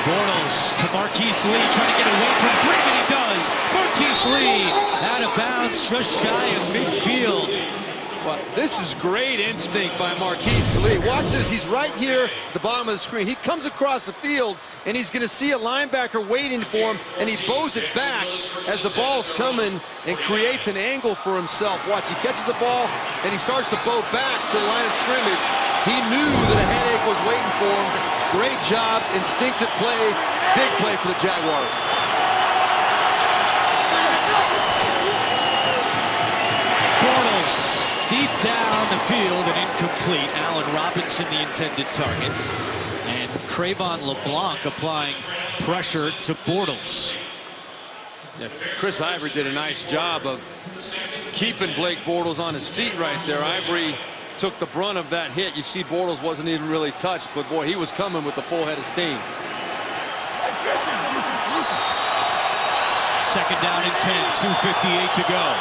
Bortles to Marquise Lee, trying to get away from Freeman. He does. Marquise Lee out of bounds, just shy of midfield. Well, this is great instinct by Marquise Lee. Watch this. He's right here at the bottom of the screen. He comes across the field, and he's going to see a linebacker waiting for him, and he bows it back as the ball's coming and creates an angle for himself. Watch, he catches the ball, and he starts to bow back to the line of scrimmage. He knew that a headache was waiting for him. Great job, instinctive play, big play for the Jaguars. Bortles deep down the field and incomplete. Allen Robinson the intended target, and Cravon LeBlanc applying pressure to Bortles. Yeah, Chris Ivory did a nice job of keeping Blake Bortles on his feet right there. Ivory took the brunt of that hit. You see Bortles wasn't even really touched, but boy, he was coming with the full head of steam. Second down and 10, 2:58 to go.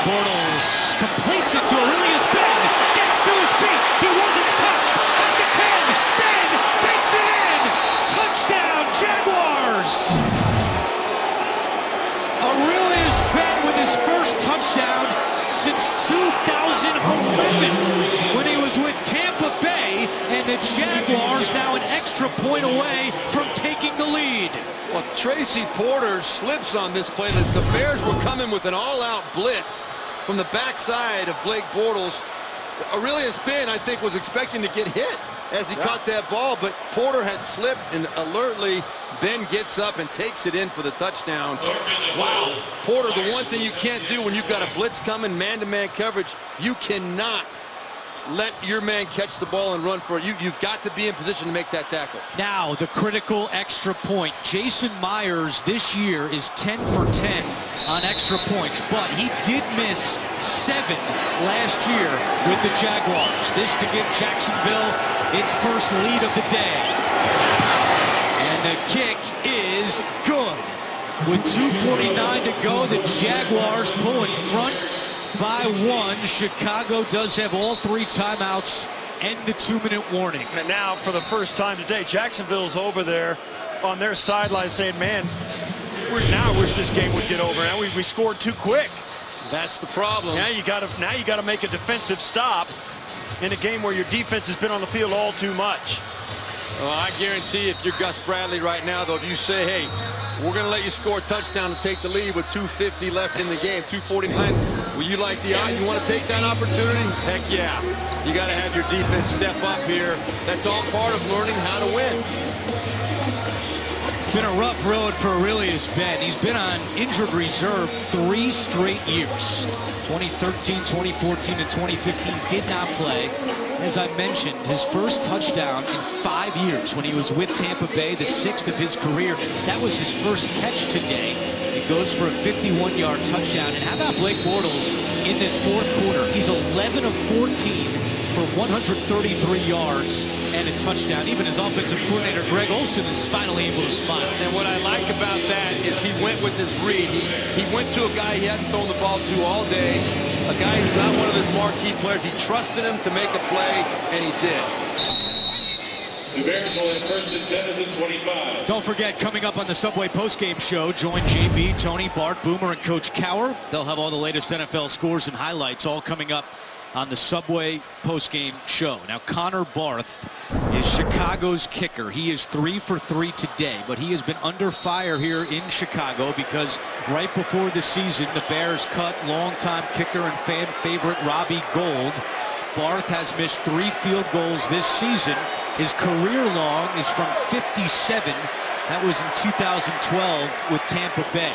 Bortles completes it to Aurelius Ben, gets to his feet, he wasn't touched, at the 10, Ben takes it in, touchdown Jaguars! Aurelius Ben with his first touchdown since 2011 when he was with Tampa Bay, and the Jaguars now an extra point away from taking the lead. Well, Tracy Porter slips on this play. The Bears were coming with an all-out blitz from the backside of Blake Bortles. Aurelius Ben, I think, was expecting to get hit as he caught that ball, but Porter had slipped, and alertly, Ben gets up and takes it in for the touchdown. Wow. Porter, the one thing you can't do when you've got a blitz coming, man-to-man coverage, you cannot let your man catch the ball and run for it. You've got to be in position to make that tackle. Now, the critical extra point. Jason Myers this year is 10 for 10 on extra points, but he did miss 7 last year with the Jaguars. This to give Jacksonville its first lead of the day. And the kick is good. With 2:49 to go, the Jaguars pull in front by 1. Chicago does have all 3 timeouts and the 2-minute warning. And now, for the first time today, Jacksonville's over there on their sideline saying, man, Now I wish this game would get over. Now we scored too quick. That's the problem. Now you got to make a defensive stop in a game where your defense has been on the field all too much. Well, I guarantee if you're Gus Bradley right now, though, if you say, hey, we're going to let you score a touchdown and take the lead with 2:50 left in the game, 2:49, will you like the odds? You want to take that opportunity? Heck yeah. You got to have your defense step up here. That's all part of learning how to win. It's been a rough road for Aurelius Ben. He's been on injured reserve 3 straight years. 2013, 2014, and 2015 did not play. As I mentioned, his first touchdown in 5 years when he was with Tampa Bay, the 6th of his career. That was his first catch today. He goes for a 51-yard touchdown. And how about Blake Bortles in this 4th quarter? He's 11 of 14 for 133 yards and a touchdown. Even his offensive coordinator, Greg Olsen, is finally able to smile. And what I like about that is he went with his read. He went to a guy he hadn't thrown the ball to all day, a guy who's not one of his marquee players. He trusted him to make a play, and he did. The Bears will have first and 10 at the 25. Don't forget, coming up on the Subway postgame show, join JB, Tony, Bart, Boomer, and Coach Cower. They'll have all the latest NFL scores and highlights all coming up on the Subway postgame show. Now, Connor Barth is Chicago's kicker. He is 3 for 3 today, but he has been under fire here in Chicago because right before the season, the Bears cut longtime kicker and fan favorite Robbie Gould. Barth has missed 3 field goals this season. His career long is from 57. That was in 2012 with Tampa Bay.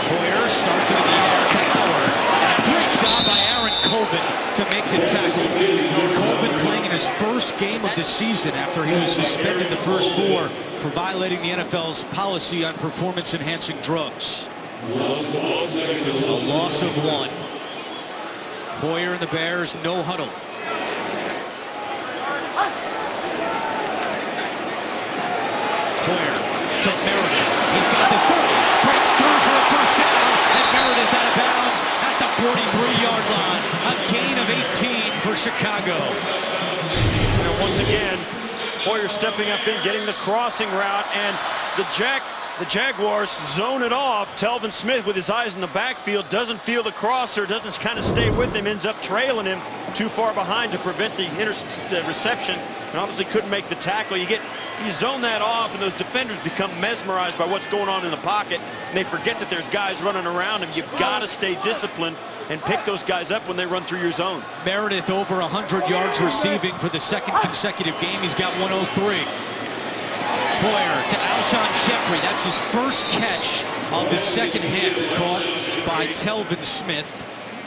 Hoyer starts it in the air to Howard. And a great job by Aaron Colvin to make the tackle. Colvin playing in his first game of the season after he was suspended the first 4 for violating the NFL's policy on performance-enhancing drugs. A loss of 1. Hoyer and the Bears, no huddle. Hoyer to Meredith. He's got the 30. Breaks through for a first down. And Meredith out of bounds at the 43-yard line. A gain of 18 for Chicago. And once again, Hoyer stepping up in, getting the crossing route, and the Jaguars zone it off. Telvin Smith, with his eyes in the backfield, doesn't feel the crosser, doesn't kind of stay with him, ends up trailing him too far behind to prevent the reception, and obviously couldn't make the tackle. You zone that off, and those defenders become mesmerized by what's going on in the pocket, and they forget that there's guys running around them. You've got to stay disciplined and pick those guys up when they run through your zone. Meredith over 100 yards receiving for the 2nd consecutive game. He's got 103. Hoyer to Alshon Jeffrey. That's his first catch of the 2nd half, caught by Telvin Smith.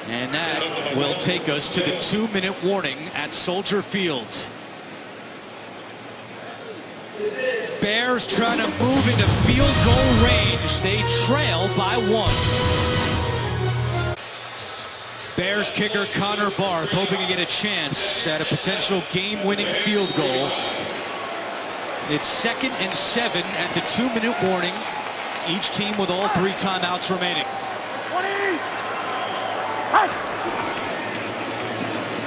And that will take us to the 2-minute warning at Soldier Field. Bears trying to move into field goal range. They trail by 1. Bears kicker Connor Barth hoping to get a chance at a potential game-winning field goal. It's 2nd and 7 at the 2-minute warning. Each team with all 3 timeouts remaining.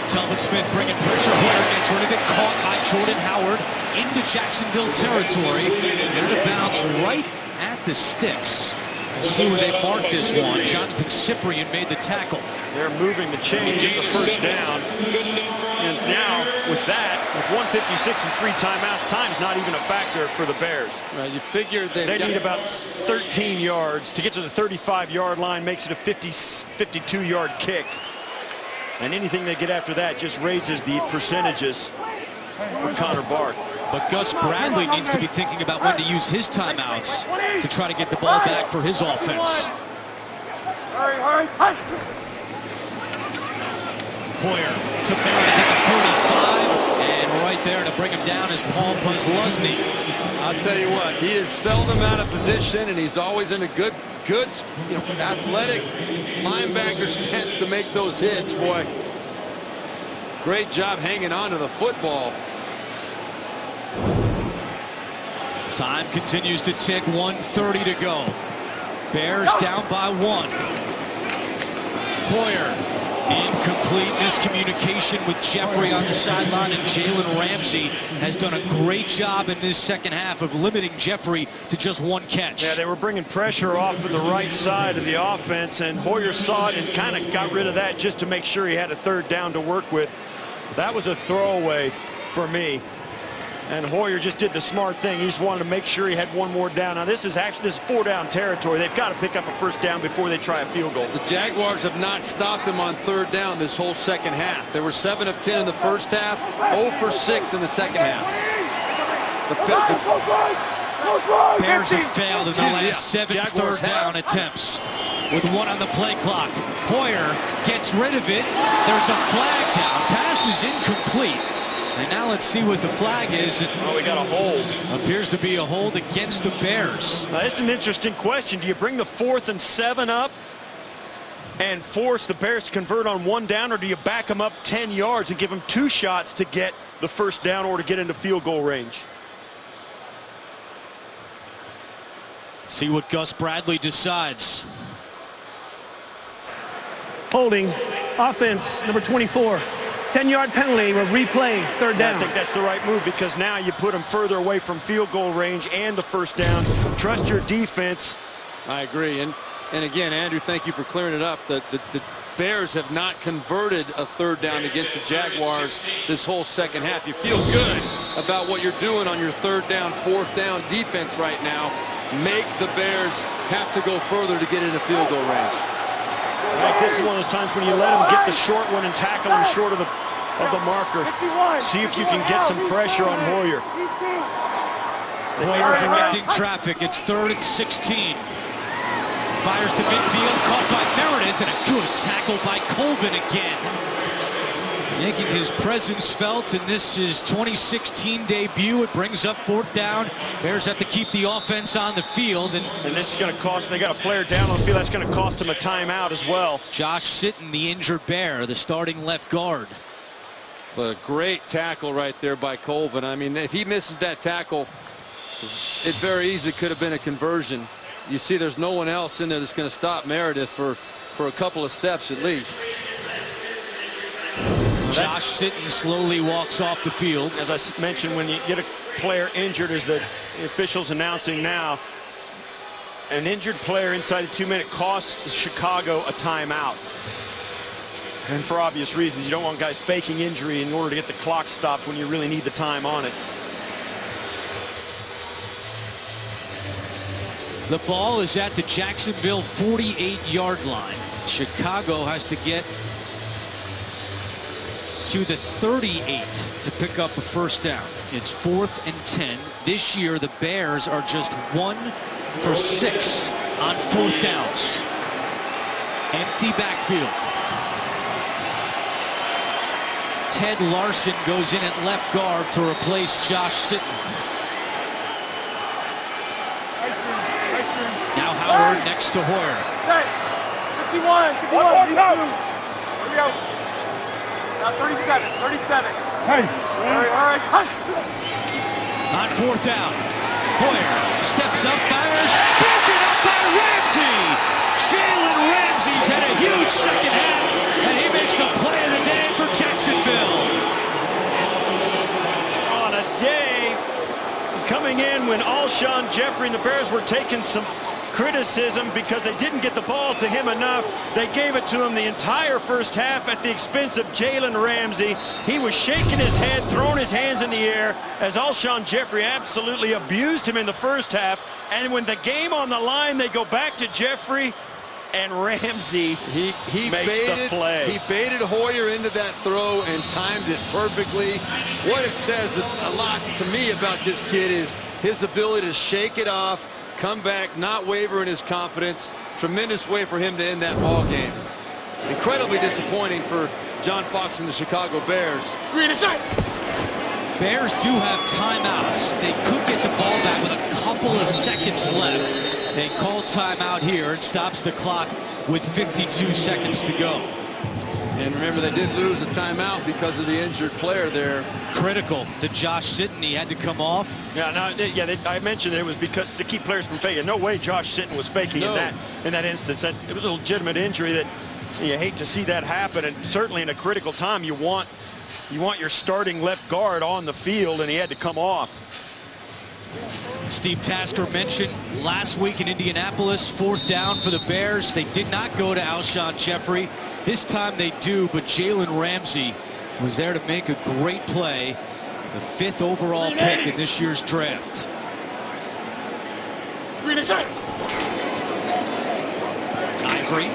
Telvin Smith bringing pressure. Hoyer gets rid of it. Caught by Jordan Howard into Jacksonville territory. Out of bounds right at the sticks. We'll see where they mark this one. Jonathan Cyprien made the tackle. They're moving the chain, gets a first down. And now, with that, with 1:56 and 3 timeouts, time's not even a factor for the Bears. Right, you figure they need about 13 yards to get to the 35-yard line, makes it a 52-yard kick. And anything they get after that just raises the percentages for Connor Barth. But Gus Bradley needs to be thinking about when to use his timeouts to try to get the ball back for his offense. Hoyer to Meredith at the 45, and right there to bring him down is Paul Posluszny. I'll tell you what, he is seldom out of position, and he's always in a good athletic linebacker stance to make those hits, boy. Great job hanging on to the football. Time continues to tick, 1:30 to go. Bears down by 1. Hoyer Incomplete miscommunication with Jeffrey on the sideline, and Jalen Ramsey has done a great job in this second half of limiting Jeffrey to just one catch. Yeah, they were bringing pressure off of the right side of the offense, and Hoyer saw it and kind of got rid of that just to make sure he had a third down to work with. That was a throwaway for me. And Hoyer just did the smart thing. He just wanted to make sure he had one more down. Now this is 4-down territory. They've got to pick up a first down before they try a field goal. The Jaguars have not stopped them on third down this whole second half. They were 7 of 10 in the first half, 0 for 6 in the second half. The Bears have failed in the last 7 third down attempts with 1 on the play clock. Hoyer gets rid of it. There's a flag down. Pass is incomplete. And now let's see what the flag is. Oh, we got a hold. Appears to be a hold against the Bears. Now, this is an interesting question. Do you bring the 4th and 7 up and force the Bears to convert on 1 down, or do you back them up 10 yards and give them 2 shots to get the first down or to get into field goal range? See what Gus Bradley decides. Holding, offense, number 24. 10-yard penalty, will replay, third down. I think that's the right move, because now you put them further away from field goal range and the first downs. Trust your defense. I agree. And again, Andrew, thank you for clearing it up. The Bears have not converted a third down against the Jaguars this whole second half. You feel good about what you're doing on your third down, fourth down defense right now. Make the Bears have to go further to get into field goal range. I think this is one of those times when you let them get the short one and tackle them short of the marker. See if you can get some pressure on Hoyer. Hoyer directing traffic. It's 3rd and 16. Fires to midfield, caught by Meredith, and a good tackle by Colvin again. Making his presence felt in this is 2016 debut. It brings up 4th down. Bears have to keep the offense on the field. And this is going to cost, they got a player down on the field. That's going to cost him a timeout as well. Josh Sitton, the injured Bear, the starting left guard. But a great tackle right there by Colvin. I mean, if he misses that tackle, it very easily could have been a conversion. You see there's no one else in there that's going to stop Meredith for a couple of steps at least. Josh Sitton slowly walks off the field. As I mentioned, when you get a player injured, as the officials announcing now, an injured player inside the 2-minute costs Chicago a timeout. And for obvious reasons, you don't want guys faking injury in order to get the clock stopped when you really need the time on it. The ball is at the Jacksonville 48-yard line. Chicago has to get to the 38 to pick up a first down. It's 4th and 10. This year, the Bears are just 1 for 6 on 4th downs. Empty backfield. Ted Larson goes in at left guard to replace Josh Sitton. Now Howard next to Hoyer. 51, 51, here we go. Now 37. Hey. All right, hush. On 4th down, Hoyer steps up, fires, broken up by Ramsey. Jalen Ramsey's had a huge second half, and he makes the play of the day for Jacksonville. On a day coming in when Alshon Jeffrey and the Bears were taking some criticism because they didn't get the ball to him enough. They gave it to him the entire first half at the expense of Jalen Ramsey. He was shaking his head, throwing his hands in the air as Alshon Jeffrey absolutely abused him in the first half. And when the game on the line, they go back to Jeffrey, and Ramsey he makes the play. He baited Hoyer into that throw and timed it perfectly. What it says a lot to me about this kid is his ability to shake it off, come back, not waver in his confidence. Tremendous way for him to end that ball game. Incredibly disappointing for John Fox and the Chicago Bears. Bears do have timeouts. They could get the ball back with a couple of seconds left. They call timeout here. It stops the clock with 52 seconds to go. And remember, they did lose a timeout because of the injured player there. Critical to Josh Sitton. He had to come off. I mentioned that it was because to keep players from faking. No way Josh Sitton was faking in that instance. It was a legitimate injury that You hate to see that happen, and certainly in a critical time, you want your starting left guard on the field, and he had to come off. Steve Tasker mentioned last week in Indianapolis, 4th down for the Bears. They did not go to Alshon Jeffrey. This time they do, but Jalen Ramsey was there to make a great play. The 5th overall pick in this year's draft. Ivory.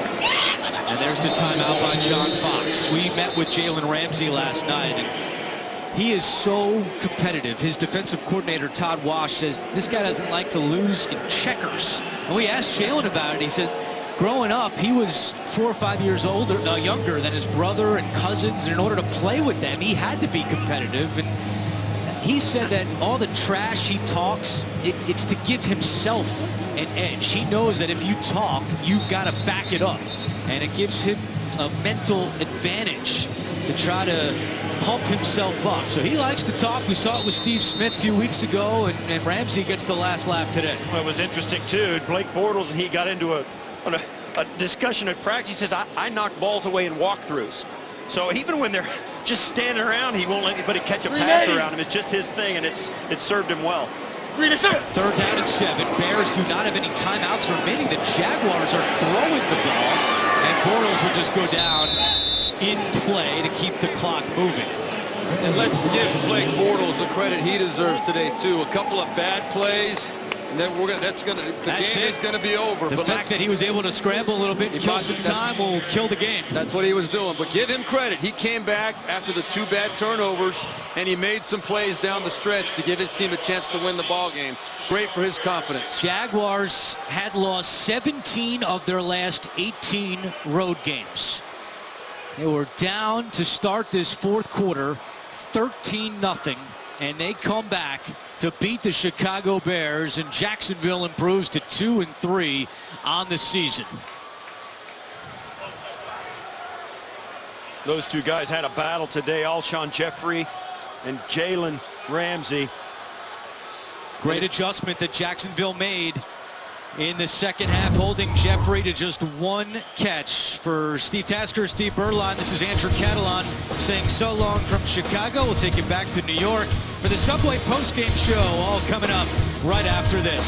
And there's the timeout by John Fox. We met with Jalen Ramsey last night, and he is so competitive. His defensive coordinator, Todd Wash, says this guy doesn't like to lose in checkers. And we asked Jalen about it. He said, growing up, he was 4 or 5 years younger than his brother and cousins. And in order to play with them, he had to be competitive. And he said that all the trash he talks, it's to give himself an edge. He knows that if you talk, you've got to back it up. And it gives him a mental advantage to try to pump himself up. So he likes to talk. We saw it with Steve Smith a few weeks ago, and Ramsey gets the last laugh today. Well, it was interesting, too. Blake Bortles, and he got into a discussion at practice. He says, I knock balls away in walkthroughs. So even when they're just standing around, he won't let anybody catch a pass around him. It's just his thing, and it served him well. 3rd down and 7. Bears do not have any timeouts remaining. The Jaguars are throwing the ball, and Bortles will just go down in play to keep the clock moving. And let's give Blake Bortles the credit he deserves today, too. A couple of bad plays, and then the game is going to be over. The fact that he was able to scramble a little bit and kill some time will kill the game. That's what he was doing. But give him credit. He came back after the 2 bad turnovers, and he made some plays down the stretch to give his team a chance to win the ball game. Great for his confidence. Jaguars had lost 17 of their last 18 road games. They were down to start this 4th quarter, 13-0, and they come back to beat the Chicago Bears, and Jacksonville improves to 2-3 on the season. Those two guys had a battle today, Alshon Jeffrey and Jalen Ramsey. Great adjustment that Jacksonville made in the second half, holding Jeffrey to just 1 catch. For Steve Tasker, Steve Berline, this is Andrew Catalon saying so long from Chicago. We'll take you back to New York for the Subway postgame show, all coming up right after this.